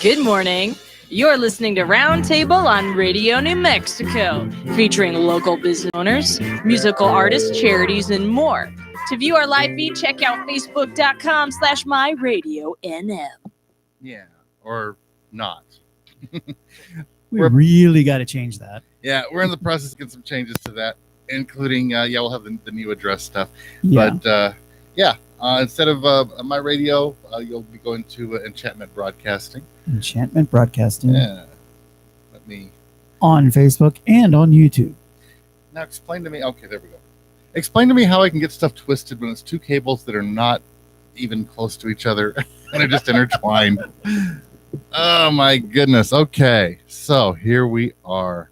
Good morning. You're listening to Roundtable on Radio New Mexico, featuring local business owners, musical artists, charities, and more. To view our live feed, check out facebook.com/myradionm. Yeah, or not. We really got to change that. Yeah, we're in the process of getting some changes to that, including, we'll have the new address stuff. Yeah. But, instead of my radio, you'll be going to Enchantment Broadcasting. Enchantment Broadcasting. Yeah. Let me... On Facebook and on YouTube. Now explain to me... Okay, there we go. Explain to me how I can get stuff twisted when it's two cables that are not even close to each other and are just intertwined. Oh, my goodness. Okay, so here we are.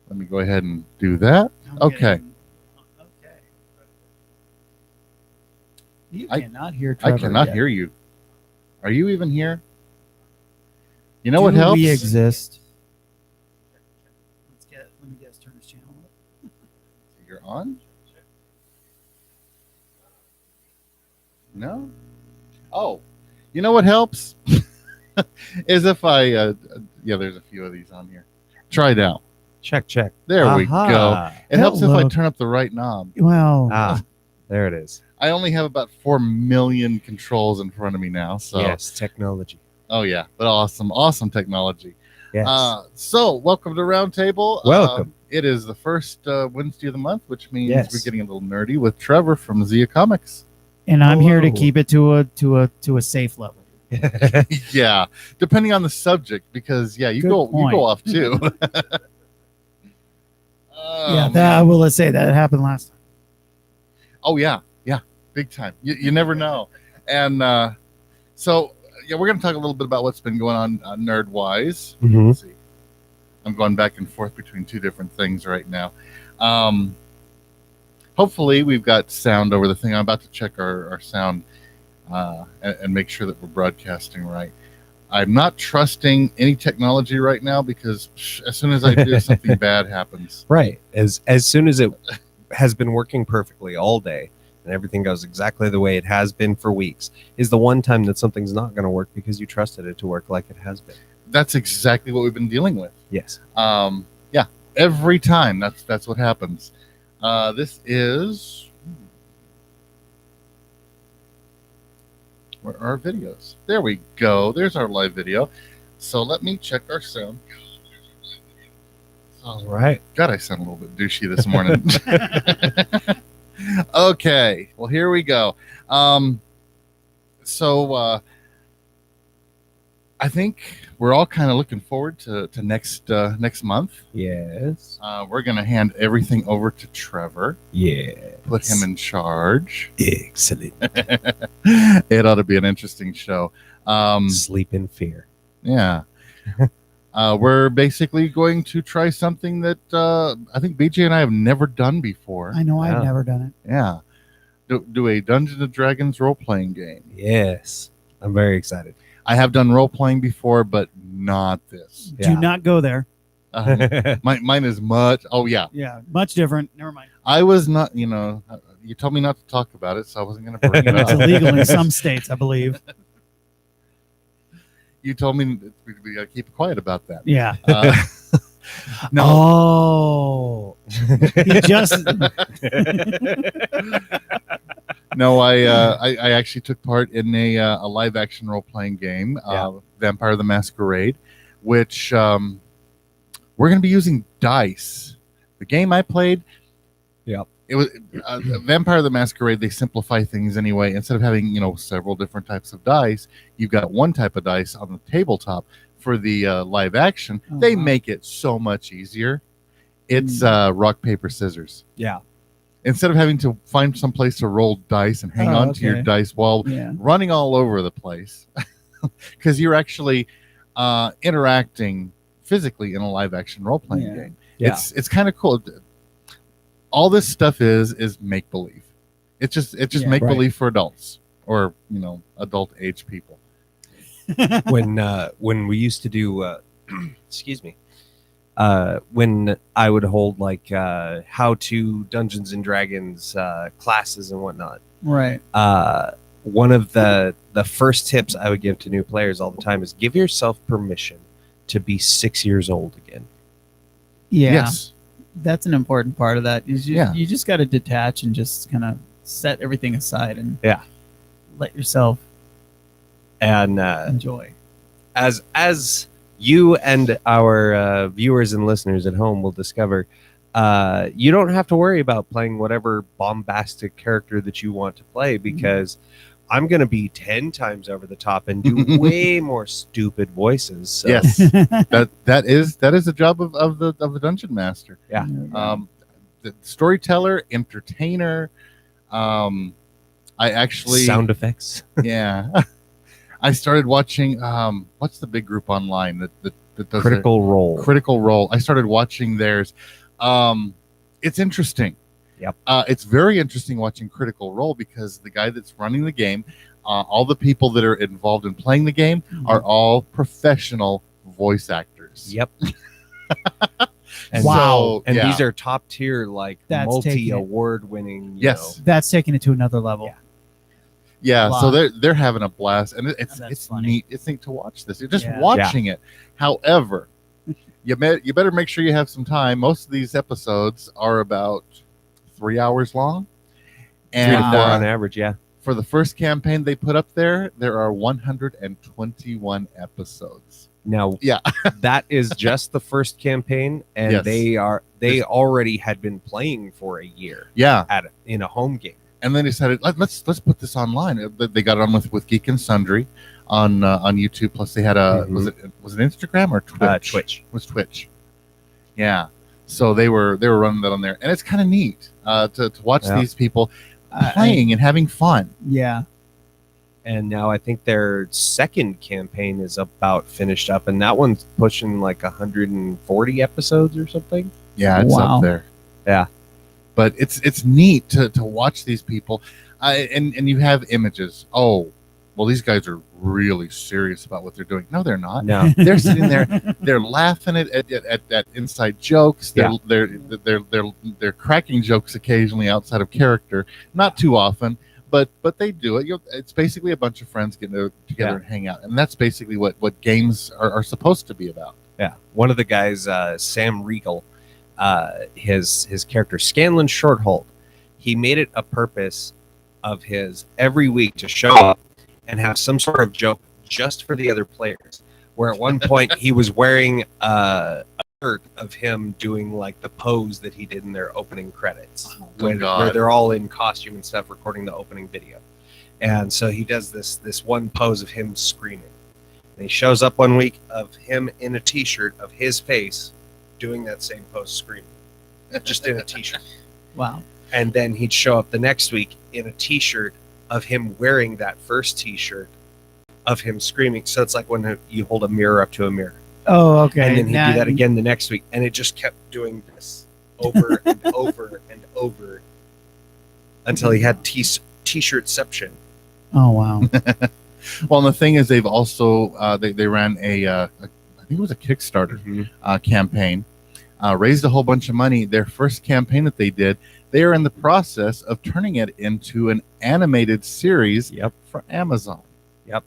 Let me go ahead and do that. Okay. You cannot hear Trevor I cannot yet. hear you. Are you even here? You know Do what helps? we exist? Let me guess, turn this channel up. You're on? No? Oh, you know what helps? Is if I, there's a few of these on here. Try it out. Check. There we go. It helps if I Hello. turn up the right knob. Well, There it is. I only have about 4 million controls in front of me now. So, Yes, technology. Oh, yeah, but awesome technology. Yes. So, welcome to Roundtable. Welcome. It is the first Wednesday of the month, which means Yes. we're getting a little nerdy with Trevor from Zia Comics. and I'm here to Hello. keep it to a safe level. Yeah, depending on the subject, because you Good go point. off too. I will say that happened last time. Oh yeah, big time. You never know, and so we're going to talk a little bit about what's been going on nerd wise. Mhm. Let's see. I'm going back and forth between two different things right now. Hopefully we've got sound over the thing. I'm about to check our sound and make sure that we're broadcasting right. I'm not trusting any technology right now because as soon as I do, something bad happens. Right. As soon as it has been working perfectly all day and everything goes exactly the way it has been for weeks is the one time that something's not going to work because you trusted it to work like it has been. That's exactly what we've been dealing with. Yes. Every time that's what happens. This is where are our videos? There we go. There's our live video. So let me check our sound. All right. God, I sound a little bit douchey this morning. Okay, well here we go. So I think we're all kind of looking forward to next month. Yes. We're gonna hand everything over to Trevor. Yeah. Put him in charge. Excellent. It ought to be an interesting show. Sleep in fear. Yeah. We're basically going to try something that I think BJ and I have never done before. I know I've Yeah. never done it. Yeah. Do a Dungeons and Dragons role-playing game. Yes. I'm very excited. I have done role-playing before, but not this. Do not go there. Mine is much. Oh, yeah. Yeah, much different. Never mind. I was not, you told me not to talk about it, so I wasn't going to bring it It's up. illegal in some states, I believe. You told me we got to keep quiet about that. Yeah. No. Oh. He just No, I actually took part in a live action role playing game, Vampire the Masquerade, which we're going to be using dice. The game I played, it was Vampire the Masquerade. They simplify things anyway. Instead of having several different types of dice, you've got one type of dice on the tabletop. For the live action, they make it so much easier. It's rock, paper, scissors. Yeah. Instead of having to find some place to roll dice and hang on to your dice while running all over the place, because you're actually interacting physically in a live action role playing game. Yeah. It's kind of cool. All this stuff is make believe. It's just make believe for adults or adult age people. When we used to do excuse me, when I would hold like how to Dungeons and Dragons classes and whatnot, right. one of the first tips I would give to new players all the time is give yourself permission to be 6 years old again. Yeah, Yes. that's an important part of that. Is Yeah. you just got to detach and just kind of set everything aside and Yeah. let yourself And enjoy. as you and our viewers and listeners at home will discover, you don't have to worry about playing whatever bombastic character that you want to play, because I'm going to be 10 times over the top and do way more stupid voices. So. Yes. that is the job of the dungeon master. Yeah. The storyteller, entertainer. I actually Sound effects. yeah. I started watching what's the big group online that does Critical Role. Critical Role. I started watching theirs. It's interesting. Yep. It's very interesting watching Critical Role because the guy that's running the game, all the people that are involved in playing the game are all professional voice actors. Yep. And Wow. And yeah. these are top tier, like That's taking it. multi-award winning. Yes. That's taking it to another level. Yeah. Yeah, Wow. so they're having a blast, and it's That's funny. neat. It's neat to watch this. You're just Yeah. watching it. However, you better make sure you have some time. Most of these episodes are about 3 hours long, 3 and to 4 on average. Yeah. for the first campaign they put up there are 121 episodes. Now, Yeah. that is just the first campaign, and Yes. they already had been playing for a year Yeah, in a home game. and then they decided let's put this online. They got it on with Geek and Sundry on YouTube. Plus they had a was it Instagram or Twitch? Twitch. It was Twitch. Yeah. So they were running that on there, and it's kind of neat to watch Yeah. these people playing and having fun. Yeah. And now I think their second campaign is about finished up, and that one's pushing like 140 episodes or something. Yeah, it's Wow. up there. Yeah. But it's neat to watch these people, and you have images. Oh, well, these guys are really serious about what they're doing. No, they're not. No. They're sitting there, they're laughing at inside jokes. They're cracking jokes occasionally outside of character, not too often, but they do it. It's basically a bunch of friends getting together and hang out, and that's basically what games are supposed to be about. Yeah. One of the guys, Sam Regal, his character Scanlan Shorthold, he made it a purpose of his every week to show up and have some sort of joke just for the other players. Where at one point he was wearing a shirt of him doing like the pose that he did in their opening credits, where they're all in costume and stuff recording the opening video. And so he does this one pose of him screaming. And he shows up one week of him in a t-shirt of his face doing that same pose screaming. Just in a t-shirt. Wow. And then he'd show up the next week in a t-shirt of him wearing that first t-shirt of him screaming. So it's like when you hold a mirror up to a mirror. Oh, okay. And then he'd Now- do that again the next week. And it just kept doing this over and over and over until he had t-shirtception. Oh, wow. Well, and the thing is, they've also they ran I think it was a Kickstarter campaign, raised a whole bunch of money. Their first campaign that they did, they are in the process of turning it into an animated series for Amazon. Yep.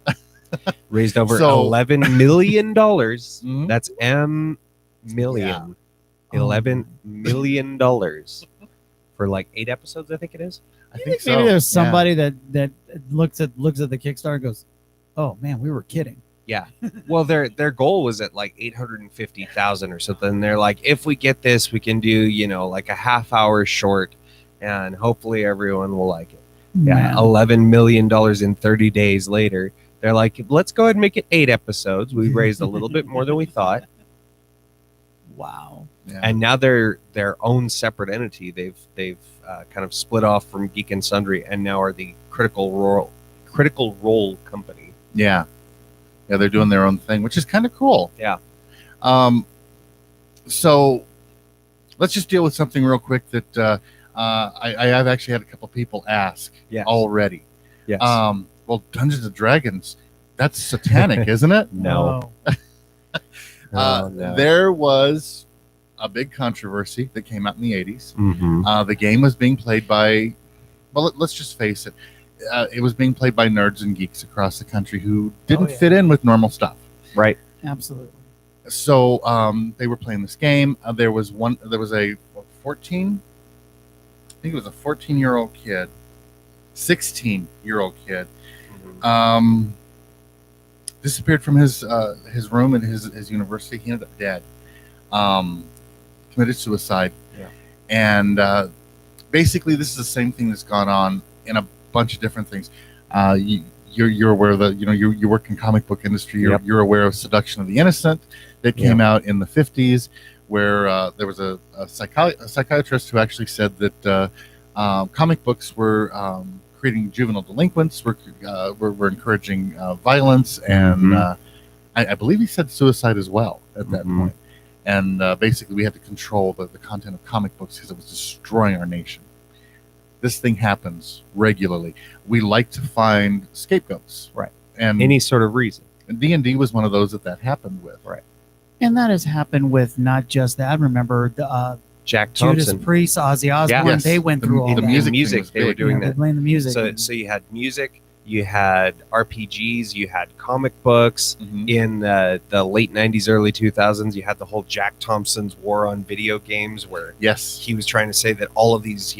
Raised over So- $11 million. Mhm. That's M million. Yeah. $11 million for like 8 episodes, I think it is. I I think think maybe so. there's somebody that looks at the Kickstarter and goes, "Oh man, we were kidding." Yeah. Well, their goal was at like 850,000 or something. They're like, if we get this, we can do, like a half hour short, and hopefully everyone will like it. Yeah. Man. $11 million in 30 days later. They're like, let's go ahead and make it 8 episodes. We raised a little bit more than we thought. Wow. Yeah. And now they're their own separate entity. They've kind of split off from Geek and Sundry, and now are the Critical Role company. Yeah, they're doing their own thing, which is kind of cool. Yeah. So let's just deal with something real quick that I've actually had a couple people ask already. Yes. Well, Dungeons and Dragons, that's satanic, isn't it? No. Oh. No. There was a big controversy that came out in the 80s. Mhm. The game was being played by, well, let's just face it, it was being played by nerds and geeks across the country who didn't yeah. fit in with normal stuff. Right. Absolutely. So they were playing this game. There was a 14, I think it was a 14-year-old kid, 16-year-old kid, disappeared from his room at his university. He ended up dead, committed suicide. Yeah. And basically, this is the same thing that's gone on in a bunch of different things. You're aware of you work in comic book industry. You're aware of Seduction of the Innocent that came out in the 50s, where there was a psychiatrist who actually said that comic books were creating juvenile delinquents, were encouraging violence, and I believe he said suicide as well at that point. And basically, we had to control the content of comic books because it was destroying our nation. This thing happens regularly. We like to find scapegoats, Right. And Any sort of reason. D&D was one of those that happened with. Right. And that has happened with not just that. Remember, the Jack Judas Thompson. Priest, Ozzy Osbourne, Yes. they went through all the that. music music thing was they were big. doing They're that. playing the music. So you had music, you had RPGs, you had comic books. Mhm. In the late 90s, early 2000s, you had the whole Jack Thompson's war on video games, where Yes. he was trying to say that all of these,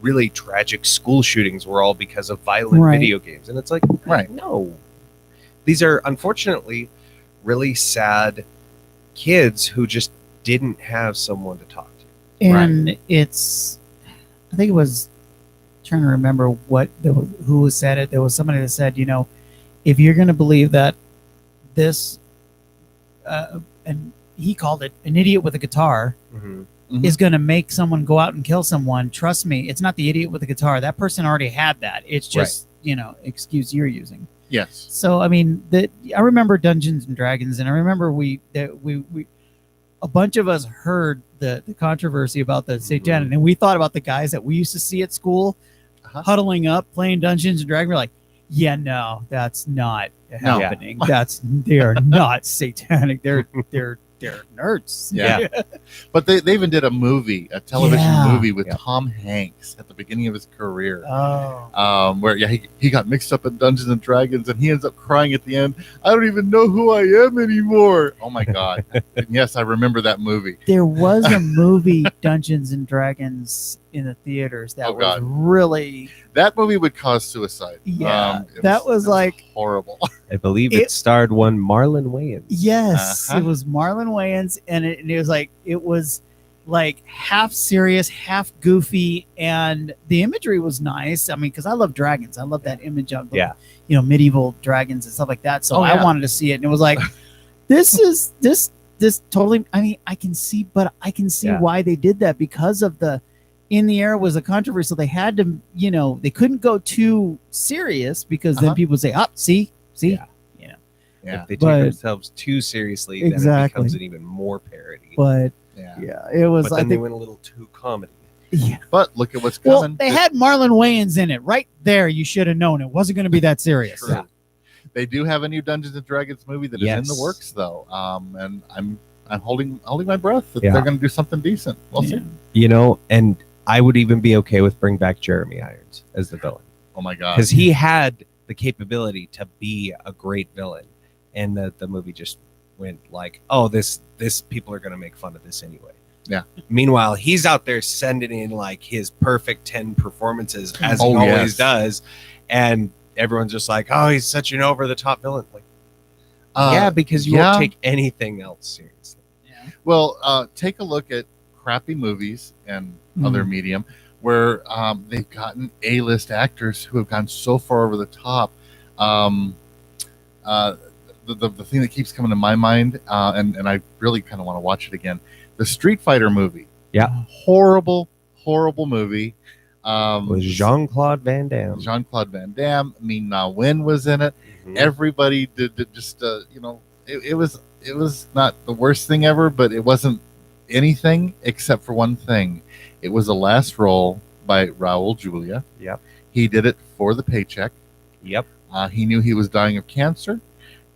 really tragic school shootings were all because of violent Right. video games. And it's like, Right. no. These are unfortunately really sad kids who just didn't have someone to talk to. And it's, I think it was, trying to remember who said it. There was somebody that said, if you're going to believe that this, and he called it an idiot with a guitar, Mm-hmm. Mhm. is going to make someone go out and kill someone, trust me, it's not the idiot with the guitar. That person already had that. It's just, excuse you're using. Yes. So I mean, I remember Dungeons and Dragons, and I remember we a bunch of us heard the controversy about the satanic, and we thought about the guys that we used to see at school huddling up playing Dungeons and Dragons. We're like, yeah, no, that's not happening. They are not satanic. They're nerds. Yeah. But they even did a television Yeah. movie with Tom Hanks at the beginning of his career. Oh. Where he got mixed up in Dungeons and Dragons, and he ends up crying at the end. I don't even know who I am anymore. Oh my God! And yes, I remember that movie. There was a movie, Dungeons and Dragons, in the theaters that Oh, was God. really, That movie would cause suicide. Yeah, It that was like horrible. I believe It- it starred one Marlon Wayans. yes, Uh-huh. it was Marlon Wayans, and it was like half serious, half goofy, and the imagery was nice. I mean, because I love dragons, I love that image of the, medieval dragons and stuff like that. So Oh, yeah. I wanted to see it, and it was like, this totally. I mean, I can see Yeah. why they did that, because of in the era was a controversy, so they had to, they couldn't go too serious, because then Uh-huh. people would say, see, Yeah. Yeah. If they take But- themselves too seriously, then it Exactly. becomes an even more parody. but Yeah. it was. But I then they think. went a little too comedy. Yeah. But look at what's Well, coming. they had Marlon Wayans in it right there. You should have known it wasn't going to be that serious. True. They do have a new Dungeons and Dragons movie that is in the Yes. works, though. And I'm holding my breath that Yeah. they're going to do something decent. We'll see. And I would even be okay with bringing back Jeremy Irons as the villain, Oh my God. because he had the capability to be a great villain, and the movie just went like, oh, this people are going to make fun of this anyway. Yeah. Meanwhile, he's out there sending in like his perfect 10 performances, as he Oh, always yes. does, and everyone's just like, oh, he's such an over the top villain. Like, Uh, yeah, because you yeah. won't take anything else seriously. Well, take a look at crappy movies and other medium where they've gotten A-list actors who have gone so far over the top. The thing that keeps coming to my mind, and I really kind of want to watch it again, the Street Fighter movie. Yeah. Horrible movie. Was Jean-Claude Van Damme. Jean-Claude Van Damme. Ming Na Wen was in it. Mhm. Everybody did just it was not the worst thing ever, but it wasn't anything except for one thing. It was the last role by Raul Julia. Yep. He did it for the paycheck. Yep. He knew he was dying of cancer,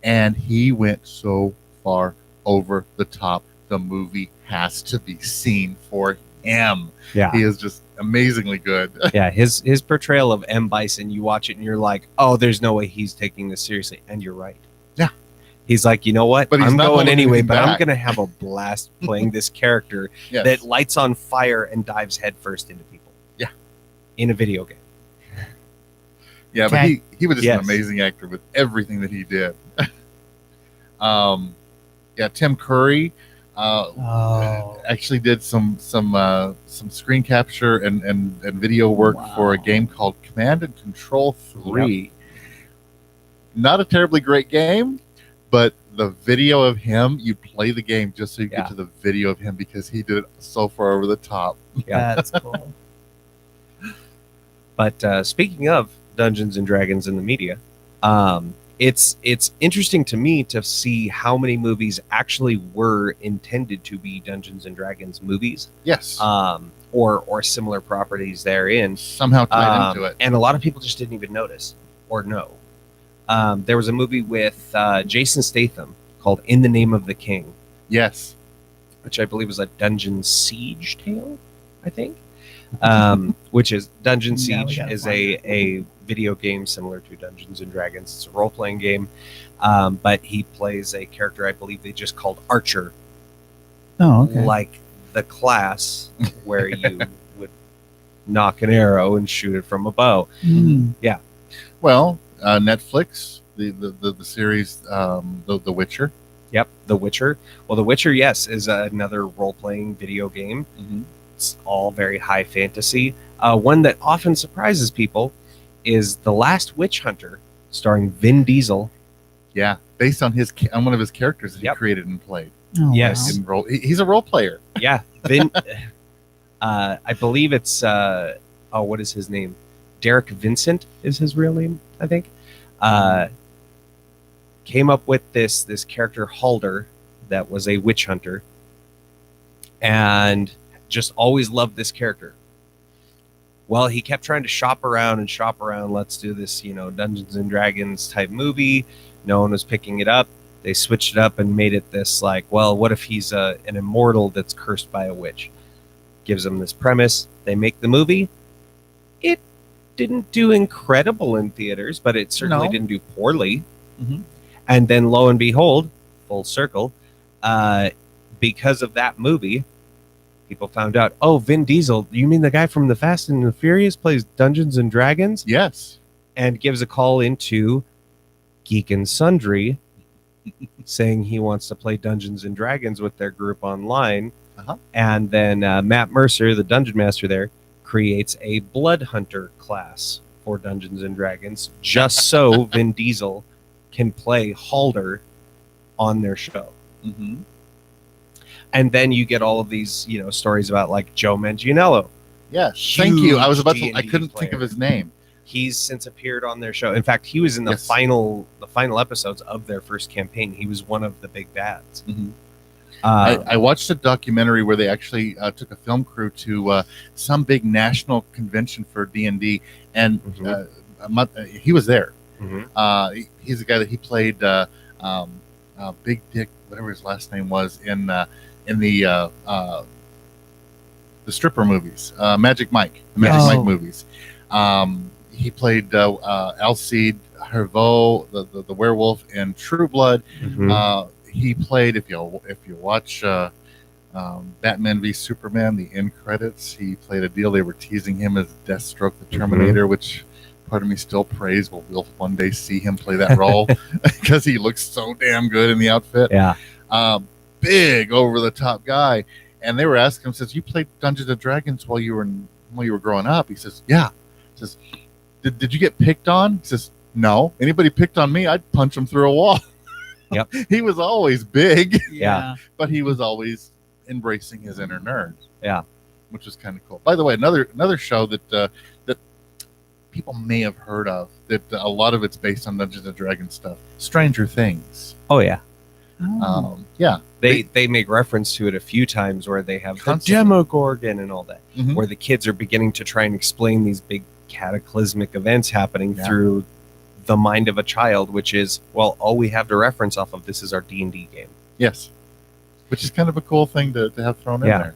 and he went so far over the top. The movie has to be seen for him. Yeah. He is just amazingly good. Yeah, his portrayal of M. Bison, you watch it and you're like, oh, there's no way he's taking this seriously. And you're right. Yeah. He's like, you know what? But he's I'm not going holding anyway, anything but I'm back. going to have a blast playing this character Yes. that lights on fire and dives headfirst into people. Yeah. In a video game. Yeah, but Okay. he was just Yes. an amazing actor with everything that he did. Yeah, Tim Curry Oh. actually did some screen capture and video work for a Wow. game called Command and Control 3. Not a terribly great game, but the video of him, you play the game just so you Yeah. get to the video of him because he did it so far over the top. Yeah. That's cool. But speaking of Dungeons and Dragons in the media, it's interesting to me to see how many movies actually were intended to be Dungeons and Dragons movies, Yes. or similar properties therein. Somehow tied into it. And a lot of people just didn't even notice or know. There was a movie with Jason Statham called In the Name of the King, Yes. which I believe was a Dungeon Siege tale, I think. Which is Dungeon Yeah, we Siege gotta is find a video game similar to Dungeons and Dragons. It's a role playing game, but he plays a character I believe they just called Archer, Oh, okay. like the class where you would knock an arrow and shoot it from a bow. Hmm. Well, Netflix, the series, The Witcher. Yep, The Witcher. Well, The Witcher, yes, is another role playing video game. Mm-hmm. It's all very high fantasy. One that often surprises people is The Last Witch Hunter, starring Vin Diesel. Yeah, based on on one of his characters that Yep. he created and played. Oh, Yes. wow. In role, he's a role player. Yeah, Vin. I believe it's what is his name? Derek Vincent is his real name, I think. Came up with this character Halder that was a witch hunter, and just always loved this character. Well, he kept trying to shop around. Let's do this, Dungeons and Dragons type movie. No one was picking it up. They switched it up and made it this like, well, what if he's an immortal that's cursed by a witch? Gives them this premise. They make the movie. It didn't do incredible in theaters, but it certainly No. didn't do poorly. Mhm. And then lo and behold, full circle, because of that movie, people found out, oh, Vin Diesel, you mean the guy from the Fast and the Furious plays Dungeons and Dragons? Yes. And gives a call into Geek and Sundry saying he wants to play Dungeons and Dragons with their group online. Uh-huh. And then Matt Mercer, the dungeon master there, creates a Blood Hunter class for Dungeons and Dragons just so Vin Diesel can play Halder on their show. Mm-hmm. And then you get all of these, stories about like Joe Manganiello. Yes. Thank you. I was about to. Huge I couldn't D&D think of player. his name. He's since appeared on their show. In fact, he was in the Yes. final episodes of their first campaign. He was one of the big bads. Mhm. Uh, I watched a documentary where they actually took a film crew to some big national convention for D&D, and Mhm. he was there. mhm. He's the guy that he played Big Dick, whatever his last name was, in the stripper movies, Magic Mike, the Magic Yes. Mike movies. He played Alcide Herveau, the werewolf in True Blood. Mhm. He played, if you watch Batman v Superman, the end credits, he played a deal. They were teasing him as Deathstroke, the Terminator, which part of me still prays we'll one day see him play that role because he looks so damn good in the outfit. Yeah. Big over the top guy. And they were asking him, says, you played Dungeons and Dragons while you were growing up? He says, yeah. He says, did you get picked on? He says, no. Anybody picked on me, I'd punch him through a wall. Yep. He was always big, Yeah. but he was always embracing his inner nerd. Yeah. Which was kind of cool. By the way, another show that people may have heard of, that a lot of it's based on Dungeons and Dragons stuff. Stranger Things. Oh yeah. Oh. Yeah. They make reference to it a few times where they have the Constantly. Demogorgon and all that, Mhm. where the kids are beginning to try and explain these big cataclysmic events happening Yeah. through the mind of a child, which is, well, all we have to reference off of this is our D&D game. Yes. Which is kind of a cool thing to have thrown in Yeah. there.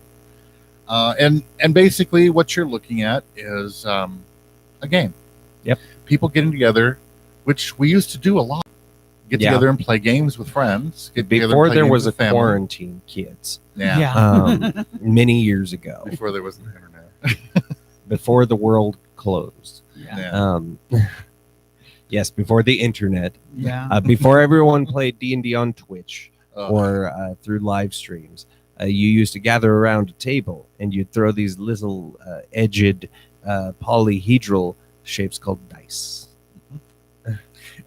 And basically what you're looking at is a game. Yep. People getting together, which we used to do a lot. Get Yeah. together and play games with friends. Get together and Before play there games was a with family. quarantine, kids. Yeah. Many years ago, Before there was the internet. before the world closed. Yeah. Yes, before the internet, Yeah. before everyone played D&D on Twitch Oh, or through live streams. You used to gather around a table and you'd throw these little edged polyhedral shapes called dice.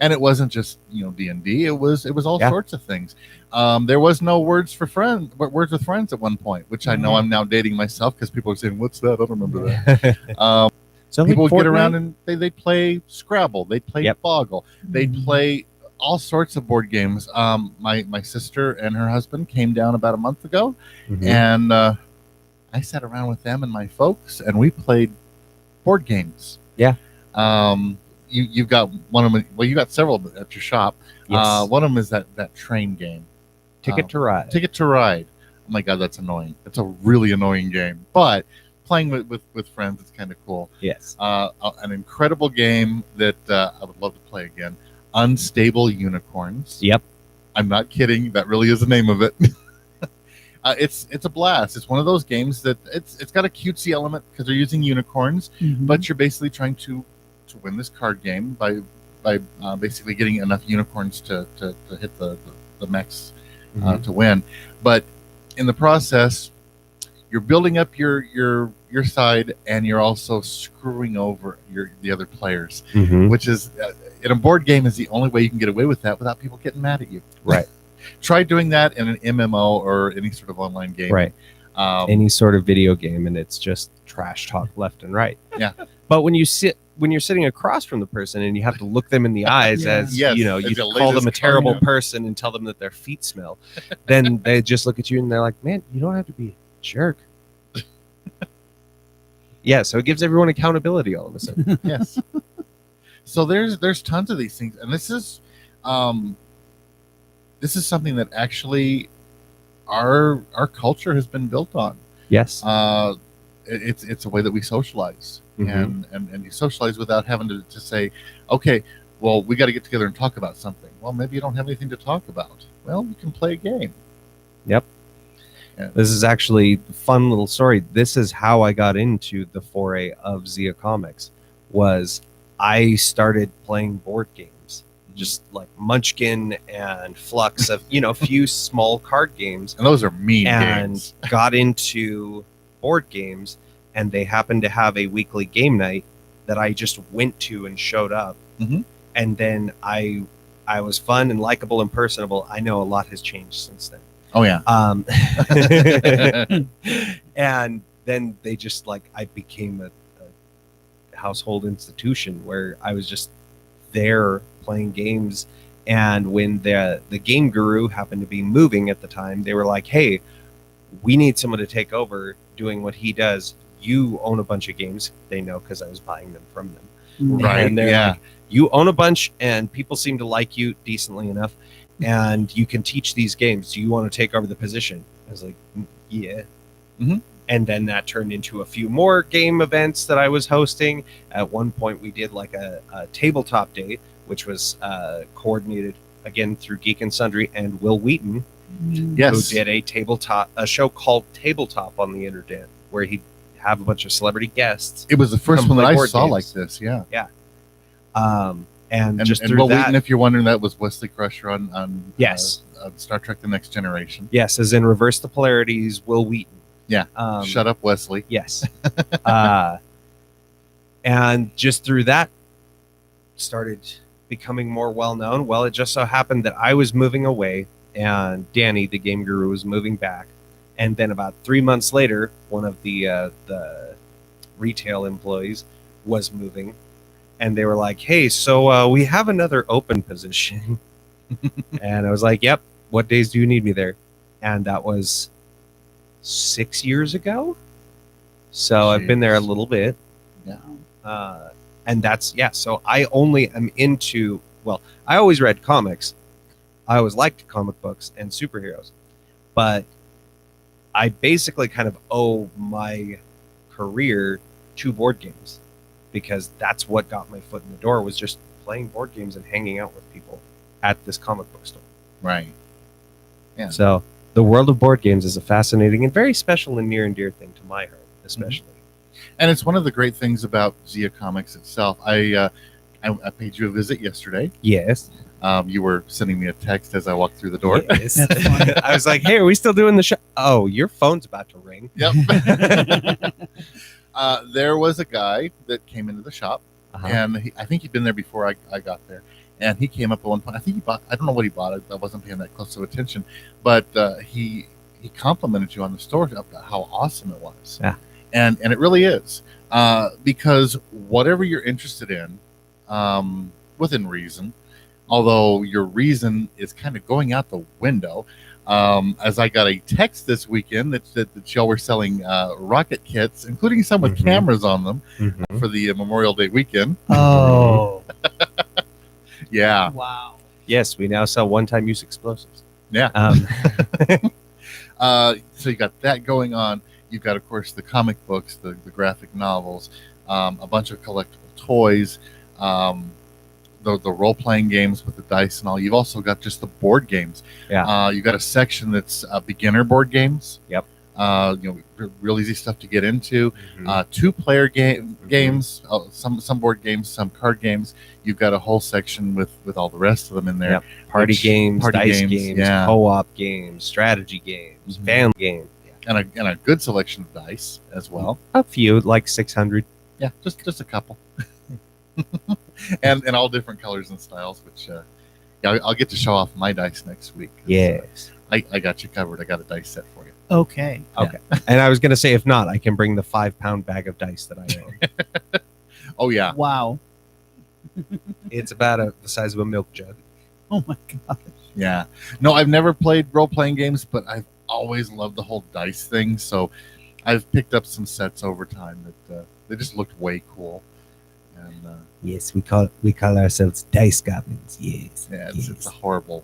and it wasn't just D&D. It was all Yeah. sorts of things. There was no words with friends at one point, which I know I'm now dating myself because people are saying, "What's that?" I don't remember that. So People would get Fortnite? around and they'd play Scrabble, they'd play Yep. Boggle, they'd play all sorts of board games. My sister and her husband came down about a month ago, Mhm. and I sat around with them and my folks, and we played board games. Yeah. You've got one of them. Well, you got several at your shop. Yes. One of them is that train game, Ticket to Ride. Ticket to Ride. Oh my God, that's annoying. It's a really annoying game, but playing with friends, it's kind of cool. Yes. An incredible game that I would love to play again. Unstable Unicorns. Yep. I'm not kidding. That really is the name of it. It's a blast. It's one of those games that it's got a cutesy element because they're using unicorns, but you're basically trying to win this card game by basically getting enough unicorns to hit the max to win. But in the process, you're building up your side, and you're also screwing over the other players, Mhm. which is in a board game is the only way you can get away with that without people getting mad at you. Right. Try doing that in an MMO or any sort of online game. Right. Any sort of video game, and it's just trash talk left and right. Yeah. But when you're sitting across from the person and you have to look them in the eyes Yeah. as Yes, you as you lay call this them a card terrible down. person and tell them that their feet smell, then they just look at you and they're like, "Man, you don't have to be a jerk." Yeah, so it gives everyone accountability all of a sudden. Yes. So there's tons of these things, and this is something that actually our culture has been built on. Yes. It's a way that we socialize, Mhm. and you socialize without having to say, okay, well, we got to get together and talk about something. Well, maybe you don't have anything to talk about. Well, you can play a game. Yep. Yeah. This is actually a fun little story. This is how I got into the foray of Zia Comics. Was I started playing board games, just like Munchkin and Flux, of a few small card games, And those are mean and games. got into board games. And they happened to have a weekly game night that I just went to and showed up. Mhm. And then I was fun and likable and personable. I know a lot has changed since then. Oh yeah. And then they just I became a household institution where I was just there playing games. And when the Game Guru happened to be moving at the time, they were like, "Hey, we need someone to take over doing what he does. You own a bunch of games." They know because I was buying them from them. Right. And they're Yeah. like, "You own a bunch and people seem to like you decently enough, and you can teach these games. Do you want to take over the position?" I was like, "Yeah." Mhm. And then that turned into a few more game events that I was hosting. At one point, we did a tabletop day, which was coordinated again through Geek and Sundry and Will Wheaton, Yes. who did a show called Tabletop on the internet, where he'd have a bunch of celebrity guests. It was the first Come one that play I board saw games. like this. Yeah. And And, just and through Will that, Wheaton, if you're wondering, that was Wesley Crusher on Yes. Star Trek: The Next Generation. yes, as in Reverse the Polarities, Will Wheaton. Yeah. Um, Shut up, Wesley. Yes. And just through that, started becoming more well known. Well, it just so happened that I was moving away, and Danny, the Game Guru, was moving back. And then about 3 months later, one of the retail employees was moving, and they were like, "Hey, so we have another open position." And I was like, "Yep. What days do you need me there?" And that was 6 years ago. So I've been there a Jeez. little bit. Yeah. And that's, yeah. So I only am into, well, I always read comics. I always liked comic books and superheroes. But I basically kind of owe my career to board games, because that's what got my foot in the door, was just playing board games and hanging out with people at this comic book store. Right. Yeah. So the world of board games is a fascinating and very special and near and dear thing to my heart, especially. And it's one of the great things about Zia Comics itself. I paid you a visit yesterday. Yes. You were sending me a text as I walked through the door. Yes. I was like, hey, are we still doing the show? Oh, your phone's about to ring. Yep. There was a guy that came into the shop, and I think he'd been there before I got there. And he came up at one point. I think he bought, I don't know what he bought. I wasn't paying that close of attention. But he complimented you on the store about how awesome it was. Yeah. And it really is. Because whatever you're interested in, within reason, although your reason is kind of going out the window, as I got a text this weekend that y'all were selling rocket kits, including some with cameras on them for the Memorial Day weekend. Oh, Yeah. wow. Yes, we now sell one-time use explosives. Yeah. So you got that going on. You've got, of course, the comic books, the graphic novels, a bunch of collectible toys, the role-playing games with the dice and all. You've also got just the board games. Yeah. You've got a section that's beginner board games. Yep. Real easy stuff to get into. Two-player games, some board games, some card games. You've got a whole section with all the rest of them in there. Yep. Party games, dice games, yeah. co-op games, strategy games, family games. And a good selection of dice as well. A few, like 600. Yeah, just a couple. and all different colors and styles, which I'll get to show off my dice next week. Yes. I got you covered. I got a dice set for you. Okay. Okay. And I was going to say, if not, I can bring the 5-pound bag of dice that I own. Oh, yeah. Wow. It's about the size of a milk jug. Oh my gosh. Yeah. No, I've never played role-playing games, but I've always loved the whole dice thing. So I've picked up some sets over time that they just looked way cool. And Yes, we call ourselves dice goblins. Yes. yeah, it's a horrible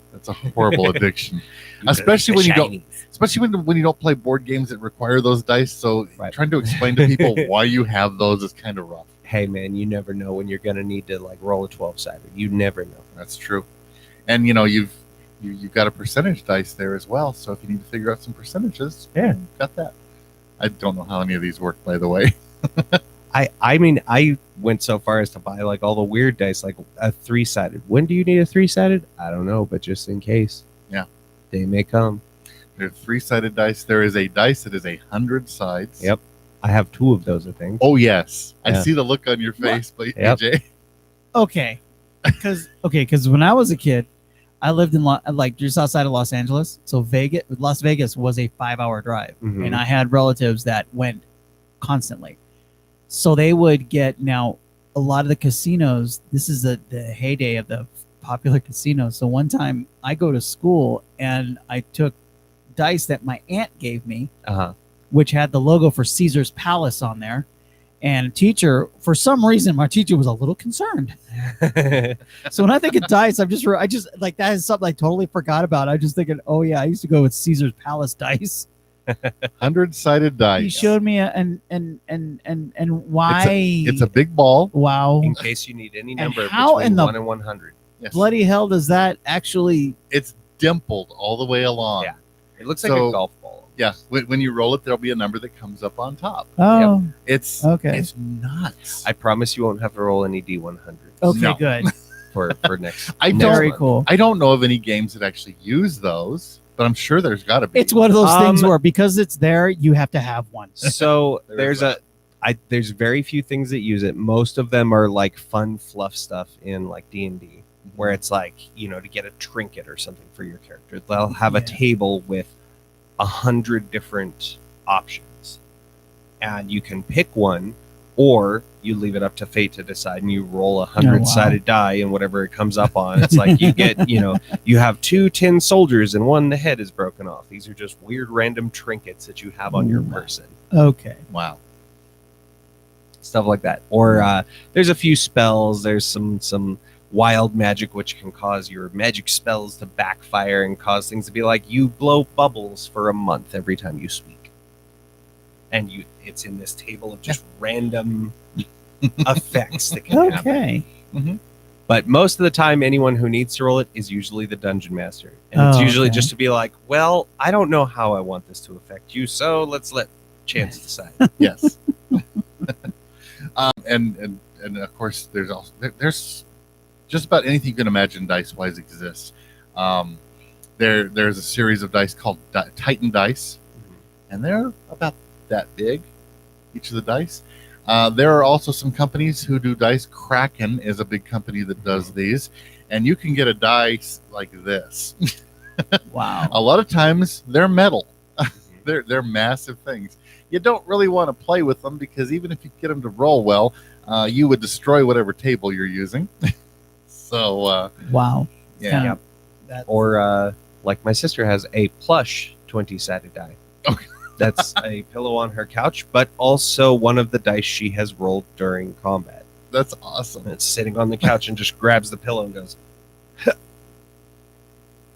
addiction, especially when you don't play board games that require those dice. So Right. trying to explain to people why you have those is kind of rough. Hey, man, you never know when you're going to need to like roll a 12-sided. You never know. That's true. And you've got a percentage dice there as well. So if you need to figure out some percentages, Yeah. you've got that. I don't know how any of these work, by the way. I mean, I went so far as to buy like all the weird dice, like a 3-sided. When do you need a 3-sided? I don't know, but just in case. Yeah. They may come. There's 3-sided dice. There is a dice that is 100 sides. Yep. I have 2 of those, I think. Oh yes, I Yeah. see the look on your face, but Yep. AJ. Okay. Because when I was a kid, I lived in like just outside of Los Angeles. So Las Vegas was a 5-hour drive, Mhm. and I had relatives that went constantly. So they would get now a lot of the casinos. This is the heyday of the popular casinos. So one time I go to school and I took dice that my aunt gave me, Uh-huh. which had the logo for Caesar's Palace on there. And a teacher, for some reason, my teacher was a little concerned. So when I think of dice, I just like that is something I totally forgot about. I just thinking, oh yeah, I used to go with Caesar's Palace dice. 100-sided dice. He showed me and why It's a big ball. wow. In case you need any number how between in the 1 and 100. Yes. Bloody hell does that actually? It's dimpled all the way along. Yeah. It looks like So- a golf ball. Yeah. When you roll it, there'll be a number that comes up on top. Oh, It's okay. It's nuts. I promise you won't have to roll any D100s Okay, No. good. for next. I next don't- Very month. cool. I don't know of any games that actually use those, but I'm sure there's got to be. It's one of those things Um, where because it's there, you have to have one. So There is there's very few things that use it. Most of them are like fun fluff stuff in like D&D, where it's like, to get a trinket or something for your character. They'll have a Yeah. table with 100 different options, and you can pick one, or you leave it up to fate to decide, and you roll a 100-sided die, and whatever it comes up on, it's like you get, you have 2 tin soldiers, and one the head is broken off. These are just weird random trinkets that you have on your Ooh. person. Okay. Wow. Stuff like that. Or there's a few spells. There's some wild magic which can cause your magic spells to backfire and cause things to be like you blow bubbles for a month every time you speak. and it's in this table of just random effects that can happen. Okay. But most of the time, anyone who needs to roll it is usually the dungeon master, and it's usually okay. just to be like, well, I don't know how I want this to affect you, so let's let chance decide. Yes. And of course, there's just about anything you can imagine dice wise exists. There's a series of dice called Titan dice, and they're about that big, each of the dice. There are also some companies who do dice. Kraken is a big company that does these, and you can get a dice like this. Wow. A lot of times they're metal. They're massive things. You don't really want to play with them because even if you get them to roll well, you would destroy whatever table you're using. So Wow. yeah. Yep. That, Or like my sister has a plush 20-sided die. Okay. That's a pillow on her couch, but also one of the dice she has rolled during combat. That's awesome. And it's sitting on the couch and just grabs the pillow and goes,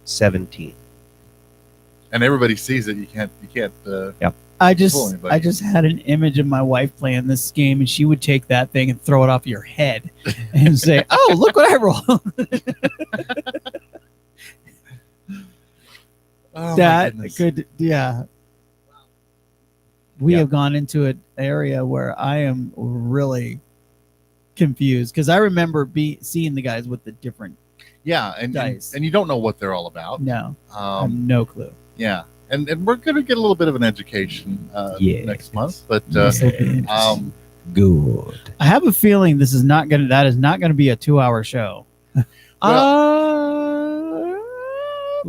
17. And everybody sees it. You can't. I Fool anybody. just had an image of my wife playing this game, and she would take that thing and throw it off your head and say, "Oh, look what I rolled." Oh, my That goodness. could, yeah. We Yeah. have gone into an area where I am really confused because I remember seeing the guys with the different. Yeah, and Dice. you don't know what they're all about. No, I have Um, no clue. yeah, and we're gonna get a little bit of an education Yes. next month, but This will be interesting. Good. I have a feeling that is not going to be a 2-hour show.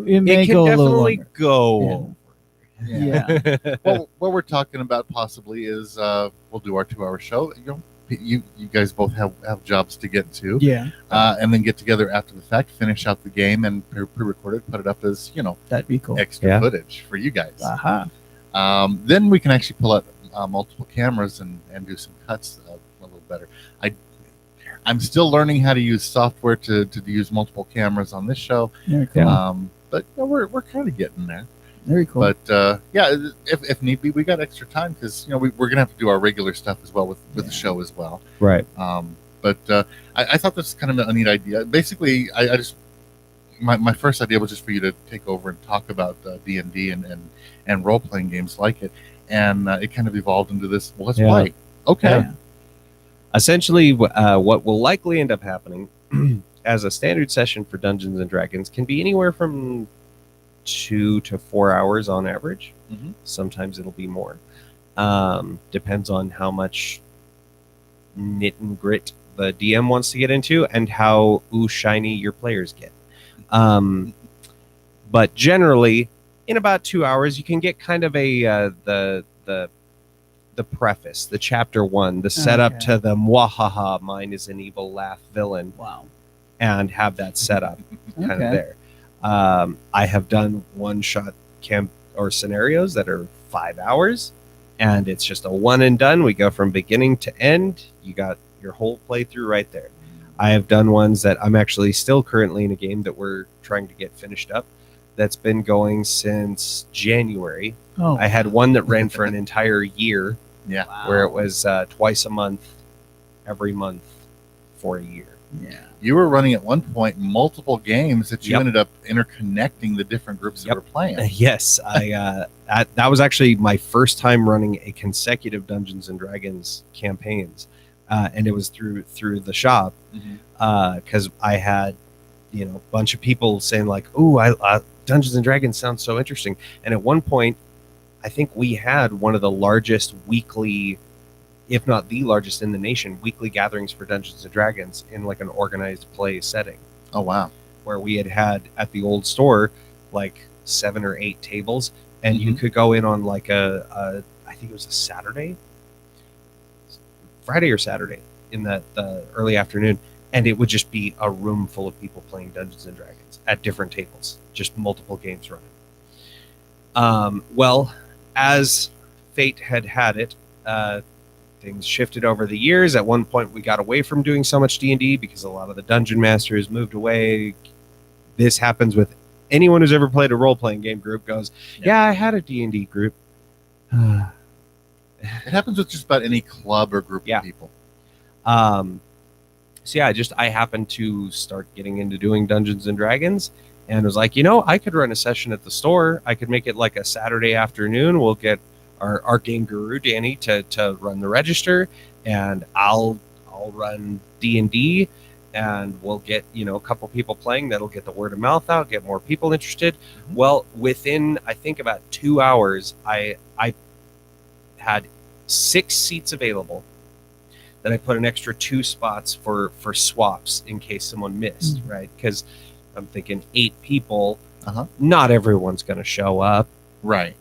It may It can go a little definitely longer. go. Yeah. well, what we're talking about possibly is we'll do our 2-hour show. You guys both have jobs to get to, Yeah, and then get together after the fact, finish out the game, and pre-record it, put it up as that'd be cool. extra Yeah. footage for you guys. Aha. Then we can actually pull out multiple cameras and do some cuts a little better. I'm still learning how to use software to use multiple cameras on this show, Very cool. but we're kind of getting there. Very cool. But yeah, if need be, we got extra time because we're gonna have to do our regular stuff as well with the show as well. Right. But I thought this was kind of a neat idea. Basically, I just my first idea was just for you to take over and talk about D&D and role playing games like it, and it kind of evolved into this. Well, let's Yeah. play. Okay. Yeah. Essentially, what will likely end up happening as a standard session for Dungeons and Dragons can be anywhere from 2 to 4 hours on average. Mhm. Sometimes it'll be more. Depends on how much knit and grit the DM wants to get into and how shiny your players get. But generally, in about 2 hours, you can get kind of a the preface, the chapter 1, the setup Okay. to the mwahaha, mine is an evil laugh villain, Wow. and have that set up kind of Okay. there. I have done one-shot camp or scenarios that are 5 hours, and it's just a one and done. We go from beginning to end. You got your whole playthrough right there. I have done ones that I'm actually still currently in a game that we're trying to get finished up. That's been going since January. Oh, I had one that ran for an entire year, Yeah. wow. where it was twice a month, every month for a year. Yeah. You were running at one point multiple games that you Yep. ended up interconnecting the different groups that Yep. were playing. Yes, that was actually my first time running a consecutive Dungeons and Dragons campaigns, and it was through the shop Mhm. because I had a bunch of people saying like, "Oh, I Dungeons and Dragons sounds so interesting," and at one point, I think we had one of the largest weekly, if not the largest in the nation, weekly gatherings for Dungeons and Dragons in like an organized play setting, Oh wow. where we had at the old store like 7 or 8 tables, and you Mhm. could go in on like I think it was a Friday or Saturday in the early afternoon, and it would just be a room full of people playing Dungeons and Dragons at different tables, just multiple games running. Well, as fate had it, things shifted over the years. At one point, we got away from doing so much D&D because a lot of the dungeon masters moved away. This happens with anyone who's ever played a role-playing game group goes, yeah, I had a D&D group. And It happens with just about any club or group Yeah. of people. So yeah, I happened to start getting into doing Dungeons and Dragons, and was like, I could run a session at the store. I could make it like a Saturday afternoon. We'll get our game guru Danny to run the register, and I'll run D&D, and we'll get a couple people playing. That'll get the word of mouth out, get more people interested. Mhm. Well, within I think about 2 hours, I had 6 seats available. That I put an extra 2 spots for swaps in case someone missed, right? Because I'm thinking 8 people, not everyone's going to show up. Right.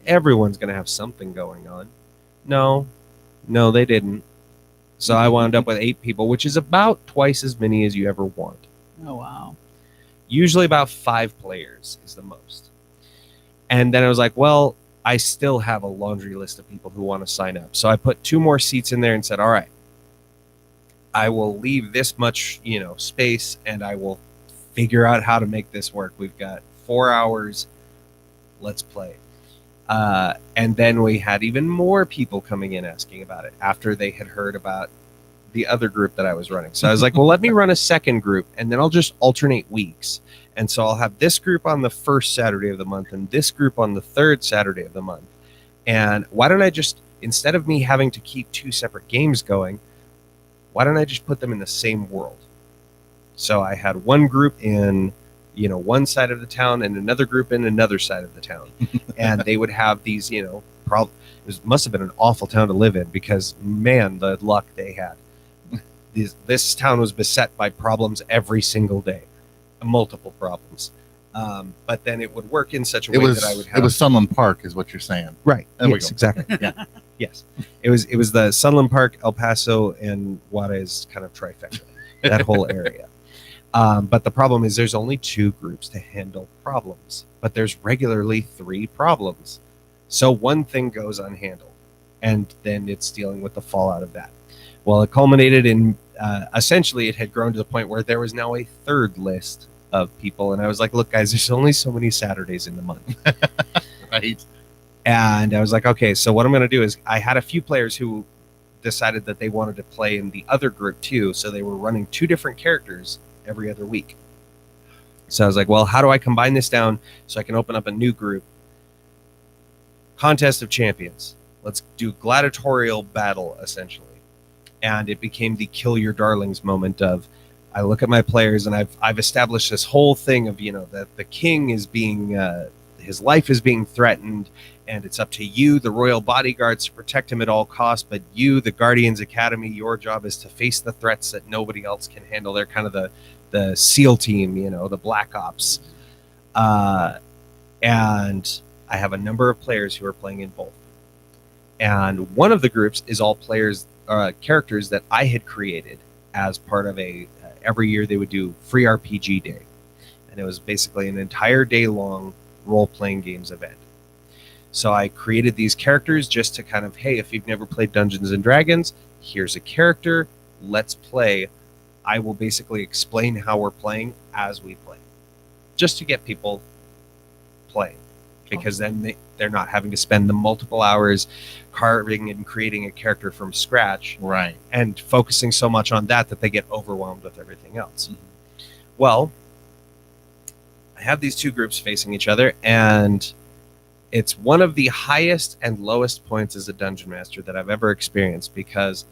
Everyone's going to have something going on. No, they didn't. So I wound up with 8 people, which is about twice as many as you ever want. Oh wow. Usually about 5 players is the most. And then I was like, well, I still have a laundry list of people who want to sign up. So I put 2 more seats in there and said, all right, I will leave this much, space, and I will figure out how to make this work. We've got 4 hours. Let's play. And then we had even more people coming in asking about it after they had heard about the other group that I was running. So I was like, well, let me run a second group, and then I'll just alternate weeks. And so I'll have this group on the first Saturday of the month and this group on the third Saturday of the month. And why don't I just, instead of me having to keep 2 separate games going, why don't I just put them in the same world? So I had one group in, one side of the town and another group in another side of the town. And they would have these, it must have been an awful town to live in, because, man, the luck they had. This town was beset by problems every single day. Multiple problems, but then it would work in such a way that I would have. It was Sunland Park, is what you're saying, right? There we Yes, go. exactly. Yeah. Yes, it was the Sunland Park, El Paso, and Juarez kind of trifecta, that whole area. But the problem is there's only 2 groups to handle problems, but there's regularly 3 problems, so one thing goes unhandled, and then it's dealing with the fallout of that. Well, it culminated in essentially it had grown to the point where there was now a 3rd list of people, and I was like, look guys, there's only so many Saturdays in the month. Right. And I was like, okay, so what I'm going to do is, I had a few players who decided that they wanted to play in the other group too, so they were running 2 different characters every other week. So I was like, well, how do I combine this down so I can open up a new group? Contest of Champions. Let's do gladiatorial battle, essentially. And it became the kill your darlings moment of, I look at my players, and I've established this whole thing of, that the king is being, his life is being threatened, and it's up to you, the royal bodyguards, to protect him at all costs. But you, the Guardians Academy, your job is to face the threats that nobody else can handle. They're kind of the SEAL team, the Black Ops. And I have a number of players who are playing in both. And one of the groups is all characters that I had created as part of every year they would do free RPG day. And it was basically an entire day long role-playing games event. So I created these characters just to kind of, hey, if you've never played Dungeons and Dragons, here's a character, let's play. I will basically explain how we're playing as we play, just to get people playing, because then they're not having to spend the multiple hours carving and creating a character from scratch, Right. and focusing so much on that they get overwhelmed with everything else. Well, I have these 2 groups facing each other, and it's one of the highest and lowest points as a dungeon master that I've ever experienced, because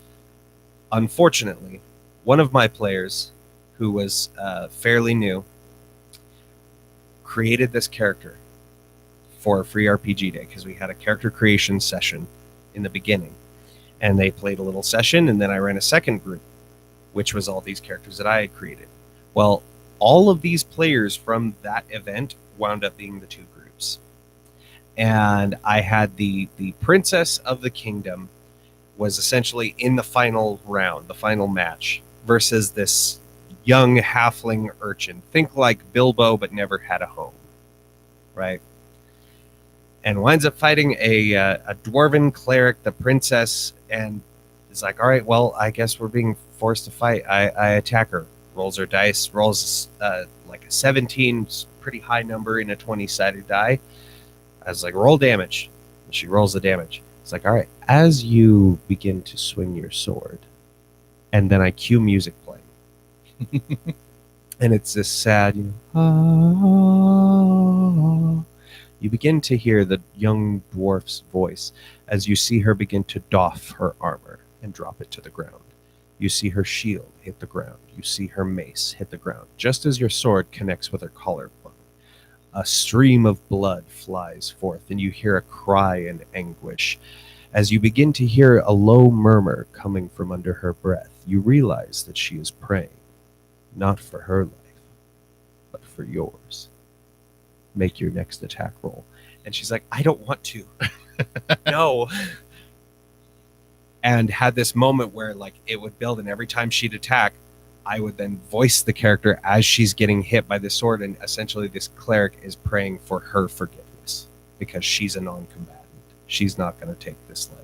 unfortunately, one of my players, who was fairly new, created this character for a free RPG day, because we had a character creation session in the beginning, and they played a little session, and then I ran a second group, which was all these characters that I had created. Well, all of these players from that event wound up being the 2 groups. And I had the princess of the kingdom was essentially in the final round, the final match, versus this young halfling urchin. Think like Bilbo, but never had a home, right? And winds up fighting a dwarven cleric, the princess, and is like, all right, well, I guess we're being forced to fight. I attack her. Rolls her dice, rolls like a 17, pretty high number in a 20-sided die. I was like, roll damage. And she rolls the damage. It's like, all right, as you begin to swing your sword, and then I cue music playing. And it's this sad, you begin to hear the young dwarf's voice as you see her begin to doff her armor and drop it to the ground. You see her shield hit the ground. You see her mace hit the ground, just as your sword connects with her collarbone. A stream of blood flies forth, and you hear a cry in anguish. As you begin to hear a low murmur coming from under her breath, you realize that she is praying, not for her life, but for yours. Make your next attack roll. And she's like, I don't want to. No. And had this moment where like it would build, and every time she'd attack, I would then voice the character as she's getting hit by the sword, and essentially this cleric is praying for her forgiveness because she's a non-combatant. She's not going to take this life.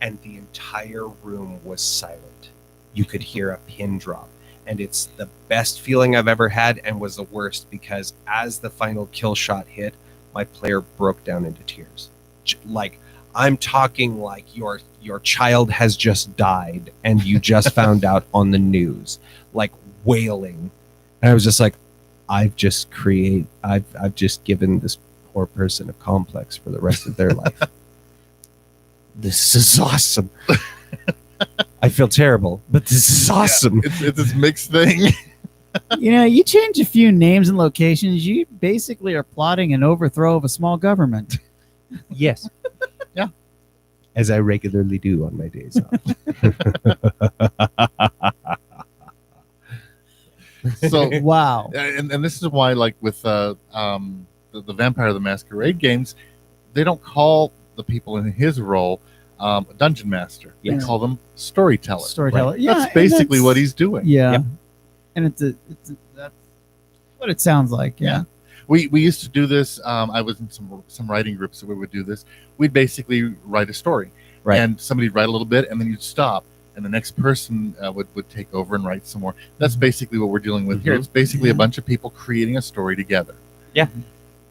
And the entire room was silent. You could hear a pin drop. And it's the best feeling I've ever had, and was the worst because as the final kill shot hit, my player broke down into tears. Like, I'm talking like your child has just died and you just found out on the news, like wailing. And I was just like, I've just given this poor person a complex for the rest of their life. This is awesome. I feel terrible, but this is awesome. Yeah, it's this mixed thing. You change a few names and locations, you basically are plotting an overthrow of a small government. Yes. Yeah. As I regularly do on my days off. So Wow. and this is why, like with the Vampire the Masquerade games, they don't call the people in his role dungeon master. They Yes. call them storyteller. Storyteller. Right? Yeah, That's and basically that's- what he's doing. Yeah. Yep. And that's what it sounds like. Yeah. We used to do this. I was in some writing groups that we would do this. We'd basically write a story, Right. and somebody'd write a little bit, and then you'd stop, and the next person would take over and write some more. That's basically what we're dealing with here. It's basically a bunch of people creating a story together. Yeah.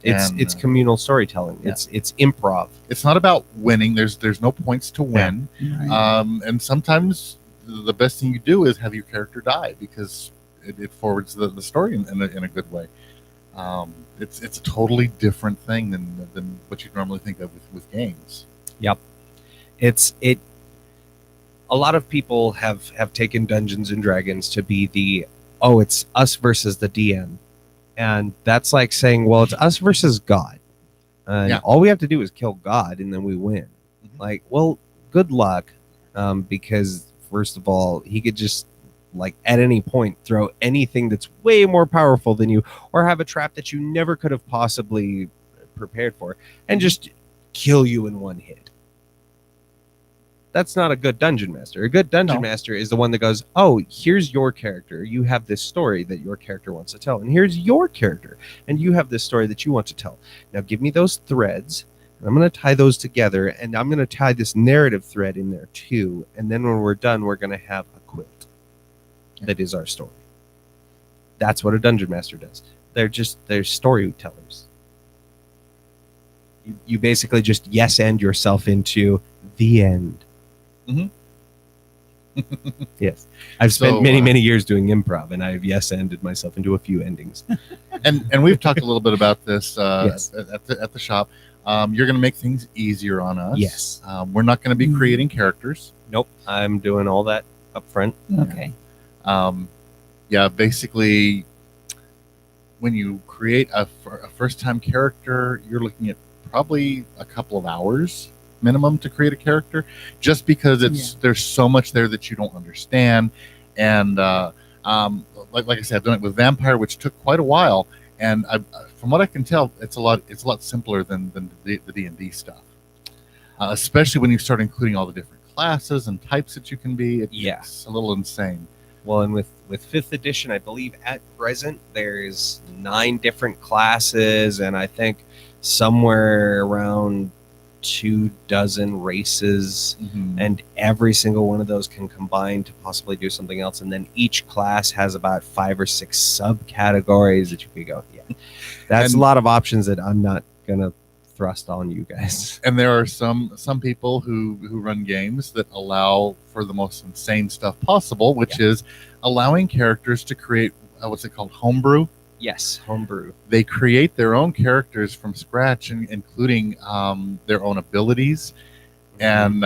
It's And, it's communal storytelling. yeah. It's improv. It's not about winning. There's no points to win. Right. And sometimes the best thing you do is have your character die because it forwards the story in a good way. It's a totally different thing than what you normally think of with games. Yep. A lot of people have taken Dungeons and Dragons to be it's us versus the DM. And that's like saying, well, it's us versus God. And Yeah. all we have to do is kill God and then we win. Mhm. Like, well, good luck. Because first of all, he could just like at any point throw anything that's way more powerful than you, or have a trap that you never could have possibly prepared for, and just kill you in one hit. That's not a good dungeon master. A good dungeon No. master is the one that goes, oh, here's your character. You have this story that your character wants to tell. And here's your character. And you have this story that you want to tell. Now give me those threads. And I'm going to tie those together. And I'm going to tie this narrative thread in there too. And then when we're done, we're going to have a quilt that is our story. That's what a dungeon master does. They're storytellers. You basically just yes-end yourself into the end. Mhm. Yes. I've spent So, many years doing improv, and I've yes-ended myself into a few endings. And we've talked a little bit about this Yes. at the shop. You're going to make things easier on us. Yes. We're not going to be Mhm. creating characters. Nope. I'm doing all that up front. Okay. Basically, when you create a first-time character, you're looking at probably a couple of hours minimum to create a character, just because there's so much there that you don't understand. And like I said, I've done it with Vampire, which took quite a while. And from what I can tell, it's a lot simpler than the D&D stuff. Especially when you start including all the different classes and types that you can be. It's a little insane. Well, and with 5th edition, I believe at present, there's 9 different classes, and I think somewhere around 24 races, and every single one of those can combine to possibly do something else. And then each class has about 5 or 6 subcategories that you could go. Yeah, that's And- a lot of options that I'm not gonna thrust on you guys. And there are some people who run games that allow for the most insane stuff possible, which is allowing characters to create what's it called, homebrew. Yes, homebrew. They create their own characters from scratch, including their own abilities, and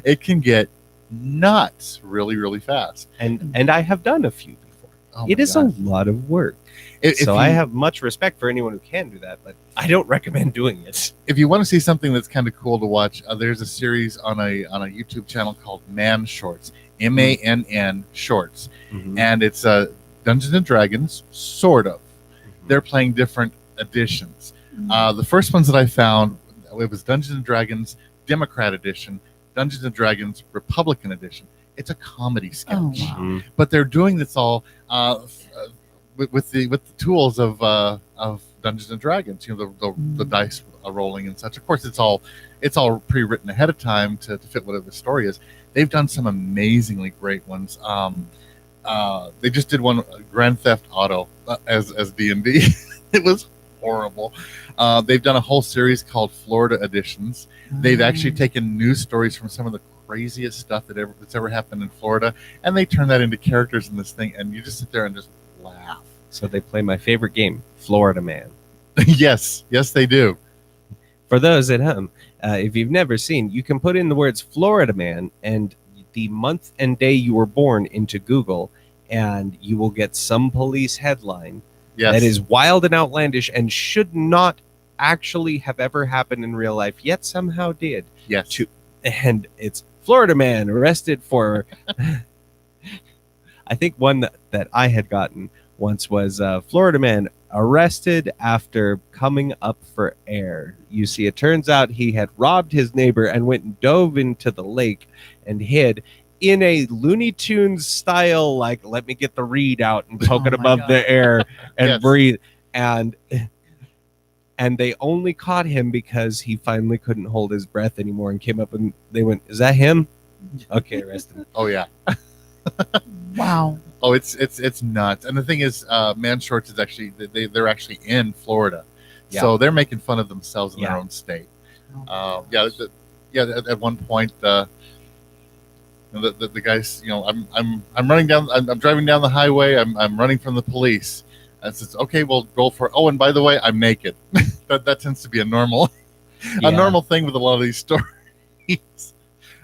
it can get nuts really fast. And I have done a few before. Oh It my is God. a lot of work. If So you- I have much respect for anyone who can do that, but I don't recommend doing it. If you want to see something that's kind of cool to watch, there's a series on a YouTube channel called Man Shorts, MANN Shorts, and it's Dungeons and Dragons, sort of. They're playing different editions. The first ones that I found, it was Dungeons and Dragons Democrat Edition, Dungeons and Dragons Republican Edition. It's a comedy sketch, Oh, wow. Mhm. but they're doing this all with the tools of Dungeons and Dragons. You know, the dice rolling and such. Of course, it's all pre-written ahead of time to fit whatever the story is. They've done some amazingly great ones. They just did one, Grand Theft Auto, as D&D. It was horrible. They've done a whole series called Florida Editions. They've actually taken news stories from some of the craziest stuff that's ever happened in Florida, and they turn that into characters in this thing, and you just sit there and just laugh. So they play my favorite game, Florida Man. yes, they do. For those at home, if you've never seen, you can put in the words Florida Man and the month and day you were born into Google, and you will get some police headline Yes, that is wild and outlandish and should not actually have ever happened in real life, yet somehow did. yes. And it's Florida Man arrested for. I think one that I had gotten once was Florida Man arrested after coming up for air. You see, it turns out he had robbed his neighbor and went and dove into the lake and hid in a Looney Tunes style, like, let me get the reed out and poke Oh it my above God. the air and Yes. breathe. And they only caught him because he finally couldn't hold his breath anymore and came up and they went, "Is that him?" Okay, arrest him. Oh yeah. Wow. Oh, it's nuts. And the thing is, Man Shorts is actually they're actually in Florida, Yeah. so they're making fun of themselves in Yeah. their own state. Oh. At one point, the guys, I'm running down, I'm driving down the highway, I'm running from the police. And says, okay, we'll roll for. Oh, and by the way, I'm naked. that tends to be a normal thing with a lot of these stories.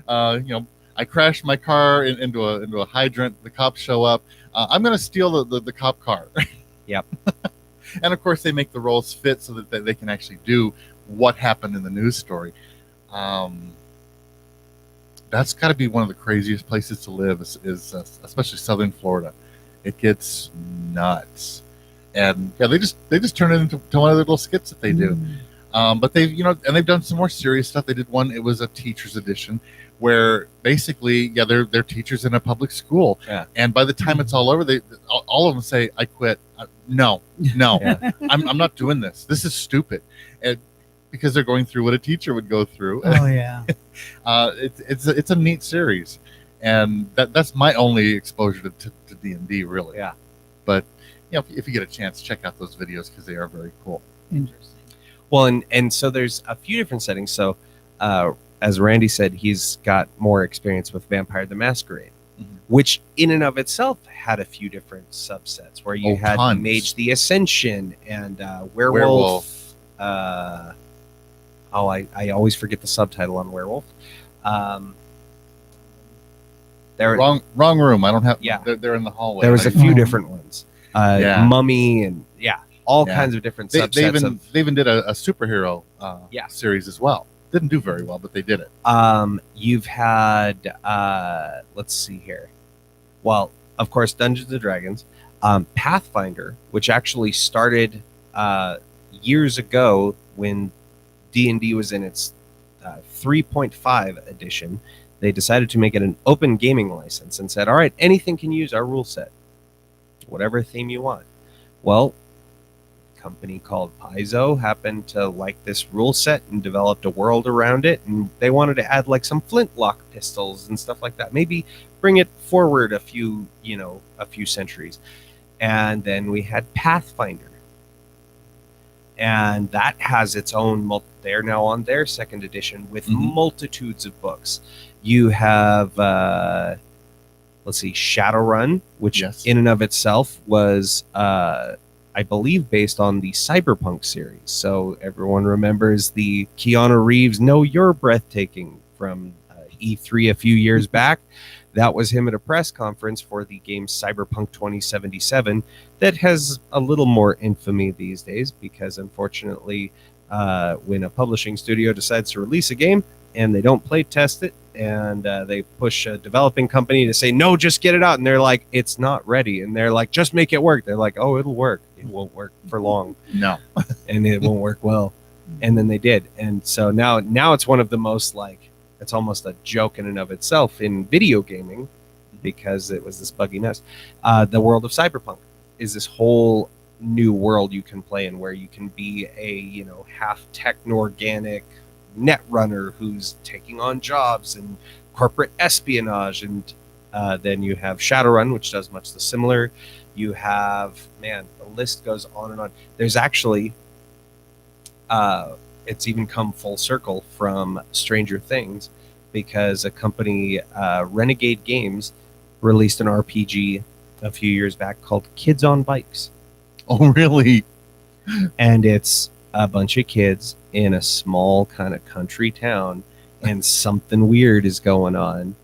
I crashed my car into a hydrant. The cops show up. I'm going to steal the cop car. Yep. And of course, they make the roles fit so that they can actually do what happened in the news story. That's got to be one of the craziest places to live, is especially Southern Florida. It gets nuts, and yeah, they just turn it into one of their little skits that they do. But they've done some more serious stuff. They did one. It was a teacher's edition, where basically, they're teachers in a public school, and by the time it's all over, all of them say, "I quit." No, Yeah. I'm not doing this. This is stupid, and because they're going through what a teacher would go through. Oh yeah. It's a neat series, and that's my only exposure to D&D, really. Yeah. But if you get a chance, check out those videos because they are very cool. Interesting. Well, and so there's a few different settings. So, as Randy said, he's got more experience with Vampire the Masquerade, which in and of itself had a few different subsets where you had tons. Mage the Ascension and Werewolf. Werewolf. I always forget the subtitle on Werewolf. There Wrong room. I don't have. Yeah. They're in the hallway. was a I- few different ones. Yeah. Mummy and all Yeah. kinds of different They subsets. they even did a superhero Yeah. series as well. Didn't do very well, but they did it. You've had let's see here. Well, of course, Dungeons and Dragons, Pathfinder, which actually started years ago when D&D was in its 3.5 edition. They decided to make it an open gaming license and said, "All right, anything can use our rule set, whatever theme you want." Well, company called Paizo happened to like this rule set and developed a world around it, and they wanted to add like some flintlock pistols and stuff like that, maybe bring it forward a few centuries. And then we had Pathfinder, and that has its own. They're now on their second edition with Mhm. multitudes of books. You have, let's see, Shadowrun, which Yes. in and of itself was, I believe, based on the Cyberpunk series. So everyone remembers the Keanu Reeves "No, You're Breathtaking" from E3 a few years back. That was him at a press conference for the game Cyberpunk 2077 that has a little more infamy these days because, unfortunately, when a publishing studio decides to release a game and they don't play test it and they push a developing company to say, no, just get it out. And they're like, it's not ready. And they're like, just make it work. They're like, oh, it'll work. It won't work for long No. and it won't work well. And then they did. And so now it's one of the most like, it's almost a joke in and of itself in video gaming because it was this buggy nest. The world of Cyberpunk is this whole new world you can play in where you can be a, half techno-organic net runner who's taking on jobs and corporate espionage. And then you have Shadowrun, which does much the similar. You have, the list goes on and on. There's actually, it's even come full circle from Stranger Things because a company, Renegade Games, released an RPG a few years back called Kids on Bikes. Oh, really? And it's a bunch of kids in a small kind of country town and something weird is going on.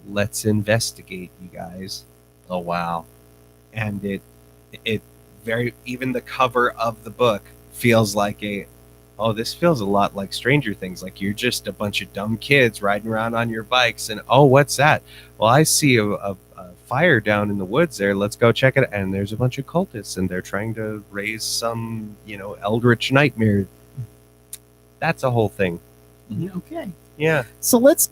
Let's investigate, you guys. Oh, wow. And it very, even the cover of the book feels like this feels a lot like Stranger Things. Like you're just a bunch of dumb kids riding around on your bikes and, oh, what's that? Well, I see a fire down in the woods there. Let's go check it out. And there's a bunch of cultists and they're trying to raise some, eldritch nightmare. That's a whole thing. Okay. Yeah. So let's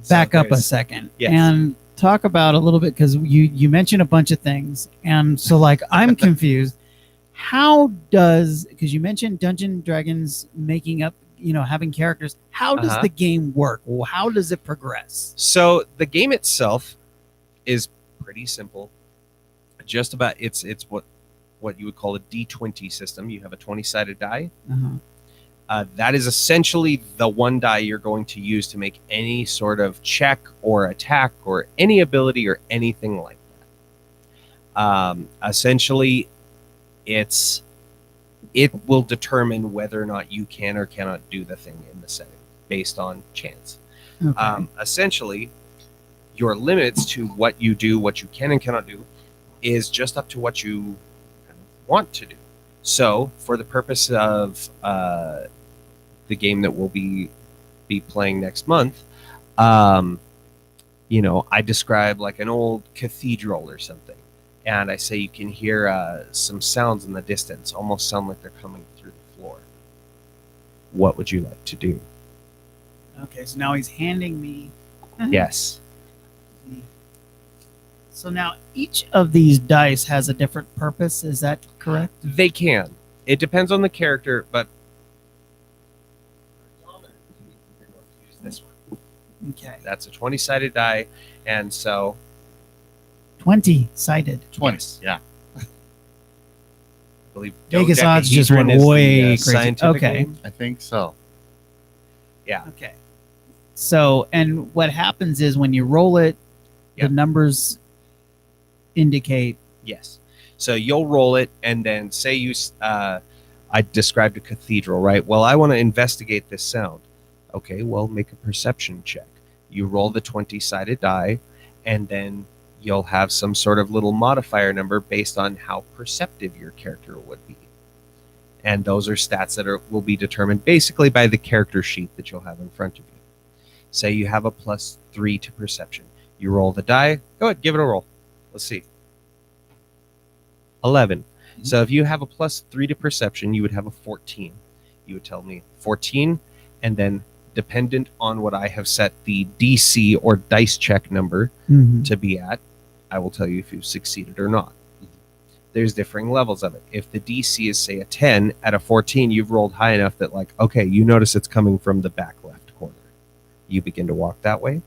back up a there's- second Yes. and talk about a little bit because you mentioned a bunch of things, and so like I'm confused. How does, because you mentioned Dungeons and Dragons making up, having characters. How does Uh-huh. the game work? Well, how does it progress? So the game itself is pretty simple. Just about it's what you would call a D20 system. You have a 20-sided die. Uh-huh. That is essentially the one die you're going to use to make any sort of check or attack or any ability or anything like that. Essentially, it will determine whether or not you can or cannot do the thing in the setting based on chance. Okay. Essentially, your limits to what you do, what you can and cannot do, is just up to what you kind of want to do. So, for the purpose of the game that we'll be playing next month, I describe like an old cathedral or something, and I say you can hear some sounds in the distance, almost sound like they're coming through the floor. What would you like to do? Okay. So now he's handing me. Yes. So now each of these dice has a different purpose. Is that correct? They can. It depends on the character, but use this one. Okay. That's a 20-sided die, and so 20-sided. 20. Yes. Yeah. I believe Vegas odds just dodecahedron went is the, way crazy. scientific Okay. name. I think so. Yeah. Okay. So, and what happens is when you roll it, Yeah. the numbers indicate. Yes. So you'll roll it, and then say I described a cathedral, right? Well, I want to investigate this sound. Okay, well, make a perception check. You roll the 20-sided die, and then you'll have some sort of little modifier number based on how perceptive your character would be. And those are stats that will be determined basically by the character sheet that you'll have in front of you. Say you have a +3 to perception. You roll the die. Go ahead, give it a roll. Let's see. 11. So if you have a +3 to perception, you would have a 14. You would tell me 14, and then dependent on what I have set the DC or dice check number to be at, I will tell you if you've succeeded or not. There's differing levels of it. If the DC is, say, a 10, at a 14, you've rolled high enough that, like, okay, you notice it's coming from the back left corner. You begin to walk that way.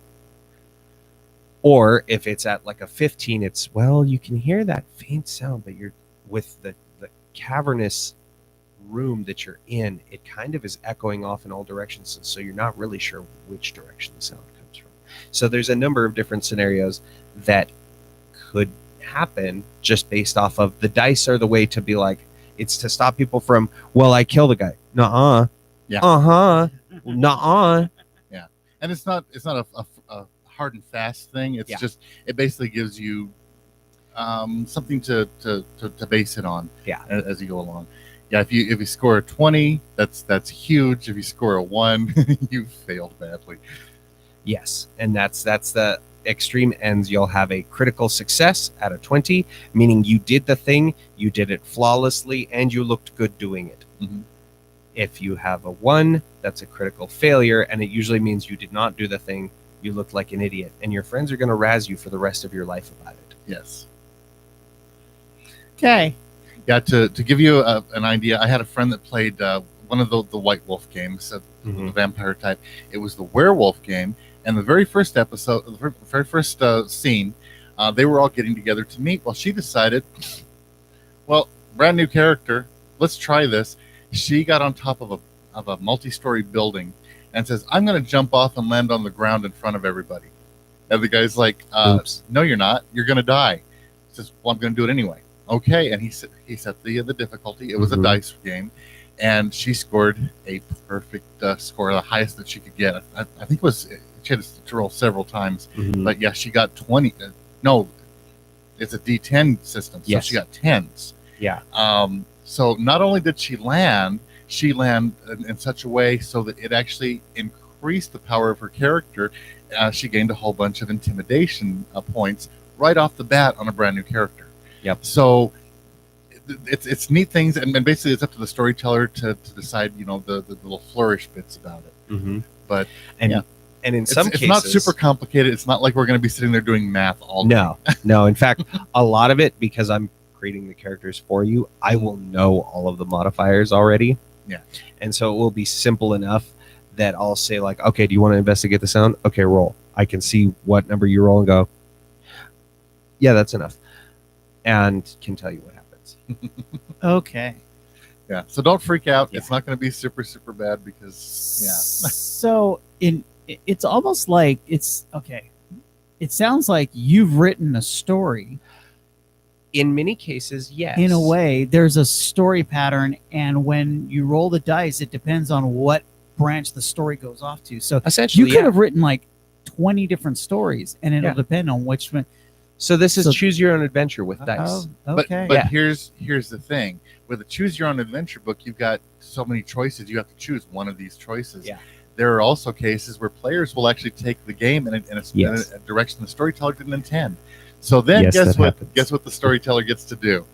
Or if it's at like a 15, it's, well, you can hear that faint sound, but you're with the cavernous room that you're in, it kind of is echoing off in all directions, so you're not really sure which direction the sound comes from. So there's a number of different scenarios that could happen just based off of the dice are the way to be like, it's to stop people from, well, I kill the guy. Nuh-uh. Yeah. Uh-huh. Nuh-uh. And it's not a hard and fast thing. It's Yeah. just, it basically gives you something to base it on. Yeah. As you go along. Yeah, if you score a 20, that's huge. If you score a 1, you failed badly. Yes, and that's the extreme ends. You'll have a critical success at a 20, meaning you did the thing, you did it flawlessly, and you looked good doing it. Mhm. If you have a 1, that's a critical failure, and it usually means you did not do the thing, you looked like an idiot, and your friends are going to razz you for the rest of your life about it. Yes. Okay. Yeah, to give you an idea, I had a friend that played one of the White Wolf games, the vampire type. It was the werewolf game, and the very first episode, the very first scene, they were all getting together to meet. Well, she decided, well, brand new character, let's try this. She got on top of a multi-story building and says, "I'm going to jump off and land on the ground in front of everybody." And the guy's like, Oops. "No, you're not. You're going to die." He says, "Well, I'm going to do it anyway." Okay, and he set the difficulty. It was Mhm. a dice game, and she scored a perfect score, the highest that she could get. I think it was, she had to roll several times, but yeah, she got 20. No, it's a D10 system, so Yes. she got 10s. Yeah. So not only did she land in such a way so that it actually increased the power of her character. She gained a whole bunch of intimidation points right off the bat on a brand new character. Yep. So it's neat things, and basically it's up to the storyteller to decide, the little flourish bits about it. Mm-hmm. But and yeah. and in It's, some it's cases, not super complicated. It's not like we're going to be sitting there doing math all day. No. In fact, a lot of it, because I'm creating the characters for you, I will know all of the modifiers already. Yeah. And so it will be simple enough that I'll say like, okay, do you want to investigate the sound? Okay, roll. I can see what number you roll and go, yeah, that's enough. And can tell you what happens. Okay. Yeah. So don't freak out. Yeah. It's not going to be super, super bad because, So it's almost like it's okay. It sounds like you've written a story. In many cases, yes. In a way, there's a story pattern, and when you roll the dice, it depends on what branch the story goes off to. So Essentially, you could have written like 20 different stories, and it'll Yeah. depend on which one. So this is So- choose your own adventure with dice. Oh, okay. But Yeah. here's the thing. With a choose your own adventure book, you've got so many choices. You have to choose one of these choices. Yeah. There are also cases where players will actually take the game in Yes. a direction the storyteller didn't intend. So then Yes, guess that what? happens. Guess what the storyteller gets to do?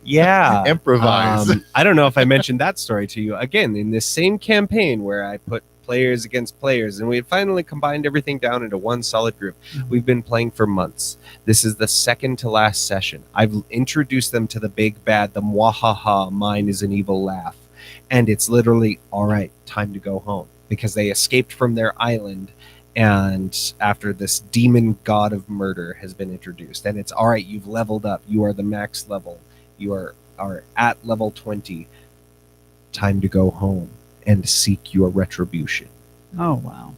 Yeah. Improvise. I don't know if I mentioned that story to you. Again, in this same campaign where I put players against players, and we had finally combined everything down into one solid group. We've been playing for months. This is the second to last session. I've introduced them to the big bad, the mwahaha, mine is an evil laugh. And it's literally, all right, time to go home. Because they escaped from their island, and after this demon god of murder has been introduced. And it's, all right, you've leveled up. You are the max level. You are at level 20. Time to go home and seek your retribution. Oh, wow.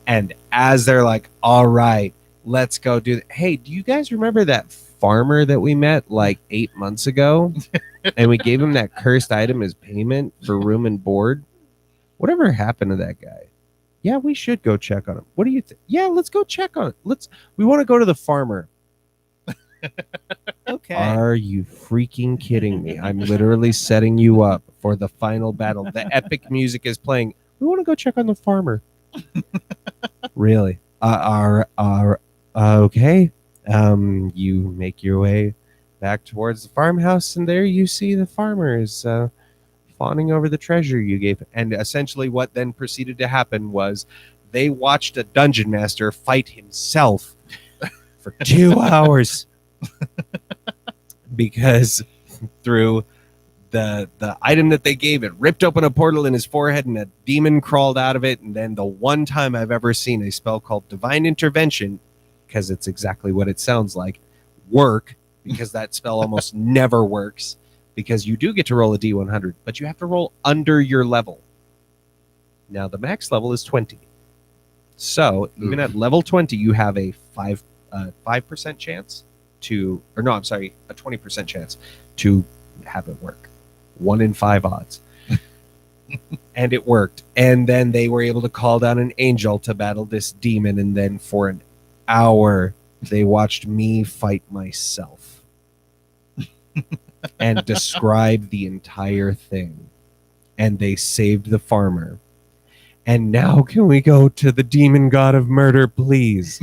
And as they're like, all right, let's go do that. Hey, do you guys remember that farmer that we met like 8 months ago? And we gave him that cursed item as payment for room and board? Whatever happened to that guy? Yeah, we should go check on him. What do you think? Yeah, let's go check on it. We want to go to the farmer. Okay. Are you freaking kidding me? I'm literally setting you up for the final battle. The epic music is playing. We want to go check on the farmer. Really? Okay. You make your way back towards the farmhouse, and there you see the farmer is fawning over the treasure you gave. And essentially what then proceeded to happen was they watched a dungeon master fight himself for 2 hours. Because through the item that they gave, it ripped open a portal in his forehead and a demon crawled out of it. And then the one time I've ever seen a spell called Divine Intervention, because it's exactly what it sounds like, work, because that spell almost never works, because you do get to roll a D100, but you have to roll under your level. Now the max level is 20. So even at level 20, you have a 5% chance to, or no, I'm sorry, a 20% chance to have it work. 1 in 5 odds. And it worked. And then they were able to call down an angel to battle this demon. And then for an hour, they watched me fight myself and describe the entire thing. And they saved the farmer. And now can we go to the demon god of murder, please?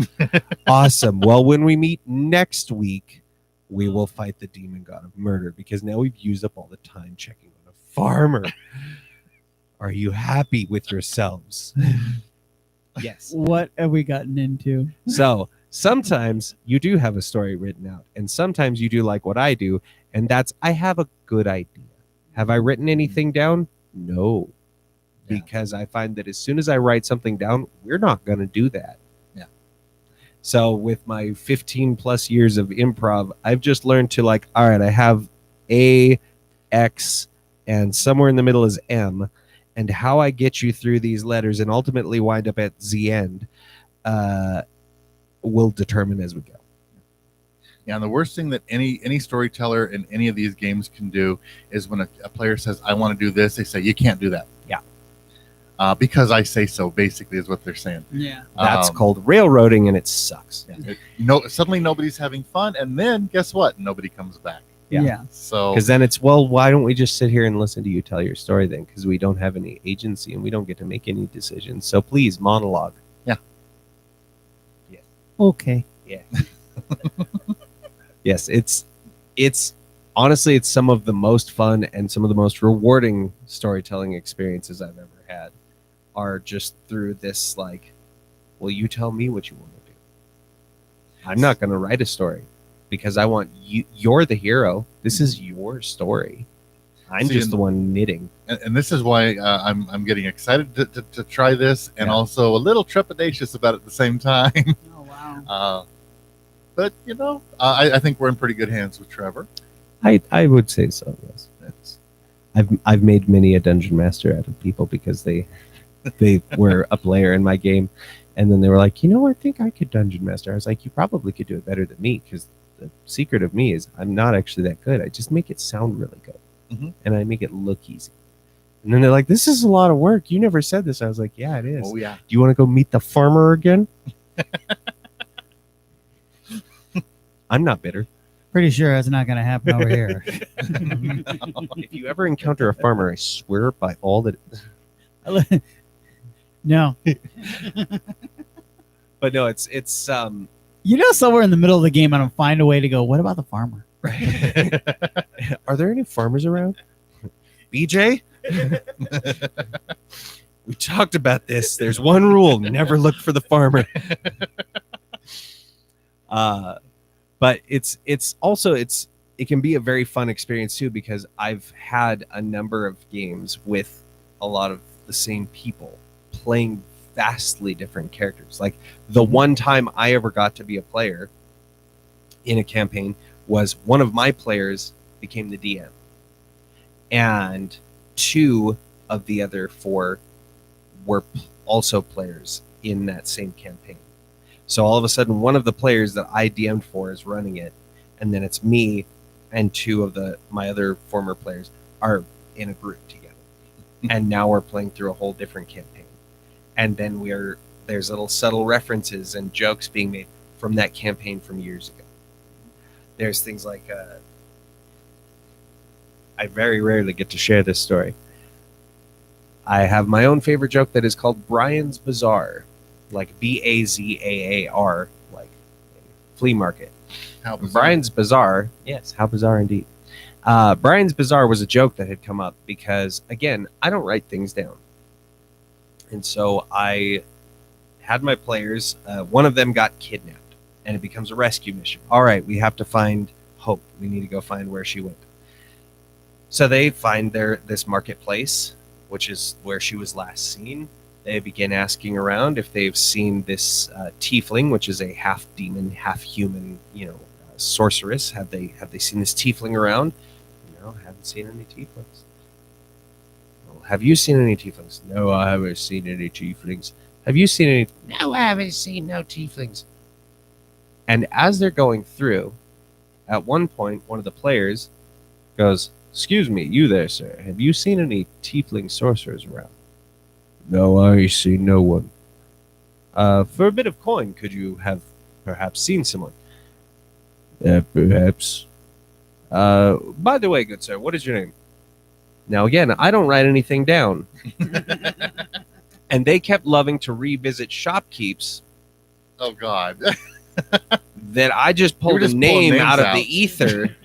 Awesome. Well, when we meet next week, we will fight the demon god of murder because now we've used up all the time checking on a farmer. Are you happy with yourselves? Yes. What have we gotten into? So sometimes you do have a story written out, and sometimes you do like what I do, and that's I have a good idea. Have I written anything down? No. Because I find that as soon as I write something down, we're not going to do that. Yeah. So with my 15 plus years of improv, I've just learned to like, all right, I have A, X, and somewhere in the middle is M. And how I get you through these letters and ultimately wind up at Z end will determine as we go. Yeah, and the worst thing that any storyteller in any of these games can do is when a player says, I want to do this, they say, you can't do that. Yeah. Because I say so, basically, is what they're saying. Yeah. That's called railroading, and it sucks. Yeah. Suddenly nobody's having fun, and then guess what? Nobody comes back. Yeah. So Because then it's, well, why don't we just sit here and listen to you tell your story then? Because we don't have any agency and we don't get to make any decisions. So please, monologue. Okay. Yeah. Yes, it's honestly, it's some of the most fun and some of the most rewarding storytelling experiences I've ever had are just through this, like, well, you tell me what you want to do. I'm not going to write a story because I want you. You're the hero. This is your story. I'm See, just the one knitting. and this is why I'm getting excited to try this, and Yeah. also a little trepidatious about it at the same time. Oh wow. But I think we're in pretty good hands with Trevor. I would say so. Yes. I've made many a dungeon master out of people because they were a player in my game, and then they were like, I think I could dungeon master. I was like, you probably could do it better than me because the secret of me is I'm not actually that good. I just make it sound really good, and I make it look easy. And then they're like, this is a lot of work. You never said this. I was like, yeah, it is. Oh yeah. Do you want to go meet the farmer again? I'm not bitter. Pretty sure that's not going to happen over here. If you ever encounter a farmer, I swear by all that. No. But no, it's Somewhere in the middle of the game, I'm going to find a way to go, what about the farmer? Are there any farmers around? BJ? We talked about this. There's one rule: never look for the farmer. But it can be a very fun experience too, because I've had a number of games with a lot of the same people playing vastly different characters. Like the one time I ever got to be a player in a campaign was one of my players became the DM, and 2 of the other 4 were also players in that same campaign. So all of a sudden, one of the players that I DM'd for is running it, and then it's me and 2 of my other former players are in a group together, and now we're playing through a whole different campaign. And then there's little subtle references and jokes being made from that campaign from years ago. There's things like I very rarely get to share this story. I have my own favorite joke that is called Brian's Bazaar. Like Bazaar, like flea market. How bizarre. Brian's Bazaar, yes, how bizarre indeed. Brian's Bazaar was a joke that had come up because, again, I don't write things down. And so I had my players, one of them got kidnapped, and it becomes a rescue mission. All right, we have to find Hope. We need to go find where she went. So they find this marketplace, which is where she was last seen. They begin asking around if they've seen this tiefling, which is a half demon, half human, sorceress. Have they seen this tiefling around? No, haven't seen any tieflings. Well, have you seen any tieflings? No, I haven't seen any tieflings. Have you seen any? No, I haven't seen no tieflings. And as they're going through, at one point, one of the players goes, "Excuse me, you there, sir. Have you seen any tiefling sorcerers around?" No, I see no one. For a bit of coin, could you have perhaps seen someone? Perhaps. By the way, good sir, what is your name? Now, again, I don't write anything down. And they kept loving to revisit shopkeeps Oh God. that I just pulled a just pulling name names out of out. the ether.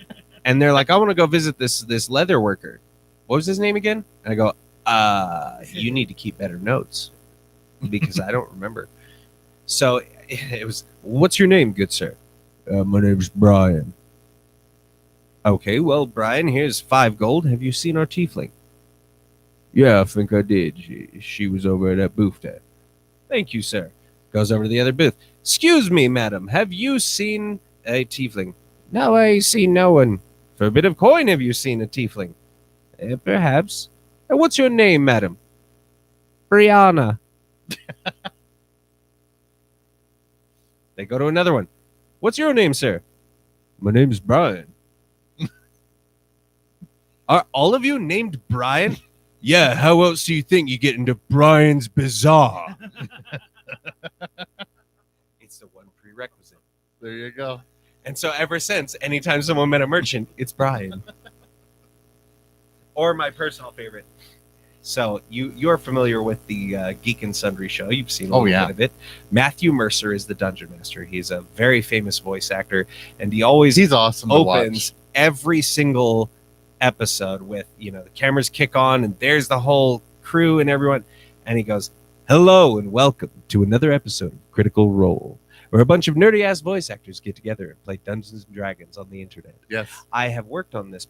And they're like, I want to go visit this leather worker. What was his name again? And I go, you need to keep better notes because I don't remember. So it was, what's your name, good sir? My name's Brian. Okay, well, Brian, here's 5 gold. Have you seen our tiefling? Yeah, I think I did. She was over at that booth there. Thank you, sir. Goes over to the other booth. Excuse me, madam. Have you seen a tiefling? No, I see no one. For a bit of coin, have you seen a tiefling? Perhaps. What's your name, madam? Brianna. They go to another one. What's your name, sir? My name's Brian. Are all of you named Brian? Yeah, how else do you think you get into Brian's Bazaar? It's the one prerequisite. There you go. And so ever since, anytime someone met a merchant, it's Brian. Or my personal favorite. So you're familiar with the Geek and Sundry show. You've seen a little bit of it. Matthew Mercer is the Dungeon Master. He's a very famous voice actor, and he always He's awesome to opens watch. every single episode with, the cameras kick on and there's the whole crew and everyone, and he goes, "Hello and welcome to another episode of Critical Role, where a bunch of nerdy ass voice actors get together and play Dungeons and Dragons on the internet." Yes. I have worked on this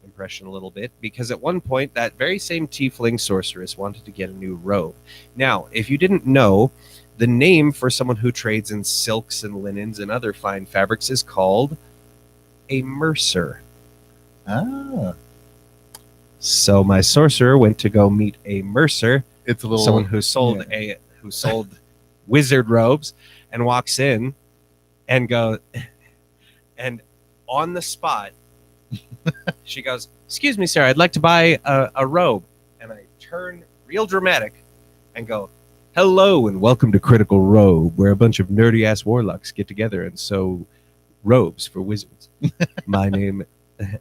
impression a little bit because at one point that very same tiefling sorceress wanted to get a new robe. Now, if you didn't know, the name for someone who trades in silks and linens and other fine fabrics is called a mercer. Ah. So my sorcerer went to go meet a mercer, It's a little someone who sold wizard robes, and walks in and and on the spot she goes, "Excuse me, sir, I'd like to buy a robe." And I turn real dramatic and go, "Hello and welcome to Critical Robe, where a bunch of nerdy ass warlocks get together and sew robes for wizards. My name..." And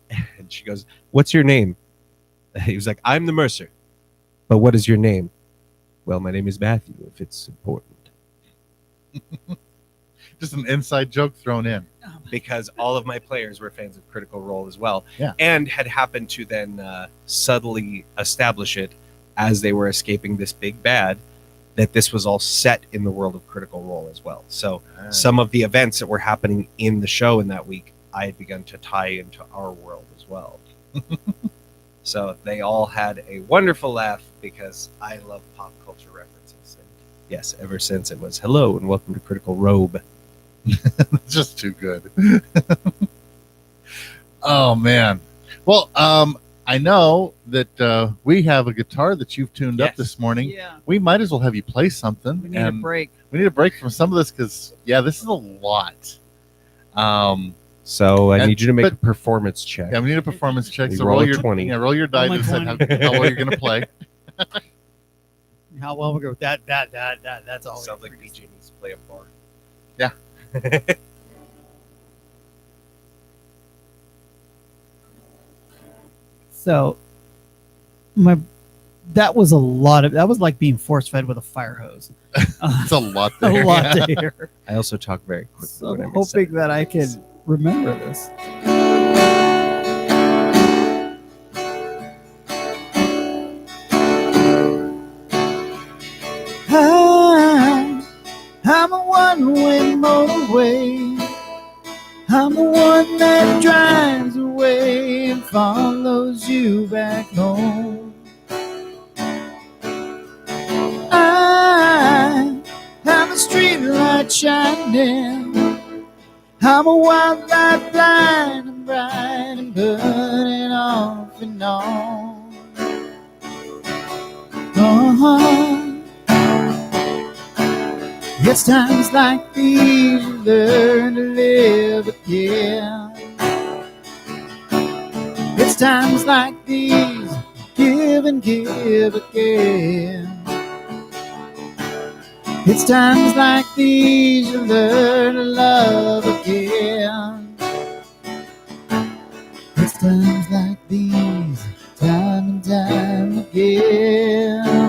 she goes, "What's your name?" He was like, "I'm the mercer." "But what is your name?" "Well, my name is Matthew, if it's important." just an inside joke thrown in. Because all of my players were fans of Critical Role as well. Yeah. And had happened to then subtly establish it as they were escaping this big bad, that this was all set in the world of Critical Role as well. So some of the events that were happening in the show in that week, I had begun to tie into our world as well. So they all had a wonderful laugh because I love pop culture references. And yes, ever since it was, "Hello and welcome to Critical Robe." It's just too good. Oh man. Well, I know that we have a guitar that you've tuned up Yes. this morning. Yeah, We might as well have you play something. we need a break. We need a break from some of this because this is a lot. So I And- need you to make but- a performance check. Yeah, we need a performance check. We So roll roll a your 20. Yeah, roll your die my to decide 20. how well you're gonna play. How well we go with that. That's all. Sounds like BJ needs to play a bar. Yeah. So, that was like being force fed with a fire hose. It's a lot A there. lot to hear. I also talk very quickly. So when I'm I'm excited. hoping that I can remember this. I'm a one-way motorway. I'm the one that drives away and follows you back home. I'm a street light shining. I'm a wildlife blind and bright and burning all and on. Uh-huh. It's times like these you learn to live again. It's times like these give and give again. It's times like these you learn to love again. It's times like these, time and time again.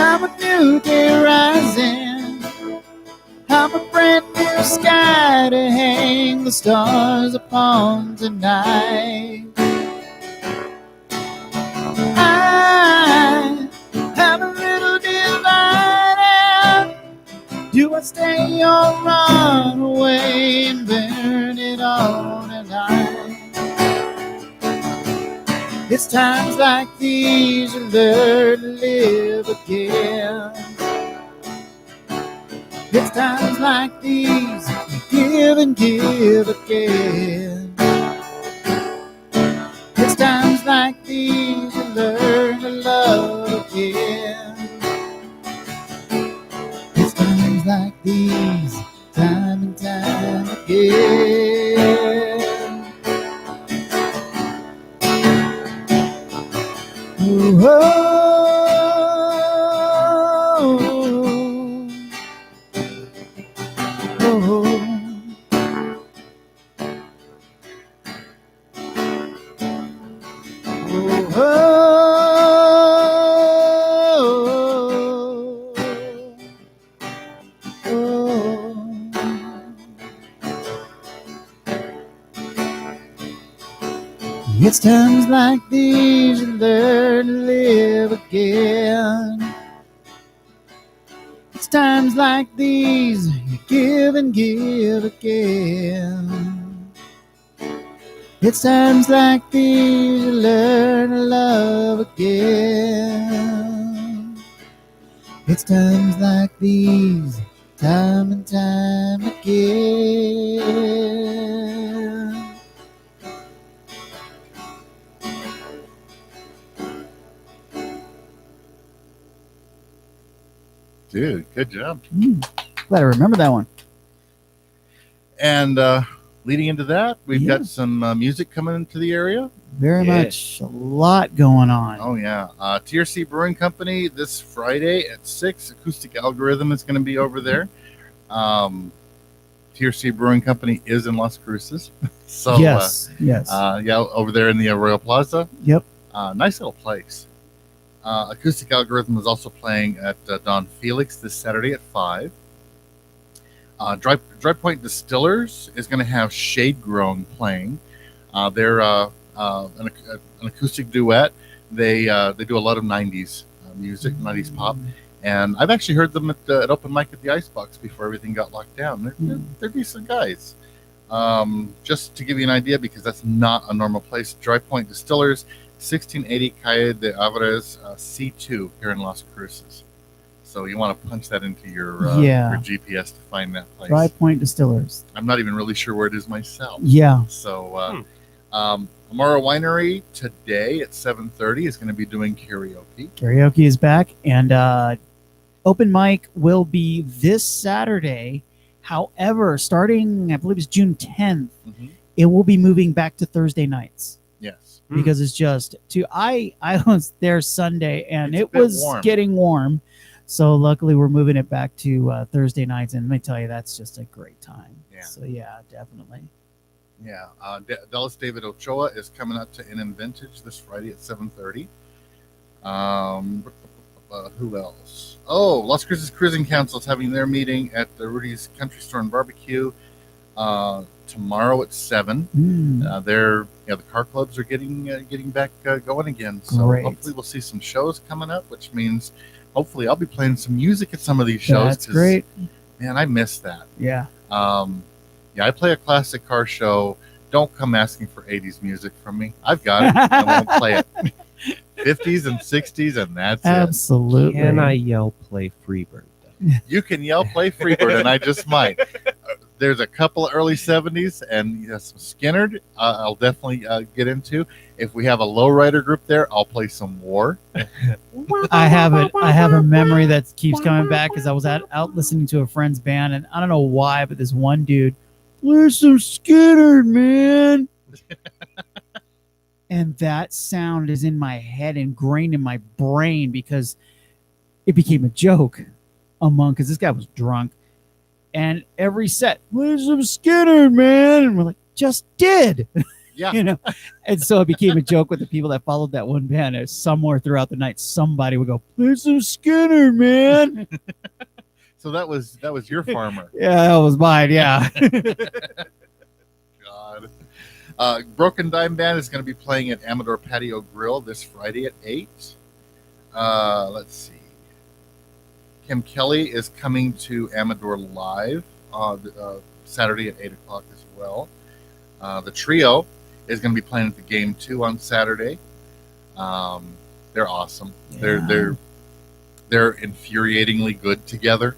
I'm a new day rising. I'm a brand new sky to hang the stars upon tonight. I have a little divided. Do I stay or run away and burn it all tonight? It's times like these you learn to live again. It's times like these you give and give again. It's times like these you learn to love again. It's times like these, time and time again. Ooh, oh, oh, It's times like these you learn to live again. It's times like these you give and give again. It's times like these you learn to love again. It's times like these, time and time again. Dude, good job. Glad I remember that one. And leading into that, we've Yeah. got some music coming into the area. Very Yeah. much a lot going on. Oh, yeah. TRC Brewing Company this Friday at 6. Acoustic Algorithm is going to be over there. TRC Brewing Company is in Las Cruces. So, yes. yeah, over there in the Royal Plaza. Yep. Nice little place. Acoustic Algorithm is also playing at Don Felix this Saturday at 5. Dry Point Distillers is going to have Shade Grown playing. They're an acoustic duet. They do a lot of 90s music, 90s pop. And I've actually heard them at open mic at the Icebox before everything got locked down. They're decent guys. Just to give you an idea, because that's not a normal place, Dry Point Distillers, 1680 Calle de Alvarez, C2 here in Las Cruces. So you want to punch that into your GPS to find that place. Dry Point Distillers. I'm not even really sure where it is myself. Yeah. So Amara Winery today at 7:30 is going to be doing karaoke. Karaoke is back, and open mic will be this Saturday. However, starting, I believe it's June 10th, it will be moving back to Thursday nights. Yes. Because it's just I was there Sunday, and It's a it bit was warm. getting warm. So luckily we're moving it back to Thursday nights, and let me tell you, that's just a great time. Yeah. So yeah, definitely. Yeah. Dallas David Ochoa is coming up to NM Vintage this Friday at 7:30. Who else? Oh, Las Cruces Cruising Council is having their meeting at the Rudy's Country Store and Barbecue tomorrow at 7. The car clubs are getting back going again. So Great. hopefully we'll see some shows coming up, which means hopefully I'll be playing some music at some of these shows. That's great. Man, I miss that. Yeah. Yeah, I play a classic car show. Don't come asking for 80s music from me. I've got it. I won't play it. 50s and 60s, and that's it. Absolutely. Can I yell play Freebird though? you can yell play Freebird, and I just might. There's a couple of early 70s and some Skinnerd I'll definitely get into. If we have a lowrider group there, I'll play some War. I have a memory that keeps coming back because I was out listening to a friend's band, and I don't know why, but this one dude, there's some Skinnerd, man. And that sound is in my head, ingrained in my brain, because it became a joke because this guy was drunk. And every set, there's some Skinnerd, man. And we're like, just did. Yeah. You know? And so it became a joke with the people that followed that one band. And somewhere throughout the night, somebody would go, there's some Skinnerd, man. So that was your farmer. Yeah, that was mine. Yeah. God. Broken Dime Band is going to be playing at Amador Patio Grill this Friday at 8. Let's see. Kim Kelly is coming to Amador Live Saturday at 8 o'clock as well. The Trio is going to be playing at the Game 2 on Saturday. They're awesome. Yeah. They're infuriatingly good together.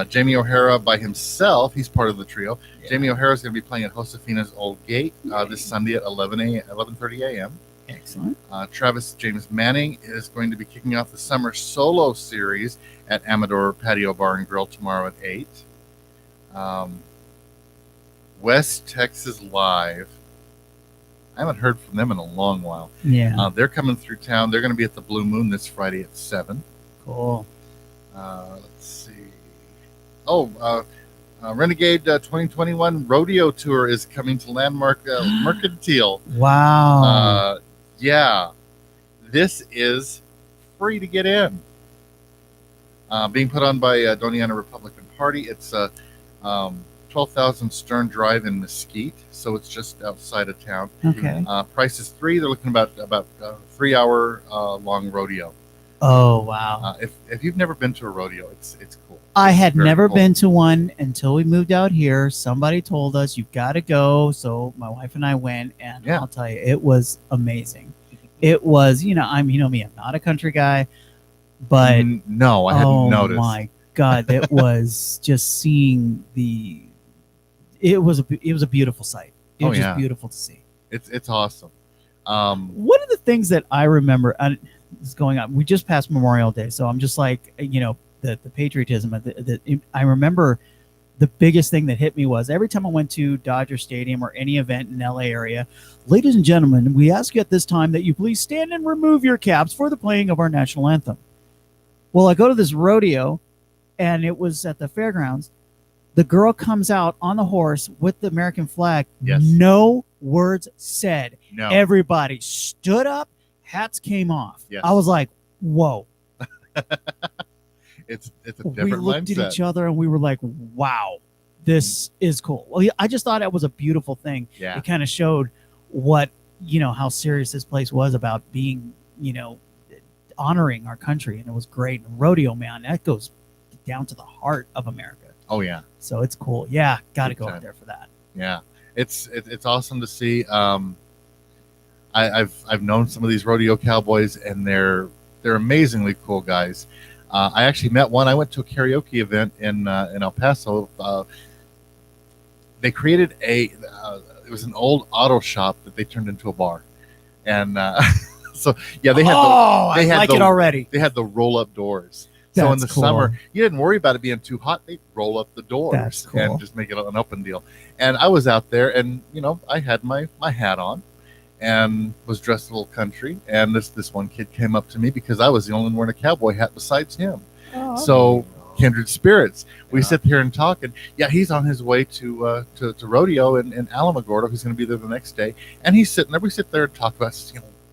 Jamie O'Hara by himself, he's part of the Trio. Yeah. Jamie O'Hara is going to be playing at Josefina's Old Gate this Sunday at 11:30 a.m. Excellent. Travis James Manning is going to be kicking off the summer solo series at Amador Patio Bar and Grill tomorrow at 8. West Texas Live. I haven't heard from them in a long while. Yeah. They're coming through town. They're going to be at the Blue Moon this Friday at 7. Cool. Let's see. Renegade 2021 Rodeo Tour is coming to Landmark Mercantile. Wow. Yeah, this is free to get in. Being put on by Doniana Republican Party. It's 12,000 Stern Drive in Mesquite, so it's just outside of town. Okay. Price is $3. They're looking about 3-hour long rodeo. Oh, wow. If you've never been to a rodeo, it's cool. I had Very never cool. been to one until we moved out here. Somebody told us you've got to go, so my wife and I went, and Yeah. I'll tell you, it was amazing. It was, me, I'm not a country guy, but No, I hadn't noticed. Oh my God, it was just seeing it was a beautiful sight. It was just beautiful to see. It's awesome. One of the things that I remember is going on. We just passed Memorial Day, so I'm just like, the patriotism of I remember the biggest thing that hit me was every time I went to Dodger Stadium or any event in LA area, ladies and gentlemen, we ask you at this time that you please stand and remove your caps for the playing of our national anthem. Well, I go to this rodeo, and it was at the fairgrounds. The girl comes out on the horse with the American flag. Yes. No words said. No. Everybody stood up, hats came off. Yes. I was like, whoa. It's a We different looked mindset. at each other and we were like, wow, this is cool. Well, I just thought it was a beautiful thing. Yeah. It kind of showed how serious this place was about being, honoring our country. And it was great. And rodeo, man, that goes down to the heart of America. Oh yeah. So it's cool. Yeah. Got to Big go time. out there for that. Yeah. It's awesome to see. I've known some of these rodeo cowboys, and they're amazingly cool guys. I actually met one. I went to a karaoke event in El Paso. They created it was an old auto shop that they turned into a bar, and so yeah, they had I like it already. They had the roll up doors. So in the That's cool. summer, you didn't worry about it being too hot. They roll up the doors That's cool. and just make it an open deal. And I was out there, and I had my hat on, and was dressed a little country. And this one kid came up to me because I was the only one wearing a cowboy hat besides him. Oh, So kindred spirits. We Yeah. sit here and talk, and yeah, he's on his way to rodeo in Alamogordo. He's going to be there the next day, and he's sitting there. We sit there and talk about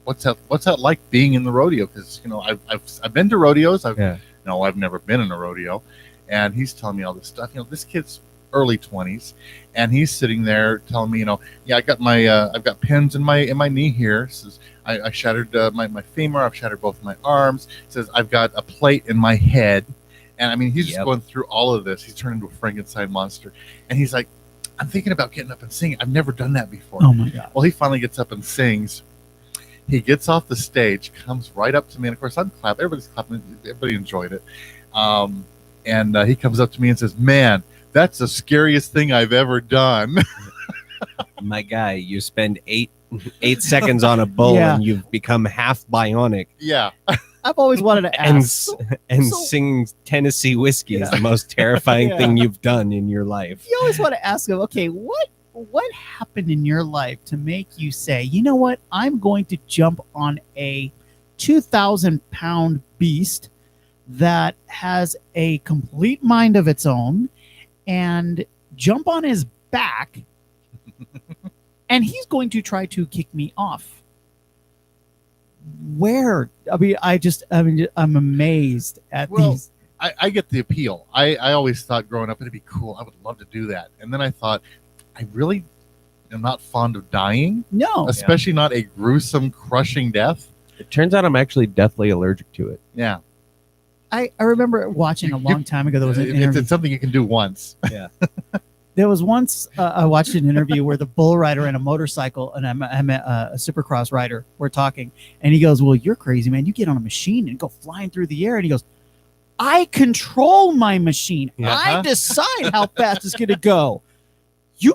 what's that like being in the rodeo, because I've been to rodeos. I've never been in a rodeo, and he's telling me all this stuff. This kid's early 20s, and he's sitting there telling me, I got I've got pins in my knee here. Says I shattered my femur. I've shattered both my arms. Says I've got a plate in my head, and I mean he's just going through all of this. He's turned into a Frankenstein monster, and he's like, I'm thinking about getting up and singing. I've never done that before. Oh my God. Well, he finally gets up and sings. He gets off the stage, comes right up to me, and of course I'm clapping. Everybody's clapping. Everybody enjoyed it. and he comes up to me and says, "Man, that's the scariest thing I've ever done." My guy, you spend eight seconds on a bull Yeah. and you've become half bionic. Yeah. I've always wanted to And ask. singing Tennessee whiskey is the most terrifying Yeah. thing you've done in your life. You always want to ask them, okay, what happened in your life to make you say, you know what, I'm going to jump on a 2,000-pound beast that has a complete mind of its own and jump on his back and he's going to try to kick me off. Where? I'm amazed at Well, these. I get the appeal. I always thought growing up it'd be cool. I would love to do that. And then I thought, I really am not fond of dying, No. especially not a gruesome, crushing death. It turns out I'm actually deathly allergic to it. Yeah. I remember watching a long time ago. There was an interview. It's something you can do once. There was once I watched an interview where the bull rider and a motorcycle and I'm a supercross rider were talking, and he goes, "Well, you're crazy, man. You get on a machine and go flying through the air." And he goes, "I control my machine. Yeah. I decide how fast it's going to go. You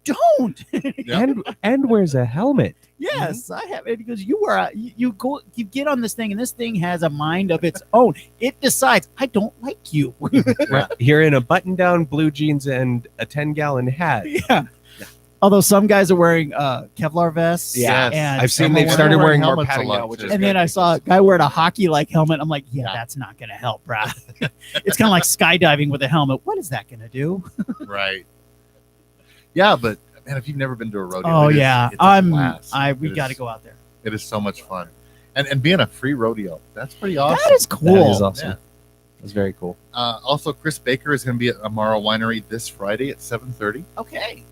don't." Yeah. And wears a helmet. Yes, I have. And he goes, you get on this thing, and this thing has a mind of its own. It decides, I don't like you. Right. You're in a button-down blue jeans and a 10-gallon hat. Yeah. Although some guys are wearing Kevlar vests. Yeah. And I've seen and they've we're started wearing wearing more helmets a padding lot, now, which too. is And then good. I saw a guy wearing a hockey-like helmet. I'm like, yeah, Yeah. that's not going to help, bro. It's kind of like skydiving with a helmet. What is that going to do? Right. Yeah, but man, if you've never been to a rodeo, Oh, it is- yeah. it's a blast. We It got to is- go out there. It is so much fun. And being a free rodeo, that's pretty awesome. That is cool. That is awesome. Yeah. That's very cool. Also, Chris Baker is going to be at Amaro Winery this Friday at 7:30. Okay.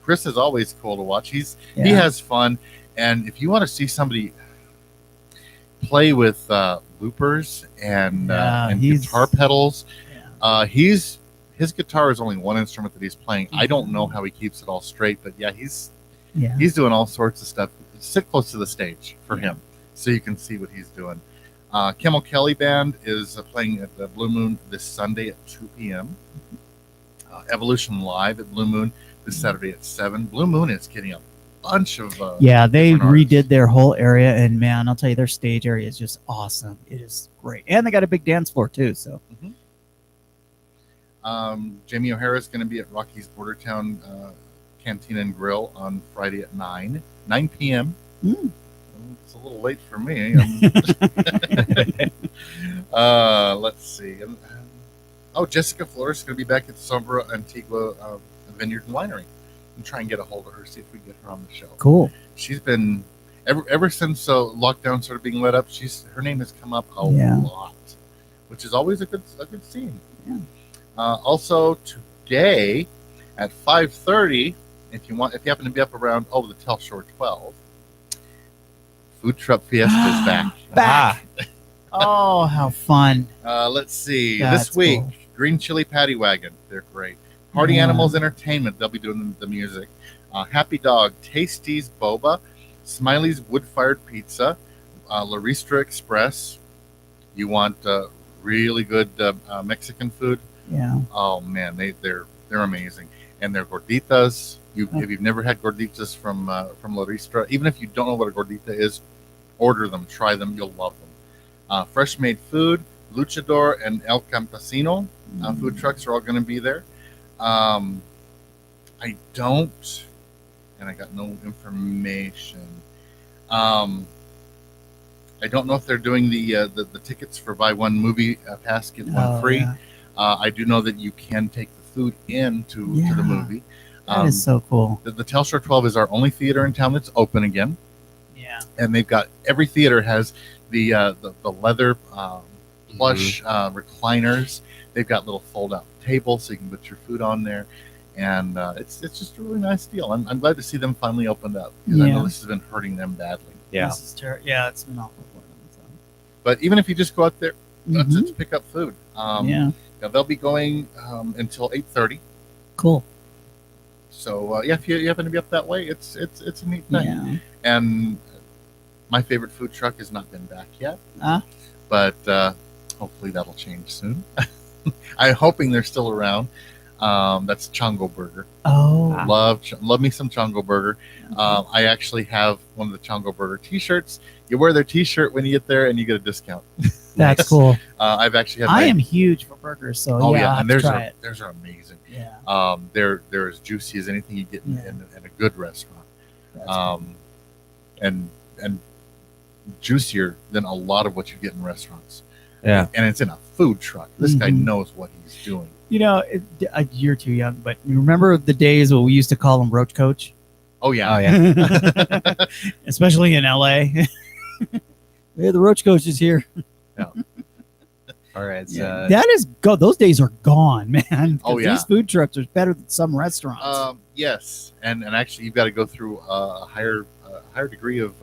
Chris is always cool to watch. He Yeah. has fun, and if you want to see somebody play with loopers and he's- guitar pedals, Yeah. his guitar is only one instrument that he's playing. I don't know how he keeps it all straight, but yeah, he's doing all sorts of stuff. Sit close to the stage for him so you can see what he's doing. Kimmel Kelly Band is playing at the Blue Moon this Sunday at 2 p.m. Evolution Live at Blue Moon this Saturday at 7. Blue Moon is getting a bunch of Yeah, they different artists. redid their whole area, and man, I'll tell you, their stage area is just awesome. It is great, and they got a big dance floor too. So Jamie O'Hara is going to be at Rocky's Bordertown Cantina and Grill on Friday at 9 p.m. Mm. It's a little late for me. Let's see. Jessica Flores is going to be back at the Sombra Antigua Vineyard and Winery. And try and get a hold of her, see if we can get her on the show. cool. She's been ever since lockdown started being let up. Her name has come up a Yeah. lot, which is always a good scene. Yeah. Also today at 5:30, if you happen to be up around the Tell Shore 12, Food Truck Fiesta is back. Back. Oh, how fun! Let's see. That's this week, cool. Green Chili Patty Wagon. They're great. Party Yeah. Animals Entertainment. They'll be doing the music. Happy Dog, Tasty's Boba, Smiley's Wood Fired Pizza, Laristra Express. You want really good Mexican food? Yeah. Oh man, they're amazing, and their gorditas. If you've never had gorditas from Laristra, even if you don't know what a gordita is, order them, try them, you'll love them. Fresh made food, Luchador and El Campesino food trucks are all going to be there. I got no information. I don't know if they're doing the tickets for buy one movie pass get one free. Yeah. I do know that you can take the food to Yeah. the movie. That is so cool. The Tell Shore 12 is our only theater in town that's open again, Yeah. and they've got every theater has the leather plush recliners. They've got little fold out tables so you can put your food on there, and it's just a really nice deal. I'm glad to see them finally opened up because I Yeah. know this has been hurting them badly. Yeah. This is yeah, it's been awful for them. But even if you just go out there So. to pick up food, Yeah. they'll be going until 8:30. Cool. So if you happen to be up that way, it's a neat thing. Yeah. And my favorite food truck has not been back yet, Ah. but hopefully that'll change soon. I'm hoping they're still around. That's Chongo Burger. Oh, Love me some Chongo Burger. I actually have one of the Chongo Burger T-shirts. You wear their T-shirt when you get there, and you get a discount. that's Nice. cool. I've actually had. I am huge for burgers, so Oh yeah, yeah, I'll and have to try it. theirs are amazing. Yeah, They're as juicy as anything you get in, Yeah. in a good restaurant. that's cool. And juicier than a lot of what you get in restaurants. Yeah. And it's in a food truck. This guy Mhm. knows what he's doing. You know, you're too young, but you remember the days when we used to call them Roach Coach, Oh yeah. Oh yeah. especially in LA. Hey, the Roach Coach is here. All right. It's, That is go. Those days are gone, man. Oh, 'Cause yeah. these food trucks are better than some restaurants. Yes, and actually you've got to go through a higher degree of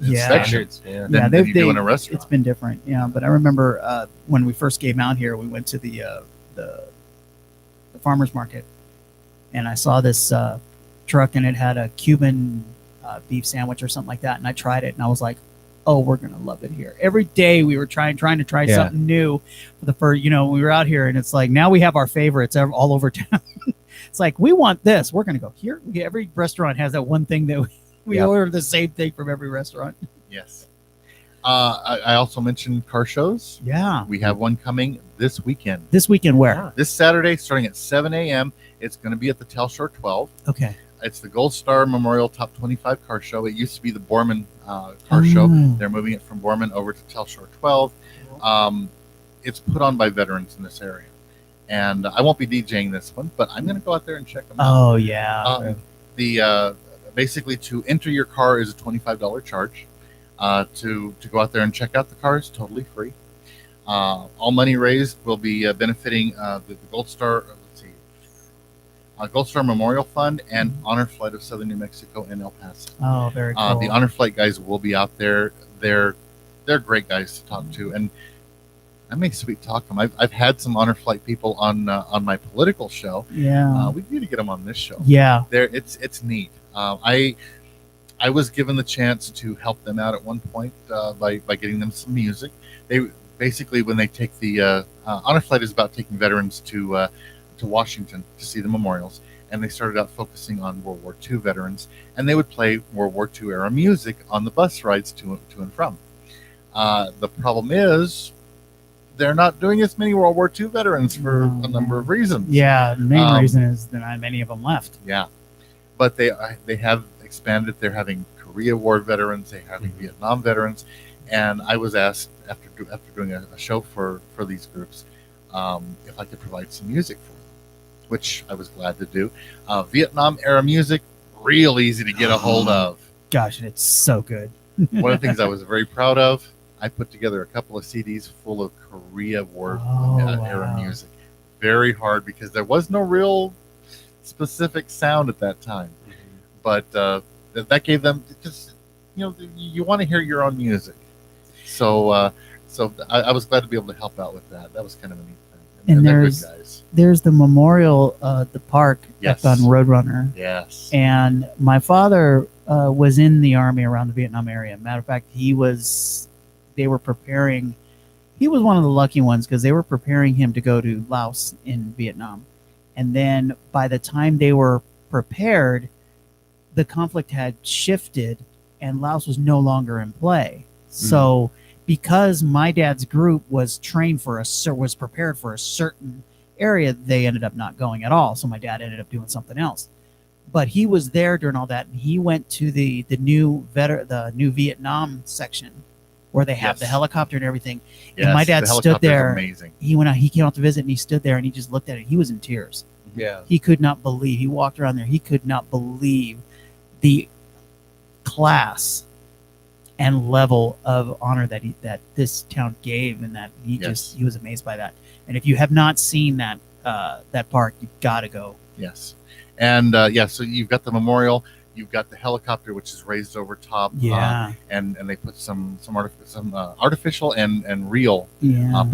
Yeah. inspection standards. Yeah. than, Yeah, than you do in a restaurant. It's been different, yeah. But I remember when we first came out here, we went to the farmers market, and I saw this truck, and it had a Cuban beef sandwich or something like that, and I tried it, and I was like, "Oh, we're gonna love it here." Every day we were trying to try Yeah. something new for the first. We were out here, and it's like now we have our favorites all over town. It's like we want this, we're gonna go here. Every restaurant has that one thing that we Yeah. order the same thing from every restaurant. Yes. I also mentioned car shows. Yeah. We have one coming this weekend. This weekend, where? This Saturday, starting at 7 a.m., it's going to be at the Telshore 12. Okay. It's the Gold Star Memorial Top 25 Car Show. It used to be the Borman Car Show. Oh. They're moving it from Borman over to Telshore 12. It's put on by veterans in this area. And I won't be DJing this one, but I'm going to go out there and check them out. Oh yeah. The basically to enter your car is a $25 charge. To go out there and check out the car is totally free. All money raised will be benefiting the Gold Star. Gold Star Memorial Fund and Honor Flight of Southern New Mexico in El Paso. Oh, very cool. The Honor Flight guys will be out there. They're great guys to talk to, and I may sweet talk them. I've had some Honor Flight people on my political show. Yeah. We need to get them on this show. Yeah. It's neat. I was given the chance to help them out at one point by getting them some music. They basically, when they take the Honor Flight is about taking veterans to Washington to see the memorials, and they started out focusing on World War II veterans, and they would play World War II era music on the bus rides to and from. The problem is they're not doing as many World War II veterans for a number of reasons. Yeah. The main reason is there not many of them left. Yeah, but they have expanded. They're having Korea War veterans. They're having Vietnam veterans, and I was asked after doing a show for these groups if I could provide some music for them, which I was glad to do. Vietnam era music, real easy to get a hold of. Gosh, it's so good. One of the things I was very proud of, I put together a couple of CDs full of Korea War era wow. music. Very hard because there was no real specific sound at that time. But that gave them just, you want to hear your own music. So I was glad to be able to help out with that. That was kind of a neat thing. And they're good there's- guys. There's the memorial, the park Yes. up on Roadrunner. Yes. And my father was in the army around the Vietnam area. Matter of fact, they were preparing, he was one of the lucky ones because they were preparing him to go to Laos in Vietnam. And then by the time they were prepared, the conflict had shifted and Laos was no longer in play. So because my dad's group was trained was prepared for a certain area, they ended up not going at all. So my dad ended up doing something else. But he was there during all that, and he went to the new Vietnam section where they have Yes. the helicopter and everything. Yes, and my dad the stood helicopter's there. Amazing. He went out. He came out to visit, and he stood there, and he just looked at it. He was in tears. Yeah. He could not believe. He walked around there. He could not believe the class and level of honor that this town gave, and that he was amazed by that. And if you have not seen that park, you've got to go. Yes. And so you've got the memorial, you've got the helicopter, which is raised over top. Yeah. And they put some artificial and real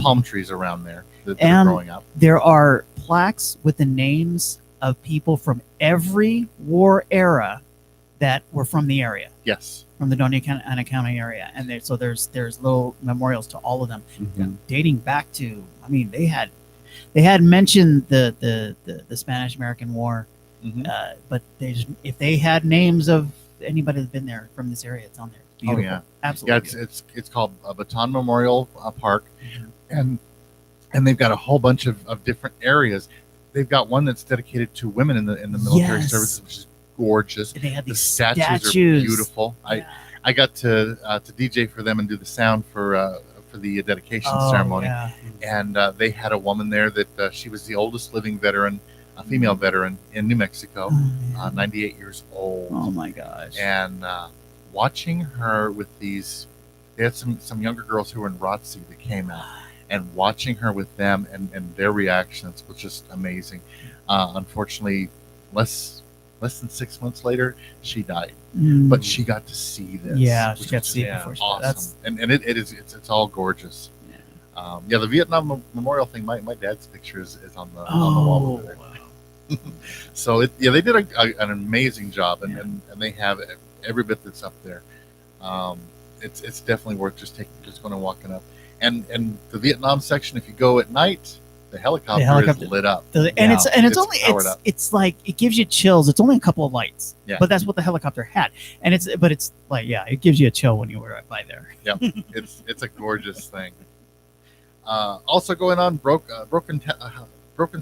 palm trees around there that are growing up. There are plaques with the names of people from every war era that were from the area. Yes. from the Doña Ana County area, and so there's little memorials to all of them, Mhm. dating back to. I mean, they had mentioned the Spanish American War, Mhm. but if they had names of anybody that's been there from this area, it's on there. It's Oh beautiful. yeah, Absolutely. yeah. It's called Baton Memorial Park, Mhm. and they've got a whole bunch of different areas. They've got one that's dedicated to women in the military Yes. services, which is gorgeous. They had The these statues are beautiful. Yeah. I got to DJ for them and do the sound for the dedication Oh, ceremony. yeah. And they had a woman there that she was the oldest living veteran, a female veteran in New Mexico, Oh, man. 98 years old. Oh my gosh. And watching her with these, they had some younger girls who were in ROTC that came out, and watching her with them and their reactions was just amazing. Unfortunately, less than 6 months later, she died, Mm. but she got to see this. Yeah, she which got was to see it yeah, before she awesome. That's And it's all gorgeous. yeah. Yeah, the Vietnam Memorial thing. My dad's picture is on the wall Oh, over there. wow. So they did an amazing job, Yeah. and they have every bit that's up there. It's definitely worth just going and walking up. And the Vietnam section, if you go at night, the helicopter is lit up. And Yeah, it's it's only powered up. it's like it gives you chills. It's only a couple of lights, Yeah. but that's what the helicopter had, and it's like it gives you a chill when you were right by there. It's a gorgeous thing. Also going on, Broken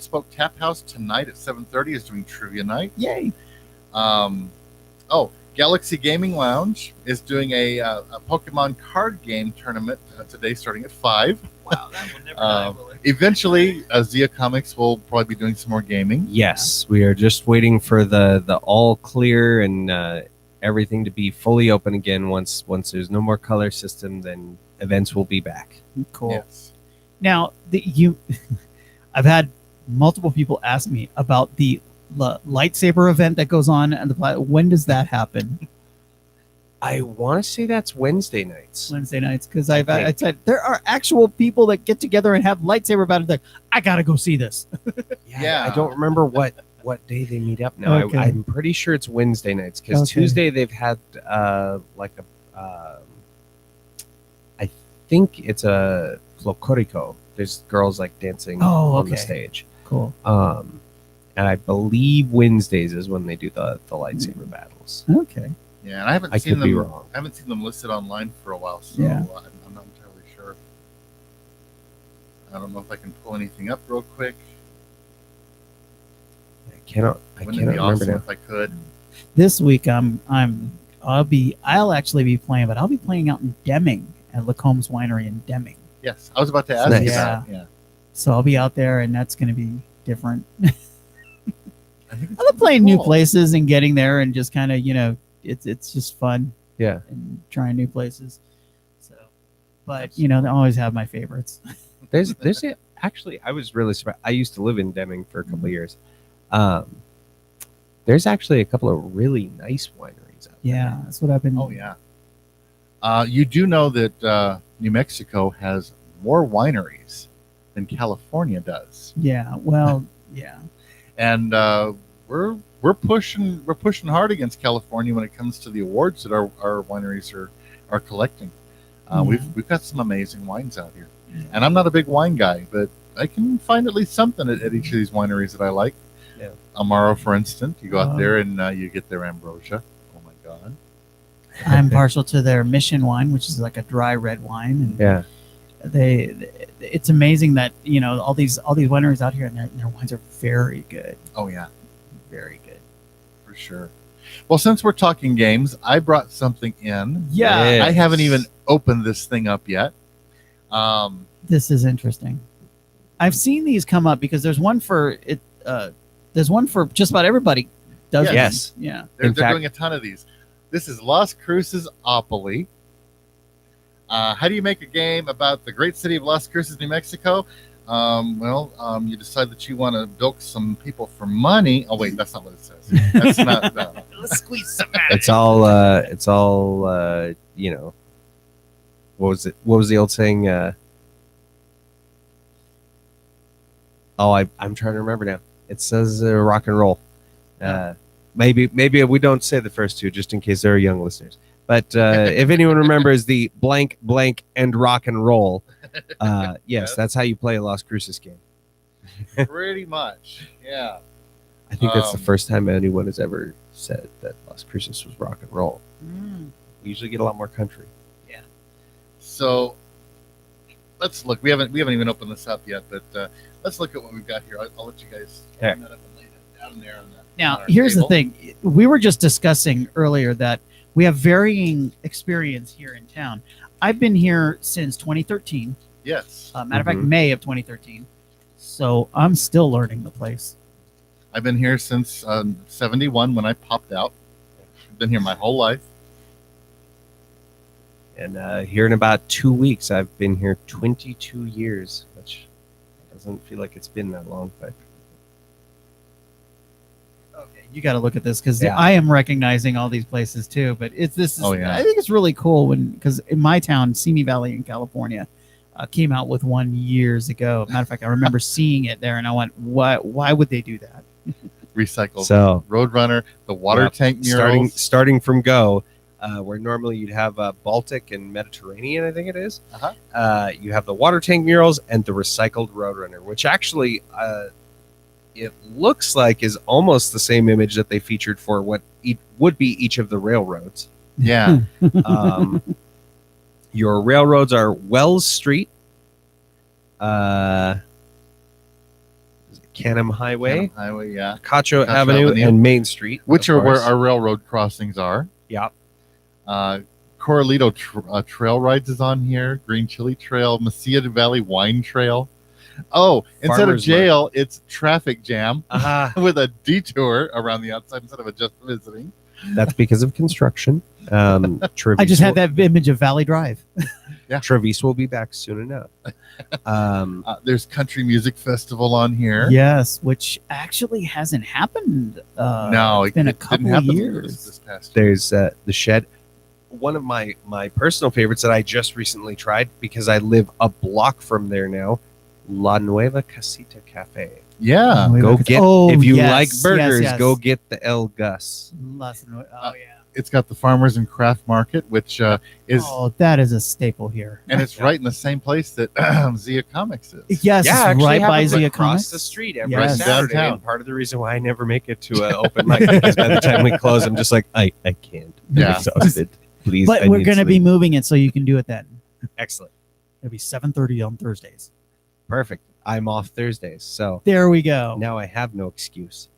Spoke Tap House tonight at 7:30 is doing trivia night. Yay! Galaxy Gaming Lounge is doing a Pokemon card game tournament today, starting at 5. Wow, that will never die, will Eventually, Zia Comics will probably be doing some more gaming. Yes, we are just waiting for the all clear and everything to be fully open again. Once there's no more color system, then events will be back. Cool. Yes. Now, I've had multiple people ask me about the lightsaber event that goes on and when does that happen? I want to say that's Wednesday nights. Wednesday nights, because I said there are actual people that get together and have lightsaber battles. Like, I gotta go see this. Yeah. I don't remember what day they meet up now. Okay. I'm pretty sure it's Wednesday nights because Okay. Tuesday they've had I think it's a Flocorico. There's girls like dancing Oh, on the okay. stage. Cool. And I believe Wednesdays is when they do the lightsaber battles. Okay. Yeah, and I haven't I seen could them. be wrong. I haven't seen them listed online for a while, so Yeah. I'm not entirely sure. I don't know if I can pull anything up real quick. I cannot Wouldn't it be remember awesome now. if I could? This week I'll actually be playing, but I'll be playing out in Deming at Lacombe's Winery in Deming. Yes, I was about to ask Nice. you about it. Yeah, So I'll be out there, and that's going to be different. I think it's I love playing new cool. places and getting there, and just kind of it's just fun Yeah. and trying new places. So, but I always have my favorites. There's actually I was really surprised. I used to live in Deming for a couple of years. There's actually a couple of really nice wineries out there. Yeah, that's what I've been. Oh yeah. You do know that New Mexico has more wineries than California does, Yeah. Well. Yeah. and we're pushing hard against California when it comes to the awards that our wineries are collecting. We've got some amazing wines out here, and I'm not a big wine guy, but I can find at least something at each of these wineries that I like. Yeah. Amaro, for instance, you go out Oh. there and you get their ambrosia. Oh my God. I'm partial to their Mission wine, which is like a dry red wine, and Yeah. it's amazing that all these wineries out here, and their wines are very good, Oh yeah, very good. for sure. Well, since we're talking games, I brought something in. Yeah, Yes. I haven't even opened this thing up yet. this is interesting. I've seen these come up because there's one for it. There's one for just about everybody. Does Yes. Yeah. They're In fact- doing a ton of these. This is Las Cruces Opoly. How do you make a game about the great city of Las Cruces, New Mexico? You decide that you want to bilk some people for money. Oh wait, that's not what it says. That's not. No. Let's squeeze some out. It's all what was it? What was the old saying? I'm trying to remember now. It says rock and roll. Maybe we don't say the first two just in case there are young listeners. But if anyone remembers the blank, blank, and rock and roll, yes, that's how you play a Las Cruces game. Pretty much. Yeah. I think that's the Um, first time anyone has ever said that Las Cruces was rock and roll. Mm. We usually get a lot more country. So let's look. We haven't even opened this up yet, but let's look at what we've got here. I'll let you guys Okay. open that up and lay it down there on the. Now, on our here's table. the thing. We were just discussing earlier that we have varying experience here in town. I've been here since 2013. Yes, Matter of fact, Mhm. May of 2013. So I'm still learning the place. I've been here since '71 when I popped out. I've been here my whole life. And here in about 2 weeks, I've been here 22 years, which doesn't feel like it's been that long, but Okay, you got to look at this because Yeah. I am recognizing all these places too. But this is Oh, yeah. I think it's really cool because in my town, Simi Valley in California, came out with one years ago. Matter of fact, I remember seeing it there, and I went, "Why? Why would they do that?" Recycled so Roadrunner, the water Yep. tank murals. starting from Go, where normally you'd have Baltic and Mediterranean, I think it is. Uh-huh. You have the water tank murals and the recycled Roadrunner, which actually it looks like is almost the same image that they featured for what would be each of the railroads. Yeah, Your railroads are Wells Street, Canham Highway, Highway, yeah. Cacho Cacho Avenue, Avenue. and Main Street, Which of are where course. our railroad crossings are. Yeah. Corralito Trail Rides is on here. Green Chili Trail, Mesilla Valley Wine Trail. Oh, instead of Farmers jail, it's traffic jam Uh-huh. with a detour around the outside instead of a just visiting. That's because of construction. Treviso, I just had that image of Valley Drive. Treviso will be back soon enough. There's Country Music Festival on here. Yes, which actually hasn't happened. No, it's been a it didn't couple happen of this years. past year. There's the Shed. One of my personal favorites that I just recently tried because I live a block from there now. La Nueva Casita Cafe. Yeah. Wait, Go look at- get oh, if you yes, like burgers, yes, yes. go get the El Gus. Oh yeah. It's got the Farmers and Craft Market, which is, Oh, that is a staple here. and it's right in the same place that Zia Comics is. Yes, Yeah, it's right by happens Zia across Comics. the street every Yes. Saturday. Downtown. And part of the reason why I never make it to an open mic because by the time we close, I'm just like, I can't. I'm Yeah. exhausted. Please, But I we're need going to be sleep. moving it so you can do it then. Excellent. It'll be 7:30 on Thursdays. Perfect. I'm off Thursdays, so There we go. now I have no excuse.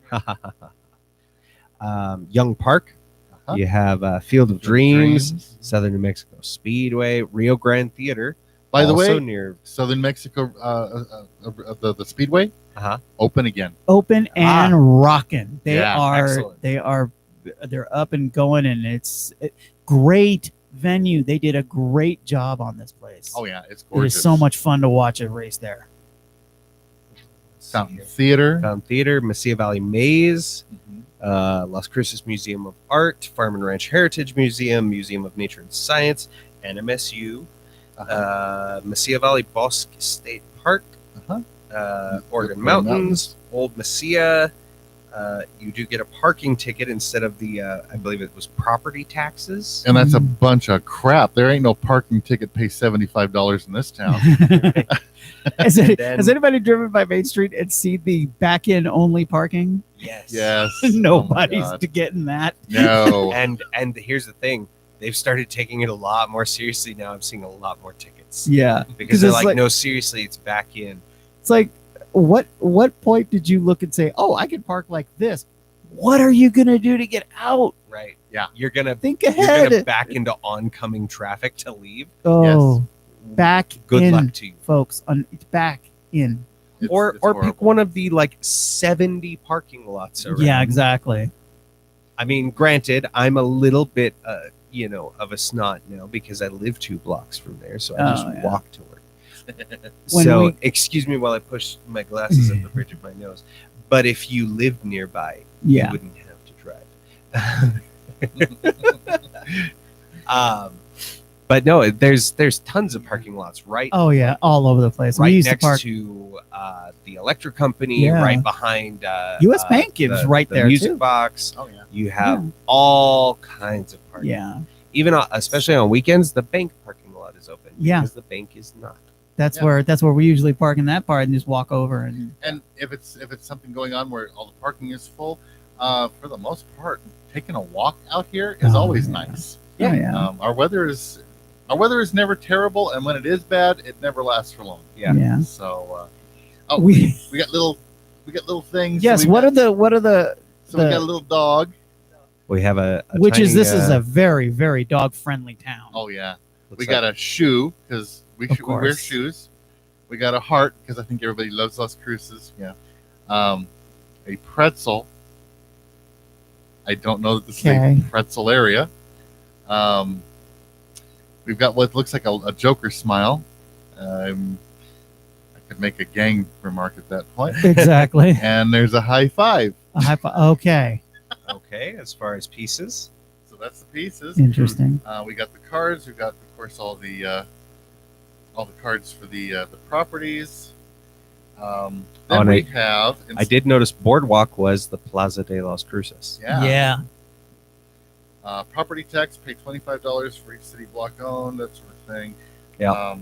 Young Park. Uh-huh. You have Field of Dreams, Southern New Mexico Speedway, Rio Grande Theater. By the also way, near Southern Mexico, the Speedway, uh-huh. open again. Open and rocking. Yeah, excellent. They're up and going, and it's great venue. They did a great job on this place. Oh yeah, it's It gorgeous. is so much fun to watch a race there. Fountain Theater. Fountain Theater, Mesilla Valley Maze, Mhm. Las Cruces Museum of Art, Farm and Ranch Heritage Museum, Museum of Nature and Science, NMSU, Mesilla Valley Bosque State Park, Uh-huh. Oregon Oregon Mountains, Mountains. Old Mesilla. You do get a parking ticket instead of the, I believe it was property taxes. And that's a bunch of crap. There ain't no parking ticket pay $75 in this town. Has anybody driven by Main Street and seen the back end only parking? Yes. Yes. Nobody's Oh my God. getting that. No. And here's the thing. They've started taking it a lot more seriously now. I'm seeing a lot more tickets. Yeah. Because they're it's like, no, seriously, it's back in. It's like, what point did you look and say, oh, I can park like this? What are you gonna do to get out? Right. Yeah. You're gonna Think you're ahead. gonna back into oncoming traffic to leave. Oh, back Good in, luck to you. folks. It's back in. It's- Or it's pick horrible. one of the like 70 parking lots around. Yeah, exactly. I mean, granted, I'm a little bit of a snot now because I live 2 blocks from there, so I Oh, just yeah. walk to work. When So we- excuse me while I push my glasses at the bridge of my nose. But if you lived nearby, you Yeah. wouldn't have to drive. But no, there's tons of parking lots right Oh yeah, all over the place. We right used to next park. to the electric company, Yeah. right behind US Bank is right the there, music too. box. Oh yeah. You have Yeah. all kinds of parking. Yeah, Even especially on weekends, the bank parking lot is open. Yeah. Because the bank is not. That's Yeah. where we usually park in that part and just walk over and And if it's something going on where all the parking is full, for the most part, taking a walk out here is Oh, always yeah. nice. Oh, yeah. Our weather is never terrible, and when it is bad, it never lasts for long. Yeah. Yeah. So, We we got little things. yes. So What are the So we got a little dog. We have a which tiny, is this is a very very dog friendly town. Oh yeah, looks we got a shoe because we Of wear course. shoes. We got a heart because I think everybody loves Las Cruces. Yeah. A pretzel. I don't know that this is Okay. a pretzel area. We've got what looks like a Joker smile. I could make a gang remark at that point. Exactly. And there's a high five. Okay. okay. As far as pieces, So that's the pieces. Interesting. We got the cards. We've got, of course, all the cards for the properties. Then and we have. I did notice Boardwalk was the Plaza de los Cruces. Yeah. Property tax, pay $25 for each city block owned, that sort of thing. Yeah.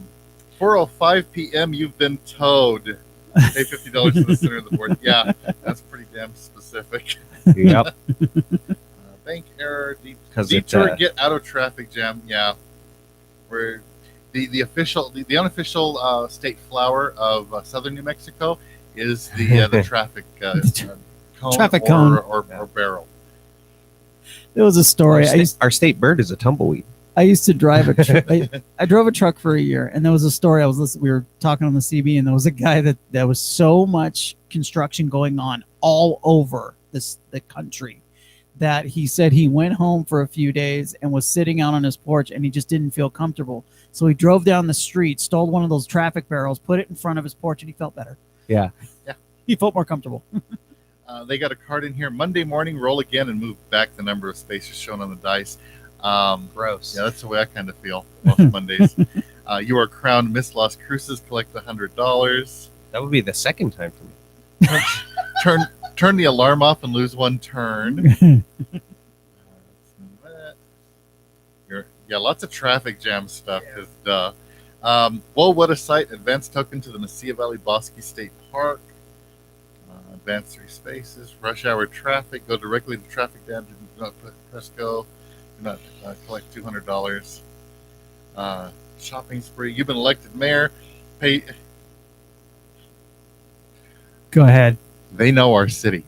4:05 p.m. You've been towed. Pay $50 for the center of the board. Yeah, that's pretty damn specific. Yep. Bank error, 'Cause it, detour, get out of traffic jam. Yeah, we're the official, the unofficial state flower of southern New Mexico is the traffic cone, Traffic cone. or barrel. There was a story. Our state bird is a tumbleweed. I used to drive I drove a truck for a year, and there was a story I was listening. We were talking on the CB, and there was a guy that was so much construction going on all over the country that he said he went home for a few days and was sitting out on his porch, and he just didn't feel comfortable. So he drove down the street, stole one of those traffic barrels, put it in front of his porch, and he felt better. Yeah. He felt more comfortable. They got a card in here. Monday morning, roll again and move back the number of spaces shown on the dice. Gross. Yeah, that's the way I kind of feel most Mondays. You are crowned Miss Las Cruces. Collect $100. That would be the second time for me. Turn the alarm off and lose one turn. Yeah, lots of traffic jam stuff. Cause duh. Whoa, what a sight! Advanced token to the Mesilla Valley Bosque State Park. Advanced 3 spaces. Rush hour traffic. Go directly to traffic dam. Do not press go. Do not collect $200. Shopping spree. You've been elected mayor. Pay. Go ahead. They know our city.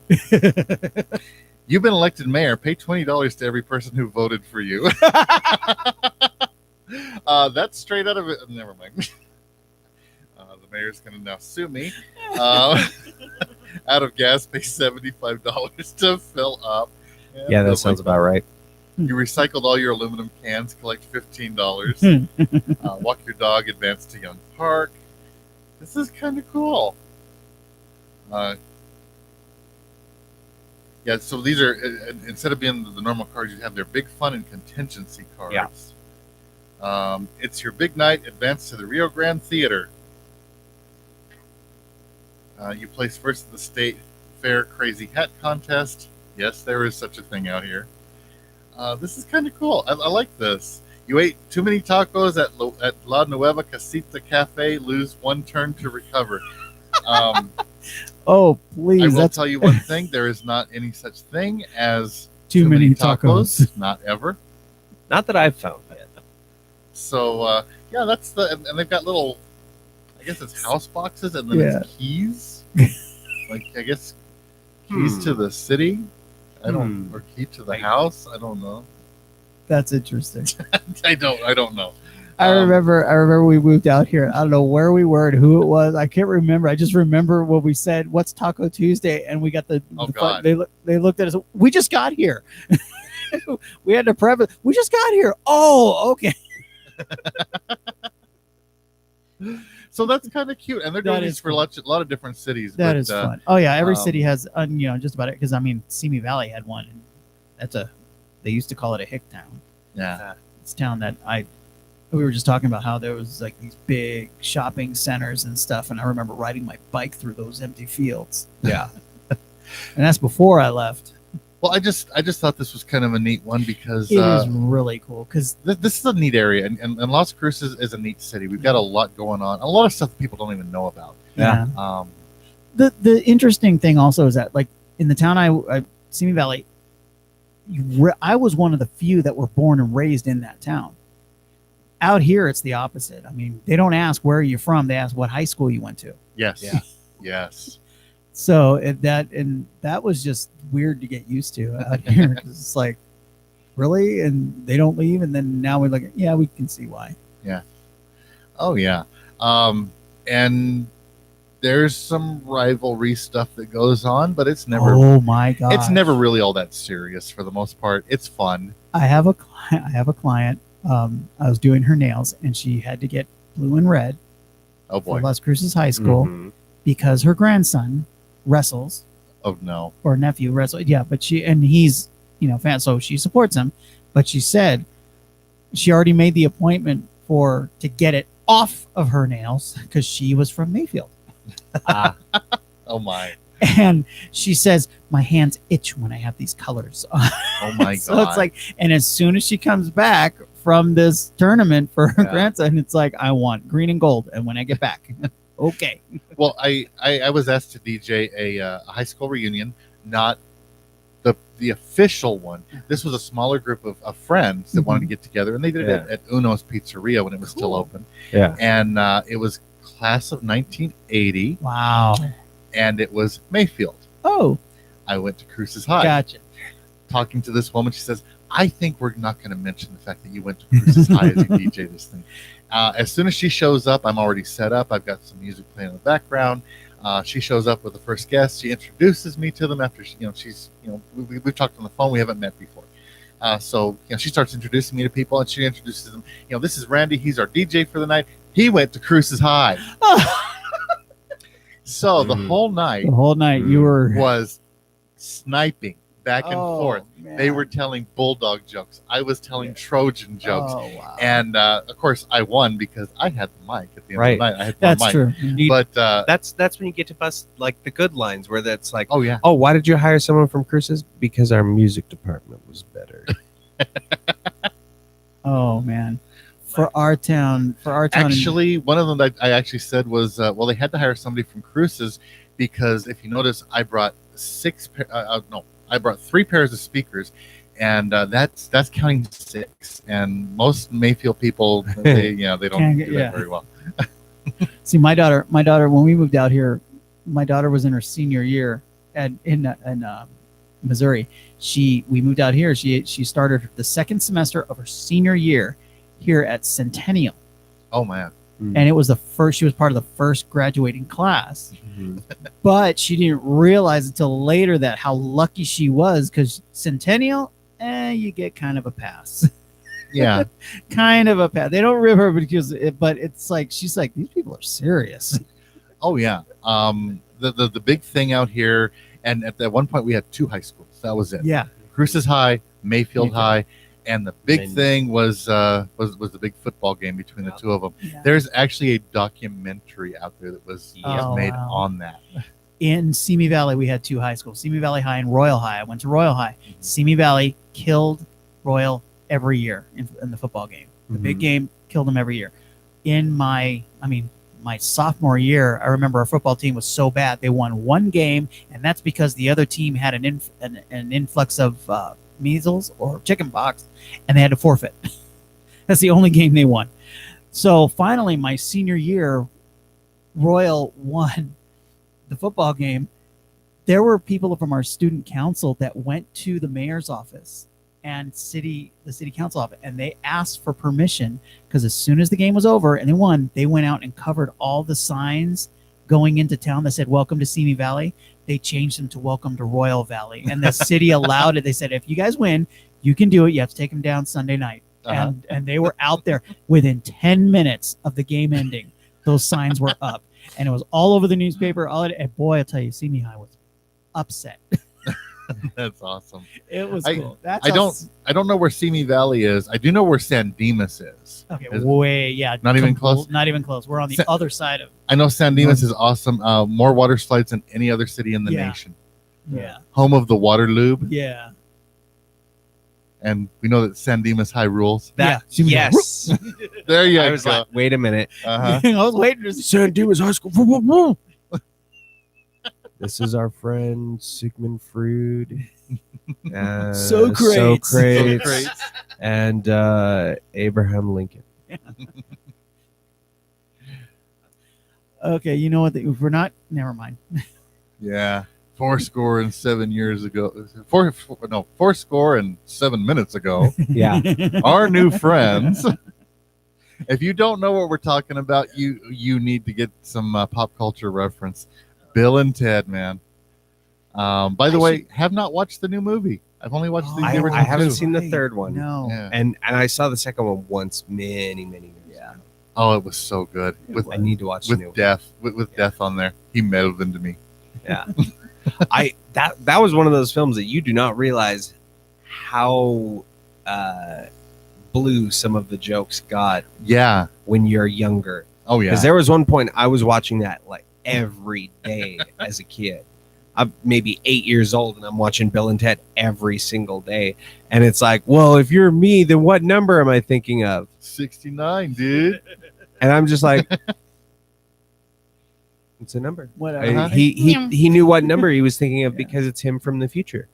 You've been elected mayor. Pay $20 to every person who voted for you. That's straight out of it. Never mind. The mayor's going to now sue me. Out of gas, pay $75 to fill up. Yeah, that sounds about right. You recycled all your aluminum cans. Collect $15. Walk your dog. Advance to Young Park. This is kind of cool. Yeah, so these are, instead of being the normal cards you have, they're big fun and contingency cards. Yeah. It's your big night. Advance to the Rio Grande Theater. You place first at the state fair crazy hat contest. Yes, there is such a thing out here. This is kind of cool. I like this. You ate too many tacos at La Nueva Casita Cafe. Lose 1 turn to recover. Oh, please. I will That's tell you one thing. There is not any such thing as too many tacos. Not ever. Not that I've found yet. So, yeah, that's and they've got little, I guess it's house boxes and then it's keys. Like, I guess keys to the city. I don't, or key to the house. I don't know. That's interesting. I don't know. I remember we moved out here. I don't know where we were and who it was. I can't remember. I just remember what we said, what's Taco Tuesday? And we got God. They looked at us. We just got here. We had to prep it. We just got here. Oh, okay. So that's kind of cute. And they're doing That these is for a lot of different cities. That is fun. Oh yeah. Every um, city has, just about it. Cause I mean, Simi Valley had one. And they used to call it a hick town. Yeah. It's a town that we were just talking about how there was like these big shopping centers and stuff. And I remember riding my bike through those empty fields. Yeah. And that's before I left. Well, I just thought this was kind of a neat one because It is really cool because this is a neat area, and Las Cruces is a neat city. We've got a lot going on, a lot of stuff that people don't even know about. yeah. Um, The interesting thing also is that, like, in the town Simi Valley, I was one of the few that were born and raised in that town. Out here, it's the opposite. I mean, they don't ask where you're from; they ask what high school you went to. yes, Yeah. yes. So that was just weird to get used to out here. It's like, really, and they don't leave, and then now we're like, yeah, we can see why. Oh yeah. And there's some rivalry stuff that goes on, but it's never Oh my god! it's never really all that serious for the most part. It's fun. I have a client. I was doing her nails, and she had to get blue and red Oh for boy. Las Cruces High School Mhm. because her grandson wrestles, Oh no. or nephew wrestles. Yeah, but he's fan, so she supports him. But she said she already made the appointment to get it off of her nails because she was from Mayfield. Ah, Oh my. And she says, my hands itch when I have these colors. Oh my So god. it's like, and as soon as she comes back from this tournament for her Yeah. grandson, it's like, I want green and gold. And when I get back, okay. Well, I was asked to DJ a high school reunion, not the official one. This was a smaller group of friends that wanted to get together, and they did it at Uno's Pizzeria when it was still Cool. open. yeah. And it was class of 1980, Wow. and it was Mayfield. Oh, I went to Cruces High. gotcha. Talking to this woman, she says, I think we're not going to mention the fact that you went to Cruces High as you DJ this thing. As soon as she shows up, I'm already set up. I've got some music playing in the background. She shows up with the first guest. She introduces me to them after we've talked on the phone. We haven't met before. So she starts introducing me to people, and she introduces them. This is Randy. He's our DJ for the night. He went to Cruces High. So the Mhm. whole night The whole night you were was sniping back and Oh, forth. They man. were telling bulldog jokes. I was telling Trojan jokes. Oh, wow. And of course, I won because I had the mic at the end Right. of the night. I had my That's mic. true. But That's when you get to bust like the good lines where that's like, oh yeah, oh, why did you hire someone from Cruces? Because our music department was better. Oh man. For our town. actually, one of them that I actually said was, well, they had to hire somebody from Cruces because if you notice, I brought I brought 3 pairs of speakers, and that's counting 6. And most Mayfield people, they don't Can't do get- that yeah. very well. See, my daughter, when we moved out here, my daughter was in her senior year in Missouri. We moved out here. She started the second semester of her senior year here at Centennial, Oh man, and it was she was part of the first graduating class. Mhm. But she didn't realize until later that how lucky she was because Centennial, you get kind of a pass. yeah. Kind of a pass. They don't rip her but it's like she's like, these people are serious. Oh yeah. The big thing out here, and at that one point we had 2 high schools. That was it. Yeah. Cruces High, Mayfield Mayfield. High, and the big And- thing was the big football game between the 2 of them. Yeah. There's actually a documentary out there that was Oh, made wow. on that. In Simi Valley, we had 2 high schools, Simi Valley High and Royal High. I went to Royal High. Simi Valley killed Royal every year in the football game. The big Mhm. game killed them every year. In my sophomore year, I remember our football team was so bad they won 1 game, and that's because the other team had an influx of measles or chicken pox, and they had to forfeit. That's the only game they won. So finally, my senior year, Royal won the football game. There were people from our student council that went to the mayor's office and the city council office, and they asked for permission because as soon as the game was over and they won, they went out and covered all the signs going into town that said "Welcome to Simi Valley." They changed them to "Welcome to Royal Valley," and the city allowed it. They said, "If you guys win, you can do it. You have to take them down Sunday night." Uh-huh. And they were out there within 10 minutes of the game ending. Those signs were up, and it was all over the newspaper. And boy, I'll tell you, Simi High was upset. That's awesome. It was I- cool. That's I don't know where Simi Valley is. I do know where San Dimas is. Okay, Is- yeah. Not even close? Not even close. We're on the Sa- other side of. I know San Dimas is awesome. More water slides than any other city in the Yeah. nation. Yeah. home of the Waterloo, Yeah. and we know that San Dimas High rules. That Yeah. yes. There you I was go. like, wait a minute. Uh-huh. I was waiting to see. San Dimas High School. This is our friend Sigmund Freud. Socrates. Socrates. And Abraham Lincoln. Okay, you know what? If we're not, never mind. Yeah. 407 years ago. 407 minutes ago. Yeah. Our new friends. If you don't know what we're talking about, you need to get some pop culture reference. Bill and Ted, man. By the way, have not watched the new movie. I've only watched the I original haven't two. seen the third one. No. Yeah. And I saw the second one once many years ago. Oh, it was so good with I need to watch the new one. Death with Death on there. He melded into me. Yeah. That was one of those films that you do not realize how blue some of the jokes got Yeah. when you're younger. Oh yeah. Because there was one point I was watching that like every day as a kid. I'm maybe 8 years old and I'm watching Bill and Ted every single day. And it's like, well, if you're me, then what number am I thinking of? 69, dude. And I'm just like, it's a number. Whatever. He knew what number he was thinking of because it's him from the future.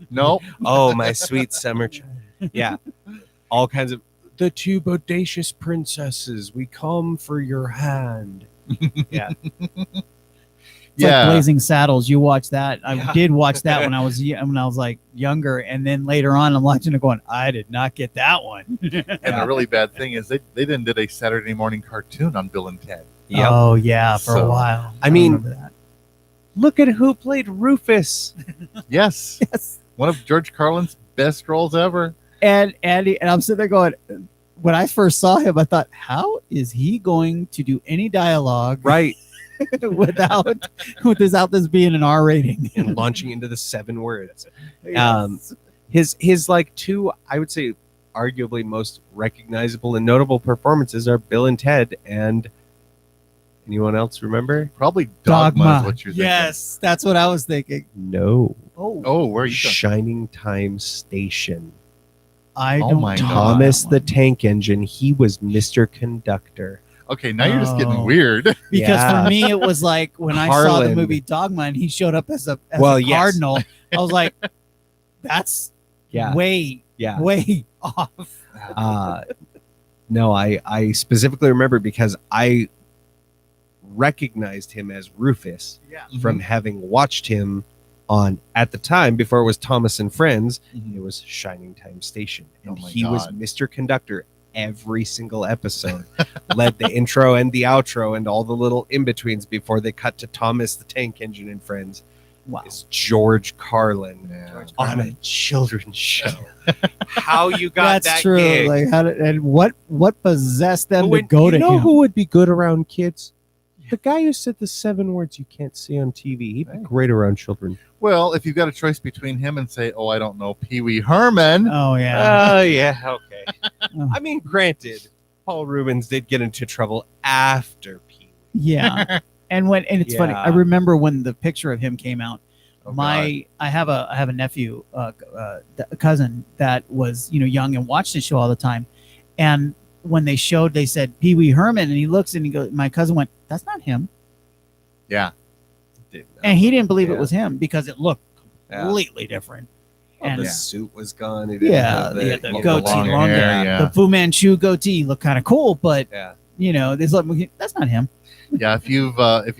No. Oh, my sweet summer child. Yeah. All kinds of the two bodacious princesses, we come for your hand. Yeah. It's like Blazing Saddles. You watch that. I Yeah. did watch that when I was like younger, and then later on, I'm watching it going, I did not get that one. And the really bad thing is they then did a Saturday morning cartoon on Bill and Ted. Yep. Oh yeah, for a So, while. I mean- remember that. Look at who played Rufus. Yes. Yes. One of George Carlin's best roles ever. And Andy, and I'm sitting there going, when I first saw him, I thought, how is he going to do any dialogue Right. without this being an R rating? And launching into the 7 words. Yes. His like two, I would say, arguably most recognizable and notable performances are Bill and Ted. And anyone else remember? Probably Dogma, is what you're thinking. Yes, that's what I was thinking. No. Oh, where are you going? Shining Time Station. I Oh don't my know God. Thomas that the one. Tank Engine. He was Mr. Conductor. Okay, now you're just getting Oh. weird. Because Yeah. for me, it was like when I saw the Harlan. movie Dogma and he showed up as a Yes. cardinal, I was like, that's Yeah. way off. No, I specifically remember because I recognized him as Rufus Yeah. from having watched him on, at the time, before it was Thomas and Friends, it was Shining Time Station. And Oh my he was God. Mr. Conductor every single episode. Led the intro and the outro and all the little in-betweens before they cut to Thomas the Tank Engine and Friends. Wow. It's George Carlin Yeah. on a children's show. How you got That's that true. gig? Like how did, and what possessed them Who to go to him? who would be good around kids? The guy who said the 7 words you can't see on TV. He'd be Hey. great around children. Well, if you've got a choice between him and say, I don't know, Pee Wee Herman. Oh yeah. Yeah, okay. I mean, granted, Paul Rubens did get into trouble after Pee Wee. Yeah. And it's funny. I Yeah. remember when the picture of him came out. Oh, I have a nephew, a cousin that was young and watched the show all the time, and when they said Pee Wee Herman, and he looks and he goes, my cousin went, that's not him, Yeah. and he didn't believe it Yeah. was him because it looked Yeah. completely different. Well, And the Yeah. suit was gone. He didn't Yeah, have he had the long goatee, long long hair, hair. yeah. The Fu Manchu goatee looked kind of cool, but Yeah. there's like, that's not him. Yeah, if you've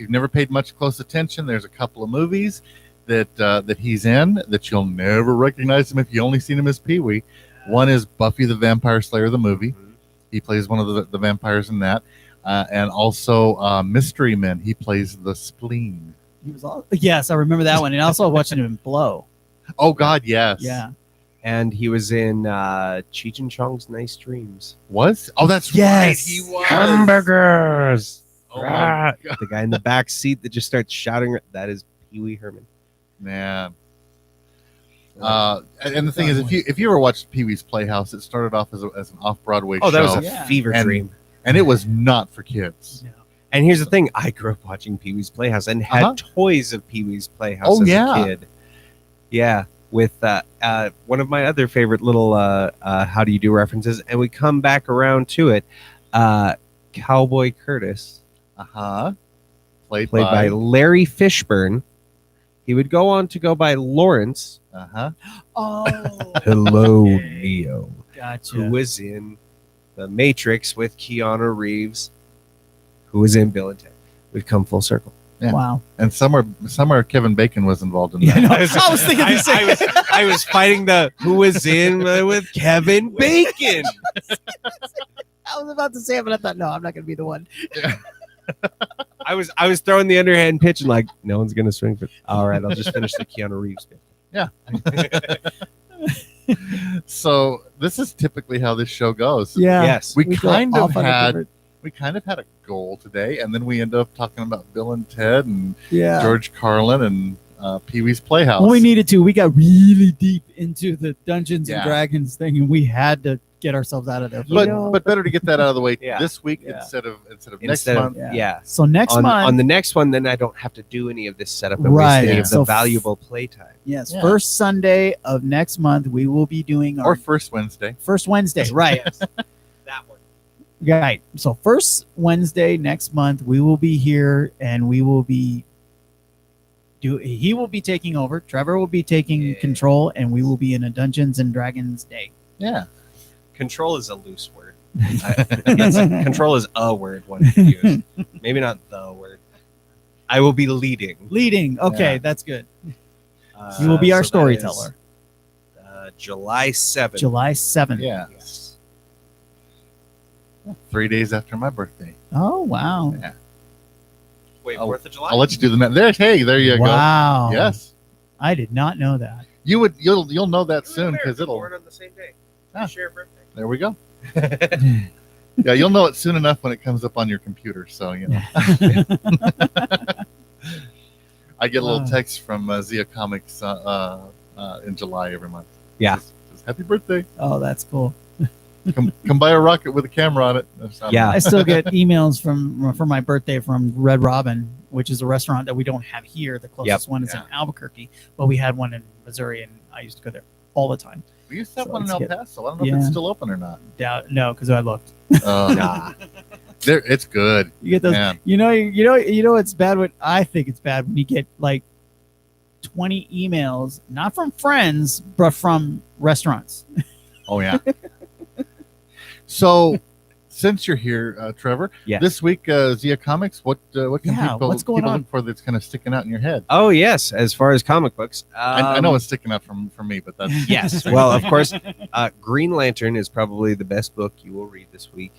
never paid much close attention, there's a couple of movies that he's in that you'll never recognize him if you only seen him as Pee Wee. One is Buffy the Vampire Slayer, the movie. He plays one of the vampires in that, and also Mystery Men. He plays the Spleen. He was yes, I remember that one, and also watching him in Blow. Oh God, yes. Yeah. And he was in Cheech and Chong's Nice Dreams. Was? Oh, that's Yes. right. He was. Hamburgers. Oh my God, The guy in the back seat that just starts shouting. That is Pee Wee Herman. man. And the thing is, if you ever watched Pee Wee's Playhouse, it started off as an off-Broadway Oh, show, that was a Yeah. fever And- dream. and it was not for kids. Yeah. And here's the thing: I grew up watching Pee Wee's Playhouse and had toys of Pee Wee's Playhouse as a kid. Yeah, with one of my other favorite little how do you do references, and we come back around to it. Cowboy Curtis, Played by Larry Fishburne. He would go on to go by Lawrence. Oh, Hello, okay. Neo. Gotcha. Who was in The Matrix with Keanu Reeves, who was in Bill and Ted. We've come full circle. Yeah. Wow. And somewhere Kevin Bacon was involved in that. Yeah, no, I was thinking the same. I was fighting the who was in with Kevin Bacon. I was about to say it, but I thought, no, I'm not going to be the one. I was throwing the underhand pitch and like, no one's going to swing for it. All right, I'll just finish the Keanu Reeves bit. Yeah. So this is typically how this show goes. Yeah. Yes. We go kind of off on a had different- a goal today, and then we end up talking about Bill and Ted and Yeah. George Carlin and Pee Wee's Playhouse. When we needed to, we got really deep into the Dungeons and Yeah. Dragons thing, and we had to get ourselves out of there. but better to get that out of the way Yeah. this week Yeah. instead of next Instead month. of, yeah. So next On month, the next one, then I don't have to do any of this setup and Right. waste any of So the valuable playtime. yes, Yeah. first Sunday of next month, we will be doing our Or first Wednesday. first Wednesday, right? That one. Right. So first Wednesday next month, we will be here, and we will be he will be taking over. Trevor will be taking control, and we will be in a Dungeons and Dragons day. Yeah. Control is a loose word. Control is a word one could use. Maybe not the word. I will be leading. Leading. Okay, Yeah. that's good. You will be our so that storyteller. is, July 7th. July 7th. Yeah. Yes. 3 days after my birthday. Oh, wow. Yeah. Wait, I'll- 4th of July? I'll let you do the math. There you Wow. go. Yes. I did not know that. You'll know that soon because it'll. Born on the same day. Ah. Share birthday. There we go. Yeah, you'll know it soon enough when it comes up on your computer. So you know. I get a little Wow. text from Zia Comics in July every month. Yeah. Says, happy birthday! Oh, that's cool. Come buy a rocket with a camera on it. Yeah. I still get emails for my birthday from Red Robin, which is a restaurant that we don't have here. The closest one is in Albuquerque, but we had one in Missouri, and I used to go there all the time. We used to have So one in let's El get- Paso. I don't know if Yeah. it's still open or not. No, because I looked. Nah. It's good. You get those. Man. You know. It's bad. I think it's bad when you get like 20 emails, not from friends, but from restaurants. Oh yeah. So, since you're here, Trevor, Yeah. this week Zia Comics, what can Yeah, people, what's going people on? look for that's kind of sticking out in your head? Oh, yes. As far as comic books. I know it's sticking out from me, but that's Yes. Well, of course, Green Lantern is probably the best book you will read this week.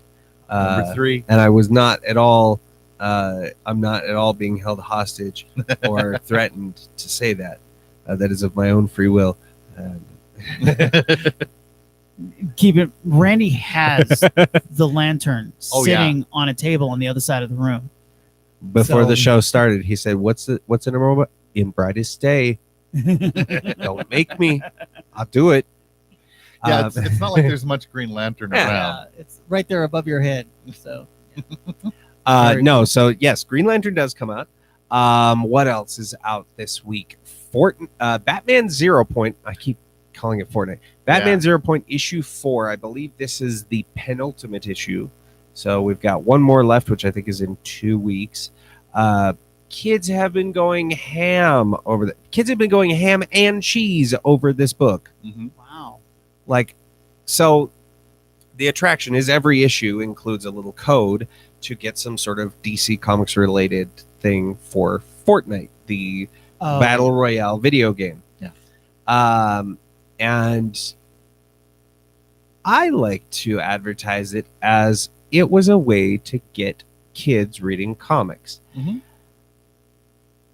number 3. And I was not at all, I'm not at all being held hostage or threatened to say that. That is of my own free will. Keep it. Randy has the lantern Oh, yeah. sitting on a table on the other side of the room. Before So- the show started, he said, "What's in a robot? In brightest day. Don't make me. I'll do it." Yeah, it's not like there's much Green Lantern around. It's right there above your head. So Very No, so yes, Green Lantern does come out. What else is out this week? Batman 0 Point. I keep calling it Fortnite. Batman Yeah. 0 Point issue 4. I believe this is the penultimate issue. So we've got one more left, which I think is in 2 weeks. Kids have been going ham over Kids have been going ham and cheese over this book. Mhm. wow. Like, so the attraction is every issue includes a little code to get some sort of DC Comics related thing for Fortnite, the Oh, Battle Royale video game. Yeah. And I like to advertise it as it was a way to get kids reading comics. Mhm.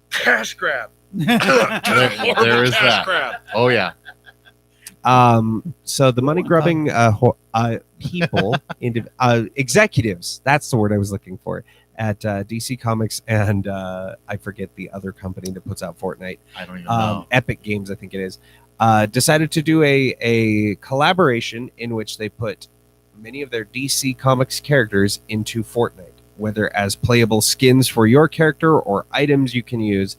Cash grab. There is that. Oh yeah. So the money grubbing people, executives, that's the word I was looking for, at DC Comics and I forget the other company that puts out Fortnite. I don't even know. Epic Games, I think it is, decided to do a collaboration in which they put many of their DC Comics characters into Fortnite. whether as playable skins for your character or items you can use.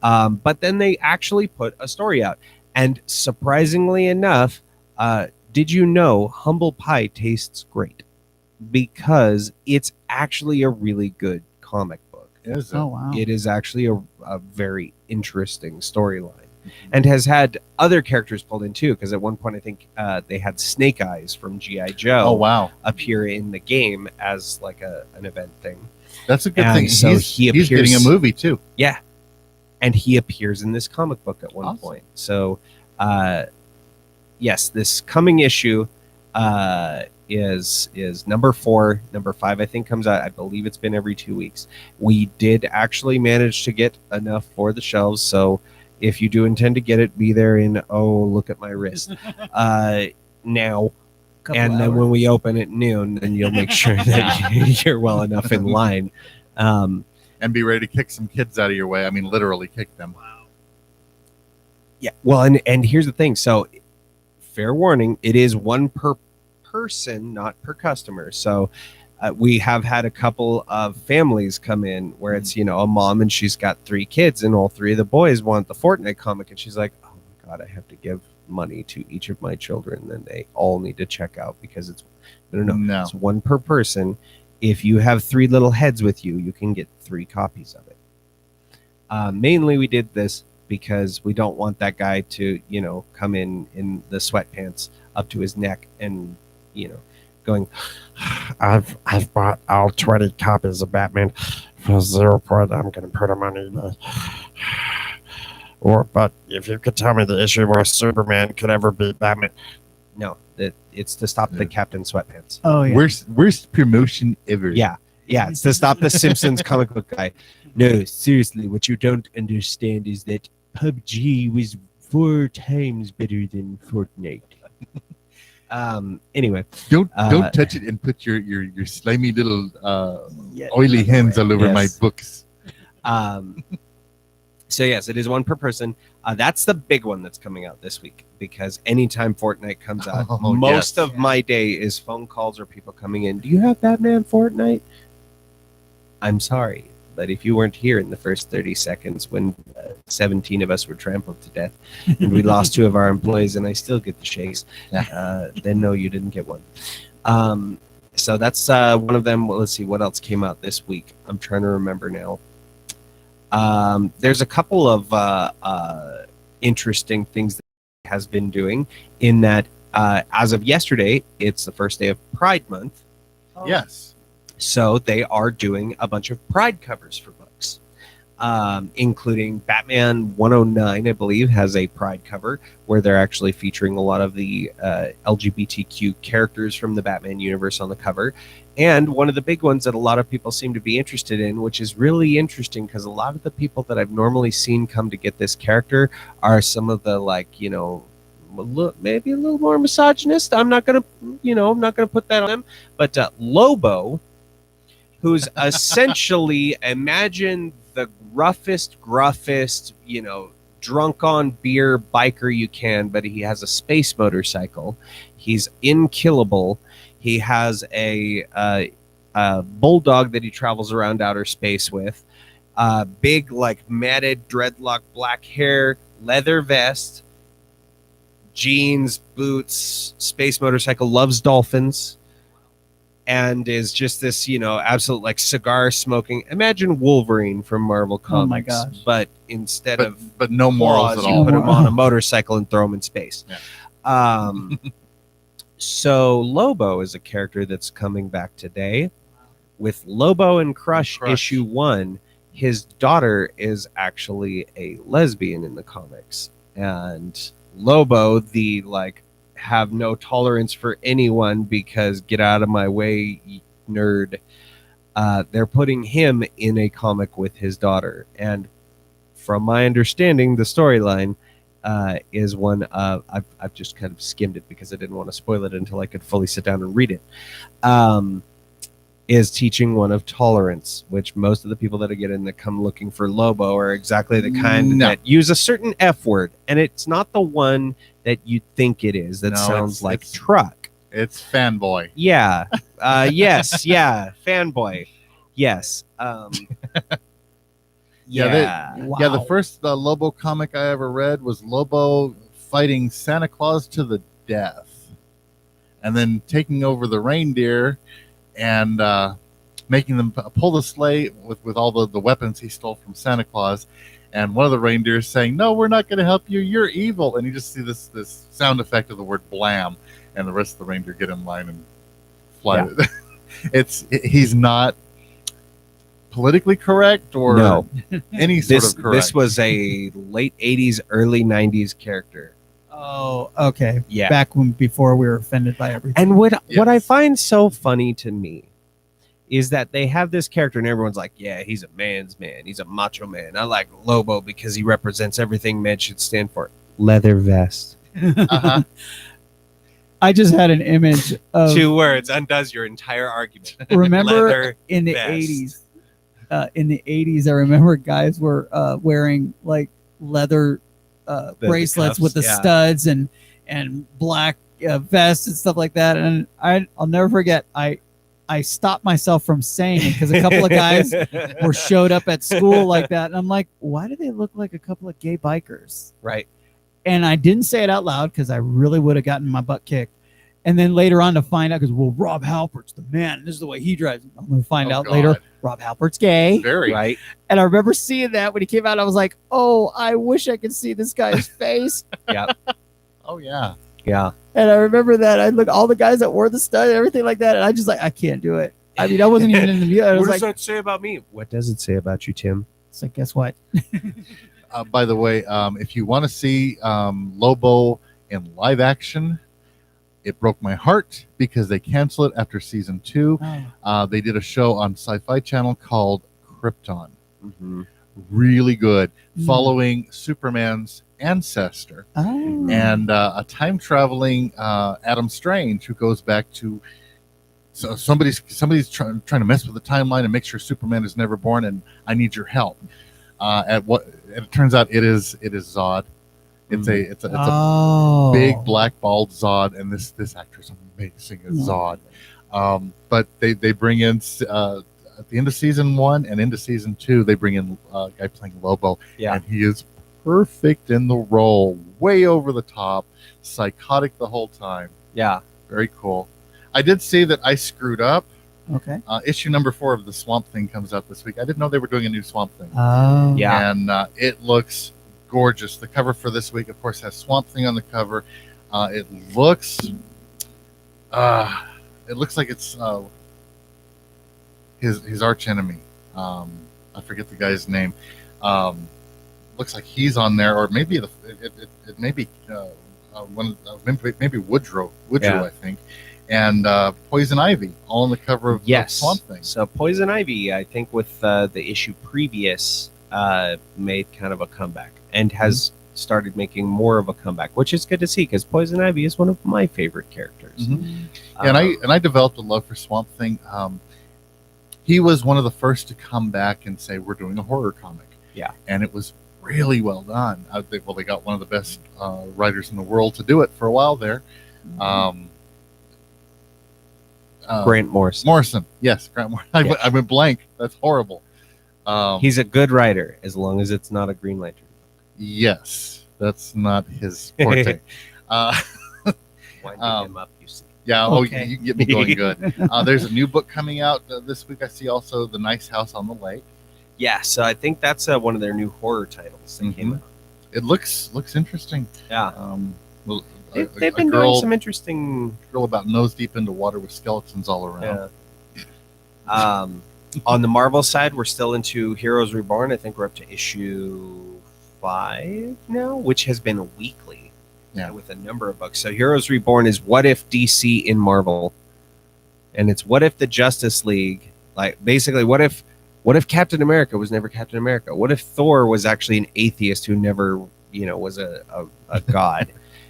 But then they actually put a story out. And surprisingly enough, did you know humble pie tastes great? Because it's actually a really good comic book. Is it? Oh wow. It is actually a very interesting storyline, and has had other characters pulled in too. Because at one point, I think they had Snake Eyes from G.I. Joe Oh wow, appear in the game as like an event thing. that's a good And thing. so he's he getting a appears- movie too. Yeah, and he appears in this comic book at one Awesome. point. So, yes, this coming issue is number 4. Number 5, I think, comes out. I believe it's been every 2 weeks. We did actually manage to get enough for the shelves, so if you do intend to get it, be there in look at my wrist now. Couple And then hours. when we open at noon, then you'll make sure that you're well enough in line. And be ready to kick some kids out of your way. I mean, literally kick them. Yeah. Well, and here's the thing. So, fair warning, it is one per person, not per customer. So, we have had a couple of families come in where it's, a mom and she's got 3 kids and all 3 of the boys want the Fortnite comic. And she's like, oh my God, I have to give money to each of my children. Then they all need to check out because it's, No. it's one per person. If you have 3 little heads with you, you can get 3 copies of it. Mainly we did this because we don't want that guy to, come in the sweatpants up to his neck and, going, I've bought all 20 copies of Batman for 0 point. I'm going to put them on eBay. But if you could tell me the issue where Superman could ever beat Batman, no, it's to stop the Captain Sweatpants. Oh yeah. Worst promotion ever. Yeah, it's to stop the Simpsons comic book guy. No, seriously, what you don't understand is that PUBG was 4 times better than Fortnite. Anyway, Don't Uh, touch it and put your slimy little Yeah. oily hands all over my Yes. books. So yes, it is one per person. That's the big one that's coming out this week because anytime Fortnite comes out, Oh, most yes. of my day is phone calls or people coming in. Do you have Batman Fortnite? I'm sorry, but if you weren't here in the first 30 seconds when 17 of us were trampled to death and we lost 2 of our employees and I still get the shakes, then no, you didn't get one. So that's one of them. Well, let's see what else came out this week. I'm trying to remember now. There's a couple of interesting things that it has been doing in that as of yesterday, it's the first day of Pride Month. Yes. So they are doing a bunch of Pride covers for books, including Batman 109, I believe, has a Pride cover where they're actually featuring a lot of the LGBTQ characters from the Batman universe on the cover. And one of the big ones that a lot of people seem to be interested in, which is really interesting because a lot of the people that I've normally seen come to get this character are some of the maybe a little more misogynist. I'm not gonna put that on them. But Lobo, who's essentially imagine the gruffest, drunk on beer biker you can, but he has a space motorcycle. He's inkillable. He has a bulldog that he travels around outer space with. Big, matted dreadlock black hair, leather vest, jeans, boots, space motorcycle, loves dolphins, and is just this, absolute cigar smoking. Imagine Wolverine from Marvel Comics. Oh my gosh. But instead of But no morals claws, at you all. put him on a motorcycle and throw him in space. Yeah. So Lobo is a character that's coming back today with Lobo and Crush. Crush. Issue 1. His daughter is actually a lesbian in the comics, and Lobo, the have no tolerance for anyone because get out of my way, nerd. They're putting him in a comic with his daughter, and from my understanding, the storyline is one of I've just kind of skimmed it because I didn't want to spoil it until I could fully sit down and read it. Is teaching one of tolerance, which most of the people that get in that come looking for Lobo are exactly the kind No. that use a certain F word, and it's not the one that you think it is. That No, sounds it's- like it's- truck. It's fanboy. Yeah. Yes. Yeah. Fanboy. Yes. Yeah, yeah. Wow. Yeah, the first Lobo comic I ever read was Lobo fighting Santa Claus to the death, and then taking over the reindeer and making them pull the sleigh with all the weapons he stole from Santa Claus. And one of the reindeers saying, "No, we're not going to help you. You're evil." And you just see this sound effect of the word "blam," and the rest of the reindeer get in line and fly. Yeah. He's not politically correct or No. any sort This of correct. this was a late 80s, early 90s character. Oh, okay. Yeah. Back when before we were offended by everything. And what I Yes. find so funny to me is that they have this character and everyone's like, yeah, he's a man's man. He's a macho man. I like Lobo because he represents everything men should stand for. Leather vest. Uh-huh. I just had an image of 2 words undoes your entire argument. remember Leather in the vest. 80s. In the 80s, I remember guys were wearing like leather bracelets cuffs, with the yeah. studs and black vests and stuff like that. And I'll never forget. I stopped myself from saying it because a couple of guys showed up at school like that, and I'm like, why do they look like a couple of gay bikers? Right. And I didn't say it out loud because I really would have gotten my butt kicked. And then later on to find out, because Rob Halpert's the man. This is the way he drives. I'm going to find Oh, out God. later. Rob Halpert's gay. Very. Right. And I remember seeing that when he came out. I was like, oh, I wish I could see this guy's face. Oh yeah. Yeah. And I remember that. I look all the guys that wore the stud and everything like that. And I just like, I can't do it. I mean, I wasn't even in the music. I was What like, does that say about me? What does it say about you, Tim? it's like, guess what? By the way, if you want to see Lobo in live action, it broke my heart because they canceled it after season 2. They did a show on Sci-Fi Channel called Krypton. Mm-hmm. Really good, Mm. following Superman's ancestor Oh. and a time traveling Adam Strange who goes back to. So somebody's trying to mess with the timeline and make sure Superman is never born, and I need your help. It turns out it is Zod. It's a Oh. big black bald Zod, and this actor's amazing as Zod. But they bring in at the end of season 1 and into season 2, they bring in a guy playing Lobo, Yeah. and he is perfect in the role, way over the top, psychotic the whole time. Yeah. Very cool. I did see that I screwed up. Okay. Issue number 4 of the Swamp Thing comes out this week. I didn't know they were doing a new Swamp Thing. Oh. Yeah. And it looks gorgeous. The cover for this week, of course, has Swamp Thing on the cover. It looks like it's his arch enemy. I forget the guy's name. Looks like he's on there, or maybe it may be maybe Woodrow, Yeah. I think, and Poison Ivy, all on the cover of Yes. Swamp Thing. So Poison Ivy, I think with the issue previous, made kind of a comeback and has started making more of a comeback, which is good to see because Poison Ivy is one of my favorite characters. Mhm. And I developed a love for Swamp Thing. He was one of the first to come back and say, we're doing a horror comic. Yeah. And it was really well done. They got one of the best writers in the world to do it for a while there. Grant Morrison. Morrison. Yes, Grant Morrison. Yeah. I went blank. That's horrible. He's a good writer as long as it's not a Green Lantern. Yes, that's not his forte. Winding him up, you see. Yeah, Okay. you get me going good. There's a new book coming out this week. I see also The Nice House on the Lake. Yeah, so I think that's one of their new horror titles that came Mhm. out. It looks interesting. Yeah. Well, They've been doing some interesting. girl about nose deep into water with skeletons all around. Yeah. On the Marvel side, we're still into Heroes Reborn. I think we're up to issue 5 now, which has been weekly. Yeah. With a number of books. So Heroes Reborn is what if DC in Marvel, and it's what if the Justice League, like basically what if Captain America was never Captain America? What if Thor was actually an atheist who never, was a god?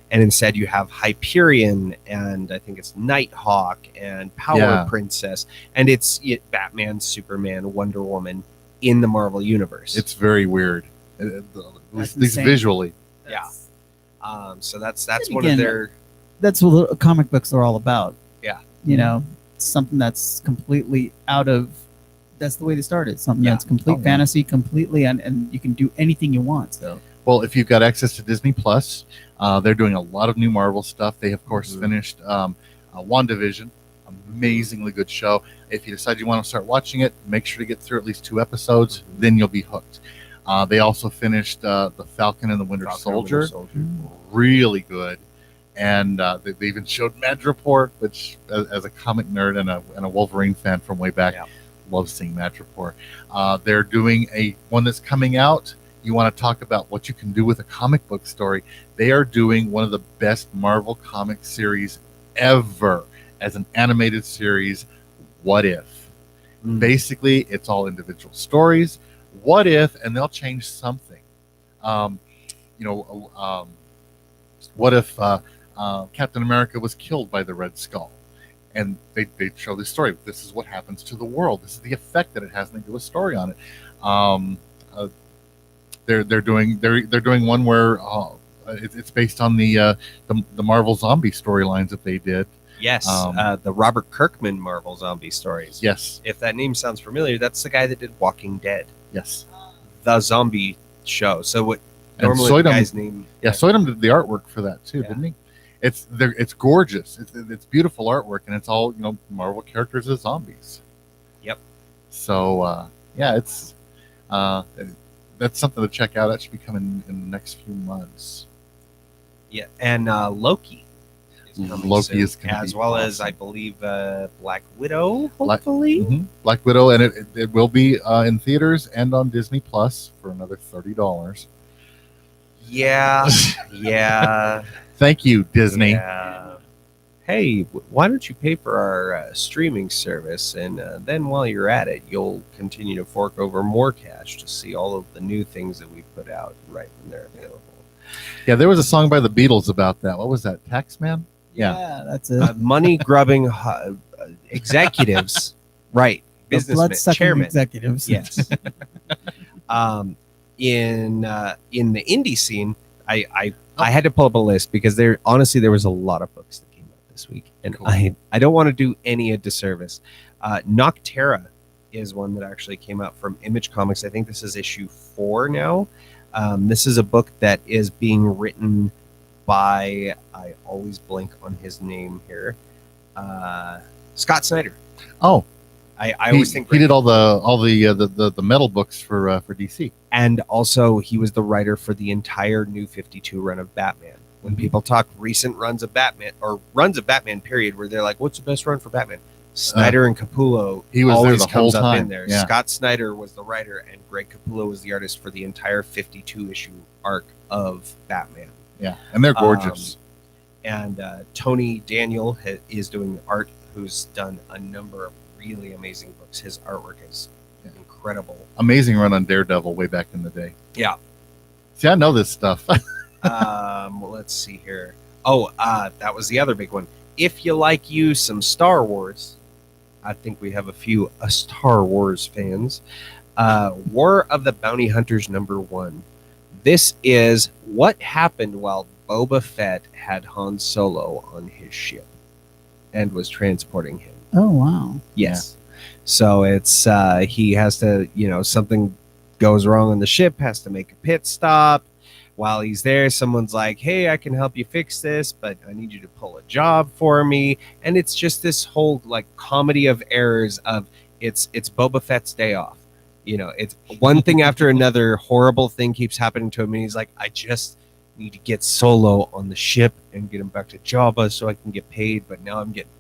And instead you have Hyperion and I think it's Nighthawk and Power Yeah. Princess, and it's Batman, Superman, Wonder Woman in the Marvel universe. It's very weird. At That's least insane. visually. Yeah. So that's Then one again, of their That's what comic books are all about. Yeah. You know, something that's completely out of that's the way they started. Something Yeah. that's complete Oh, yeah. fantasy, completely, and you can do anything you want. So Well, if you've got access to Disney Plus, they're doing a lot of new Marvel stuff. They, of course, Mhm. finished WandaVision, amazingly good show. If you decide you want to start watching it, make sure to get through at least 2 episodes, then you'll be hooked. They also finished The Falcon and the Winter Soldier, really good. And they even showed Madripoor, which, as a comic nerd and a Wolverine fan from way back, Yeah. love seeing Madripoor. They're doing one that's coming out. You want to talk about what you can do with a comic book story. They are doing one of the best Marvel comic series ever as an animated series, What If. Basically, it's all individual stories. What if, and they'll change something. What if Captain America was killed by the Red Skull? And they show this story. This is what happens to the world. This is the effect that it has, and they do a story on it. They're doing one where it's based on the Marvel zombie storylines that they did. Yes, the Robert Kirkman Marvel zombie stories. Yes, If that name sounds familiar, that's the guy that did Walking Dead, yes. the zombie show. So what And normally the Soydom- guy's name? Yeah, Soydom did the artwork for that too, Yeah. didn't he? It's gorgeous. It's beautiful artwork, and it's all Marvel characters as zombies. Yep. So it's that's something to check out. That should be coming in the next few months. Yeah, and Loki. Is coming Loki soon, is gonna as be well as awesome. I believe Black Widow. Black- Hopefully, Mhm. Black Widow, and it will be in theaters and on Disney Plus for another $30. yeah, yeah. Thank you, Disney. Yeah. Hey, why don't you pay for our streaming service, and then while you're at it, you'll continue to fork over more cash to see all of the new things that we put out right when they're available. Yeah, there was a song by the Beatles about that. What was that? Taxman? Yeah. that's it. Money grubbing executives, right? The Businessmen, blood-sucking chairman. executives. Yes. In the indie scene, I had to pull up a list because there was a lot of books that came out this week, and Cool. I don't want to do any a disservice. Noctera is one that actually came out from Image Comics. I think this is issue 4 now. This is a book that is being written by, I always blank on his name here, Scott Snyder. Oh, I always think he did all the metal books for DC. and also he was the writer for the entire New 52 run of Batman. When people talk recent runs of Batman or runs of Batman period, where they're like, "What's the best run for Batman?" Snyder and Capullo. He was there always the whole comes up time. in there. Yeah. Scott Snyder was the writer, and Greg Capullo was the artist for the entire 52 issue arc of Batman. Yeah, and they're gorgeous. And Tony Daniel is doing the art, who's done a number of really amazing books. His artwork is incredible. Amazing run on Daredevil way back in the day. Yeah. See, I know this stuff. Well, let's see here. Oh, that was the other big one. If you like some Star Wars, I think we have a few Star Wars fans. War of the Bounty Hunters #1. This is what happened while Boba Fett had Han Solo on his ship and was transporting him. Oh wow. Yes. So it's he has to, something goes wrong on the ship, has to make a pit stop. While he's there, someone's like, "Hey, I can help you fix this, but I need you to pull a job for me." And it's just this whole comedy of errors of it's Boba Fett's day off. It's one thing after another, horrible thing keeps happening to him, and he's like, "I just need to get Solo on the ship and get him back to Jabba so I can get paid, but now I'm getting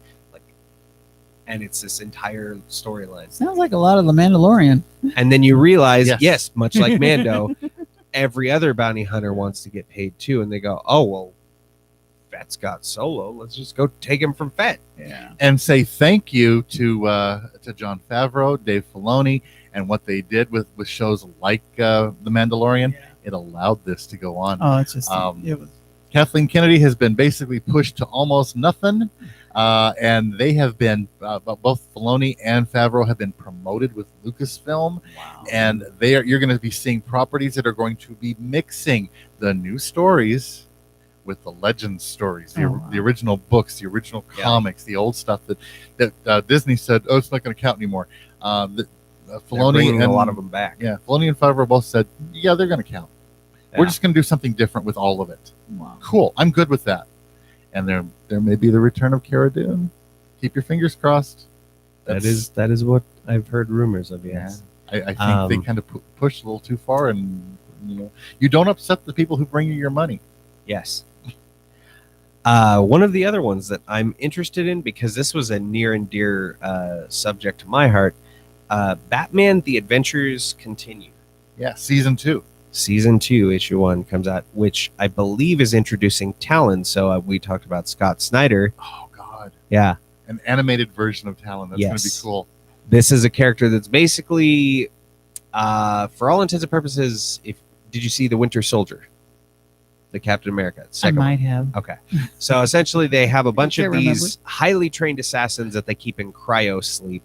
and it's this entire storyline. Sounds like a lot of The Mandalorian. And then you realize, Yes. yes, much like Mando, every other bounty hunter wants to get paid too, and they go, "Oh well, Fett's got Solo. Let's just go take him from Fett." Yeah. And say thank you to Jon Favreau, Dave Filoni, and what they did with shows like The Mandalorian. Yeah. It allowed this to go on. Oh, it's just It was. Kathleen Kennedy has been basically pushed to almost nothing, and they have been both Filoni and Favreau have been promoted with Lucasfilm, wow. and you're going to be seeing properties that are going to be mixing the new stories with the Legends stories, the Oh, wow. original books, the original Yeah. comics, the old stuff that Disney said, "Oh, it's not going to count anymore." They're Filoni bringing and a lot of them back. yeah, Filoni and Favreau both said, yeah, they're going to count. Yeah. We're just going to do something different with all of it. Wow. Cool. I'm good with that. And there may be the return of Cara Dune. Keep your fingers crossed. That is what I've heard rumors of. Yes. I think they kind of pushed a little too far, and you don't upset the people who bring you your money. Yes. One of the other ones that I'm interested in, because this was a near and dear subject to my heart, Batman: The Adventures Continue. Yeah, season 2. Season 2, issue 1 comes out, which I believe is introducing Talon. So we talked about Scott Snyder. Oh God, Yeah. an animated version of Talon. That's going to be Yes. cool. This is a character that's basically, for all intents and purposes, did you see the Winter Soldier, the Captain America? I Second one. might have. Okay. So essentially, they have a bunch of can't these highly trained assassins that they keep in cryo sleep.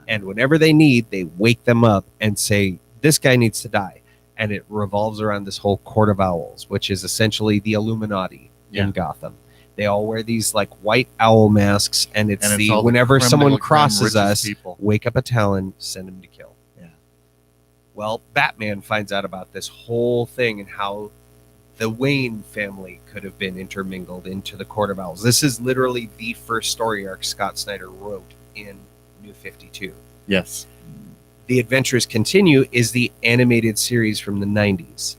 And whenever they need, they wake them up and say, this guy needs to die. And it revolves around this whole Court of Owls, which is essentially the Illuminati Yeah. in Gotham. They all wear these like white owl masks. And it's, And it's all the whenever creme de someone la creme crosses richest us, people. wake up a Talon, send him to kill. Yeah. Well, Batman finds out about this whole thing and how the Wayne family could have been intermingled into the Court of Owls. This is literally the first story arc Scott Snyder wrote in New 52. Yes. The Adventures Continue is the animated series from the 90s.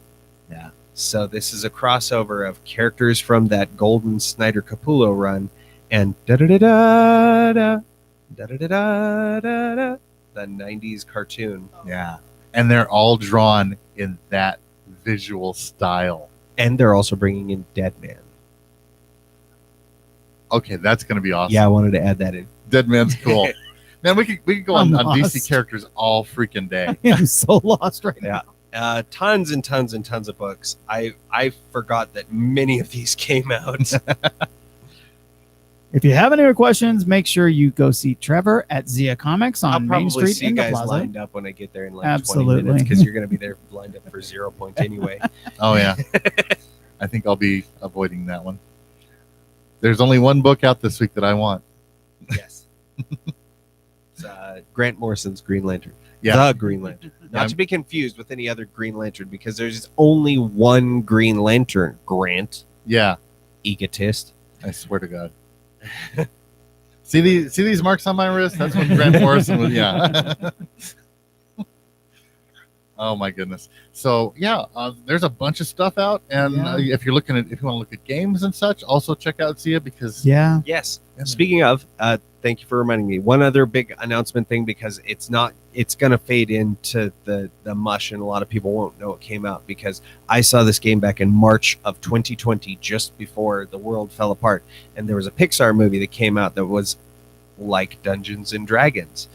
Yeah. So this is a crossover of characters from that golden Snyder Capullo run and da-da-da-da-da, da-da-da-da-da, the 90s cartoon. Yeah. And they're all drawn in that visual style. And they're also bringing in Deadman. Okay, that's going to be awesome. Yeah, I wanted to add that in. Dead Man's cool. Man, we could go on I'm DC lost. characters all freaking day. I'm so lost right Yeah. now. Tons and tons and tons of books. I forgot that many of these came out. If you have any other questions, make sure you go see Trevor at Zia Comics I'll on probably Main Street see in you the guys Plaza. lined up when I get there in like 20 Absolutely. minutes because you're going to be there lined up for 0 point anyway. Oh, yeah. I think I'll be avoiding that one. There's only one book out this week that I want. Yes. It's Grant Morrison's Green Lantern. Yeah. The Green Lantern. Not to be confused with any other Green Lantern because there's only one Green Lantern. Grant, Yeah. egotist. I swear to God. See these marks on my wrist? That's when Grant Morrison was. Yeah. Oh my goodness. So yeah, there's a bunch of stuff out, and Yeah. if you want to look at games and such, also check out Zia because Yeah. Yes. Yeah. Speaking of, thank you for reminding me. One other big announcement thing because it's going to fade into the mush and a lot of people won't know it came out because I saw this game back in March of 2020, just before the world fell apart. And there was a Pixar movie that came out that was like Dungeons and Dragons.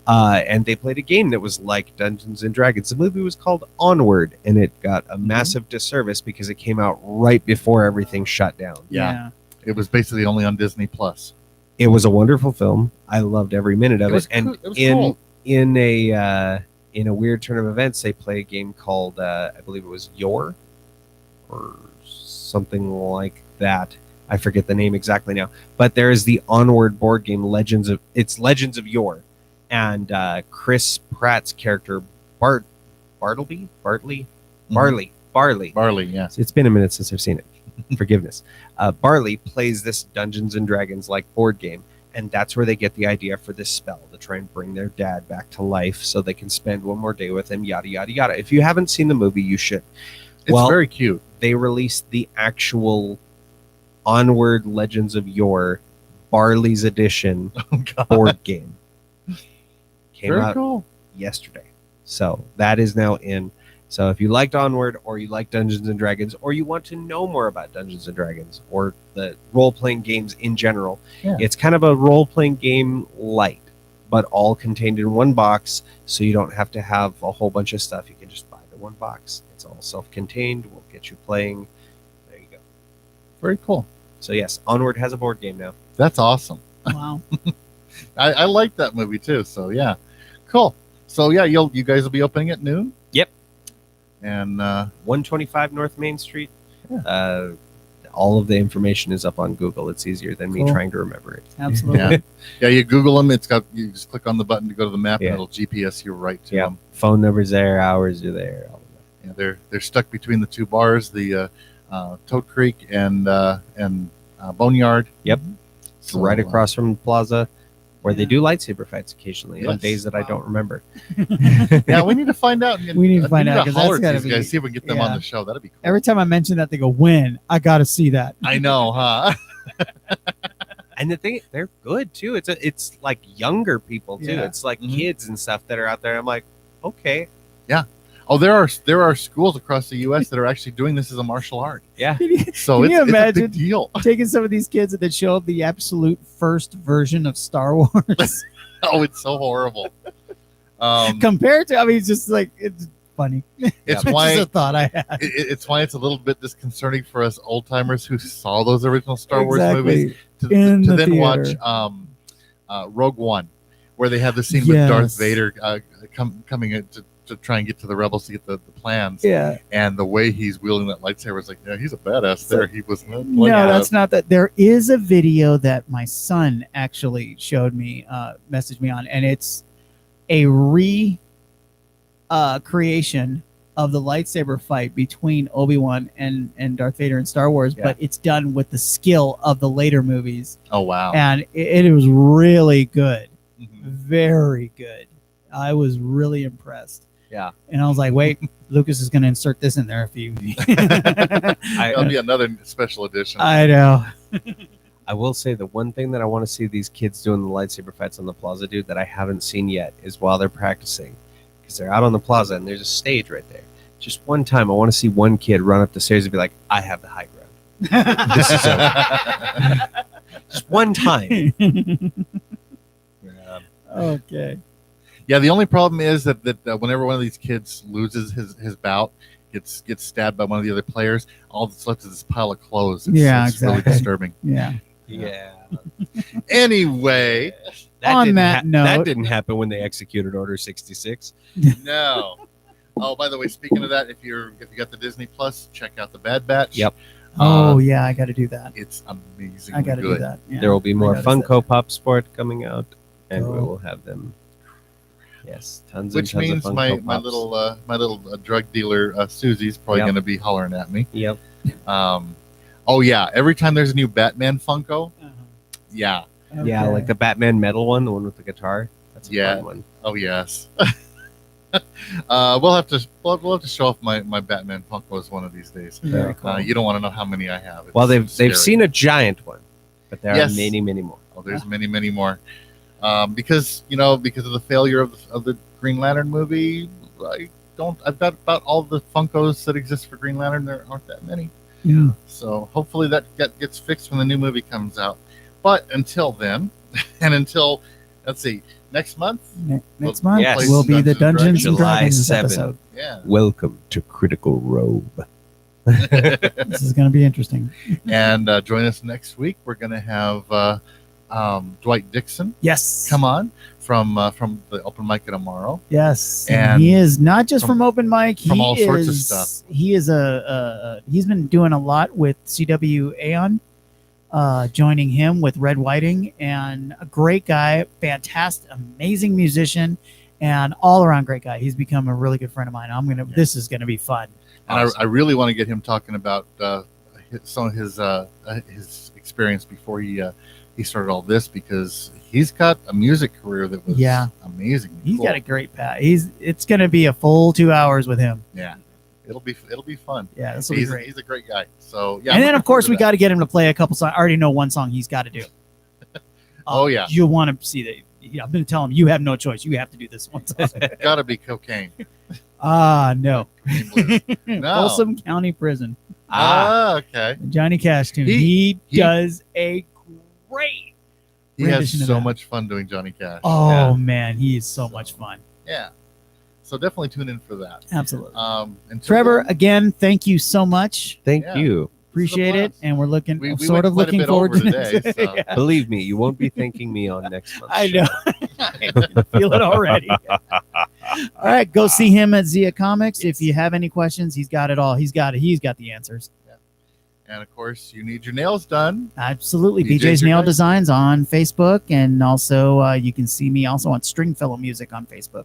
And they played a game that was like Dungeons and Dragons. The movie was called Onward, and it got a massive disservice because it came out right before everything shut down. Yeah. it was basically only on Disney Plus. It was a wonderful film. I loved every minute of It was it. And cool. It was cool. in a weird turn of events, they play a game called I believe it was Yore or something like that. I forget the name exactly now. But there is the Onward board game Legends of Yore, and Chris Pratt's character Bartley. Barley, yeah. It's been a minute since I've seen it. Forgiveness. Barley plays this Dungeons and Dragons like board game, and that's where they get the idea for this spell to try and bring their dad back to life so they can spend one more day with him, yada, yada, yada. If you haven't seen the movie, you should. It's very cute. They released the actual Onward Legends of Yore Barley's Edition Oh, God. board game. Came Very out cool. yesterday. So that is now in. So if you liked Onward or you like Dungeons and Dragons or you want to know more about Dungeons and Dragons or the role-playing games in general, Yeah. it's kind of a role-playing game light, but all contained in one box, so you don't have to have a whole bunch of stuff. You can just buy the one box. It's all self-contained. We'll get you playing. There you go. Very cool. So yes, Onward has a board game now. That's awesome. Wow. I like that movie too. So yeah, cool. So yeah, you guys will be opening at noon. Yep. And 125 North Main Street. all of the information is up on Google. It's easier than me Cool. trying to remember it. Absolutely. Yeah. Yeah, you Google them. You just click on the button to go to the map, Yeah. and it'll GPS you right to Yeah, them. phone numbers there, hours are there. All of that. Yeah, they're stuck between the two bars, the Toad Creek and Boneyard. Yep. So, Right across from the plaza, where they Yeah. do lightsaber fights occasionally on Yes. days that I don't remember. Yeah, we need to find out. We need to find out, 'cause that's holler at gotta these guys, be- see if we can get them yeah. on the show. That'd be cool. Every time I mention that, they go, "When?" I got to see that. I know, huh? And the thing, they're good too. It's like younger people too. Yeah. It's like Mhm. kids and stuff that are out there. I'm like, okay, Oh, there are schools across the U.S. that are actually doing this as a martial art. yeah. So Can it's, you it's a imagine? big deal. Taking some of these kids that show up the absolute first version of Star Wars Oh, it's so horrible. compared to, I mean, it's just like, it's funny. It's Just why a thought I had. it's why it's a little bit disconcerting for us old timers who saw those original Star Wars movies In to the then watch theater. Rogue One, where they have the scene Yes. with Darth Vader coming in to try and get to the rebels to get the plans, Yeah. and the way he's wielding that lightsaber is like, yeah, he's a badass. So- There, he was not No, like that. that's not that. There is a video that my son actually showed me, messaged me on, and it's a creation of the lightsaber fight between Obi-Wan and Darth Vader in Star Wars, Yeah. but it's done with the skill of the later movies, Oh wow. and it was really good, Mhm. very good. I was really impressed. Yeah. And I was like, wait, Lucas is going to insert this in there if you. That'll be another special edition. I know. I will say the one thing that I want to see these kids doing the lightsaber fights on the plaza do that I haven't seen yet is while they're practicing, because they're out on the plaza and there's a stage right there. Just one time, I want to see one kid run up the stairs and be like, "I have the high ground." This is over. Just one time. Yeah. Okay. Yeah, the only problem is that whenever one of these kids loses his bout, gets stabbed by one of the other players, all that's left is this pile of clothes. It's, Yeah, it's really exactly. disturbing. Yeah. Yeah. Anyway, On didn't that note- that didn't happen when they executed Order 66. no. Oh, by the way, speaking of that, if you got the Disney Plus, check out the Bad Batch. Yep. Oh, yeah, I got to do that. It's amazing. I got to do good. that. Yeah. There will be more noticed Funko Pop Sport coming out, and we Cool. will have them. Yes, tons Which and tons means of my Funko Pops. my little drug dealer Susie's probably Yep. going to be hollering at me. Yep. Oh yeah, every time there's a new Batman Funko, Uh-huh. yeah. Yeah, Okay. like the Batman metal one, the one with the guitar. That's a Yeah. fun one. Oh yes. We'll have to show off my Batman Funkos one of these days. Very cool. You don't want to know how many I have. It's Well, they've scary. seen a giant one, but there Yes. are many, many more. Oh, there's many more. Because of the failure of the Green Lantern movie, I've got about all the Funkos that exist for Green Lantern. There aren't that many. Yeah. So hopefully that gets fixed when the new movie comes out. But until then, and until let's see, next month, Next Well, month yes. will be the Dungeons Dungeons and and July Dragons 7th. episode. yeah. Welcome to Critical Role. This is going to be interesting. And join us next week. We're going to have Dwight Dixon Yes. come on from the open mic tomorrow. Yes. And And he is not just from- from open mic. from he all sorts of is- stuff. He is he's been doing a lot with CW Aeon, joining him with Red Whiting, and a great guy, fantastic, amazing musician, and all around great guy. He's become a really good friend of mine. This is gonna be fun. And I really want to get him talking about some of his experience before he started all this, because he's got a music career that was amazing. He's got a great path. It's gonna be a full 2 hours with him. yeah. It'll be fun. Yeah, this will be He's great. he's a great guy. So yeah. And I'm then, of looking course, forward we to got to get him to play a couple songs. I already know one song he's got to do. Oh, yeah. You want to see that? Yeah, I'm going to tell him you have no choice. You have to do this one. that. Gotta be cocaine. No. Cocaine Blues. No. Folsom County Prison. Okay. Johnny Cash tune. He- He does a great. He has rendition of so that. much fun doing Johnny Cash. Oh Yeah. man, he is so much fun. Yeah. So definitely tune in for that. Absolutely. Until Trevor, then, again, thank you so much. Thank Yeah. you. Appreciate it, blast. and we're looking, We sort went of quite a looking bit forward over to today, next. so. Yeah, Believe me, you won't be thanking me on next month. I know. I can feel it already. All right, go see him at Zia Comics. If you have any questions, he's got it all. He's got it. He's got the answers. And of course, you need your nails done. Absolutely. BJ's BJ's your Nail guy. Designs on Facebook. And also, you can see me also on Stringfellow Music on Facebook.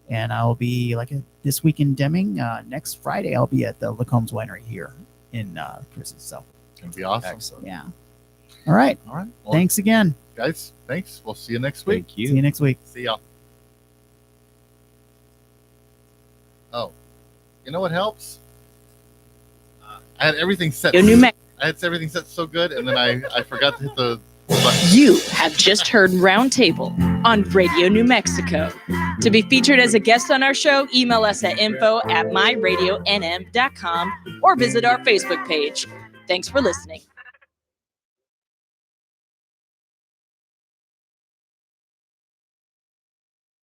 And I'll be this week in Deming. Next Friday, I'll be at the Lacombs Winery here in Chris's. So, It's going to be awesome. Excellent. yeah. All right. All right. Well, Thanks again. guys. Thanks. We'll see you next week. Thank See you next week. See y'all. Oh, you know what helps? I had everything set. Radio New Mexico. I had everything set so good, and then I forgot to hit the button. You have just heard Roundtable on Radio New Mexico. To be featured as a guest on our show, email us at info@myradionm.com or visit our Facebook page. Thanks for listening.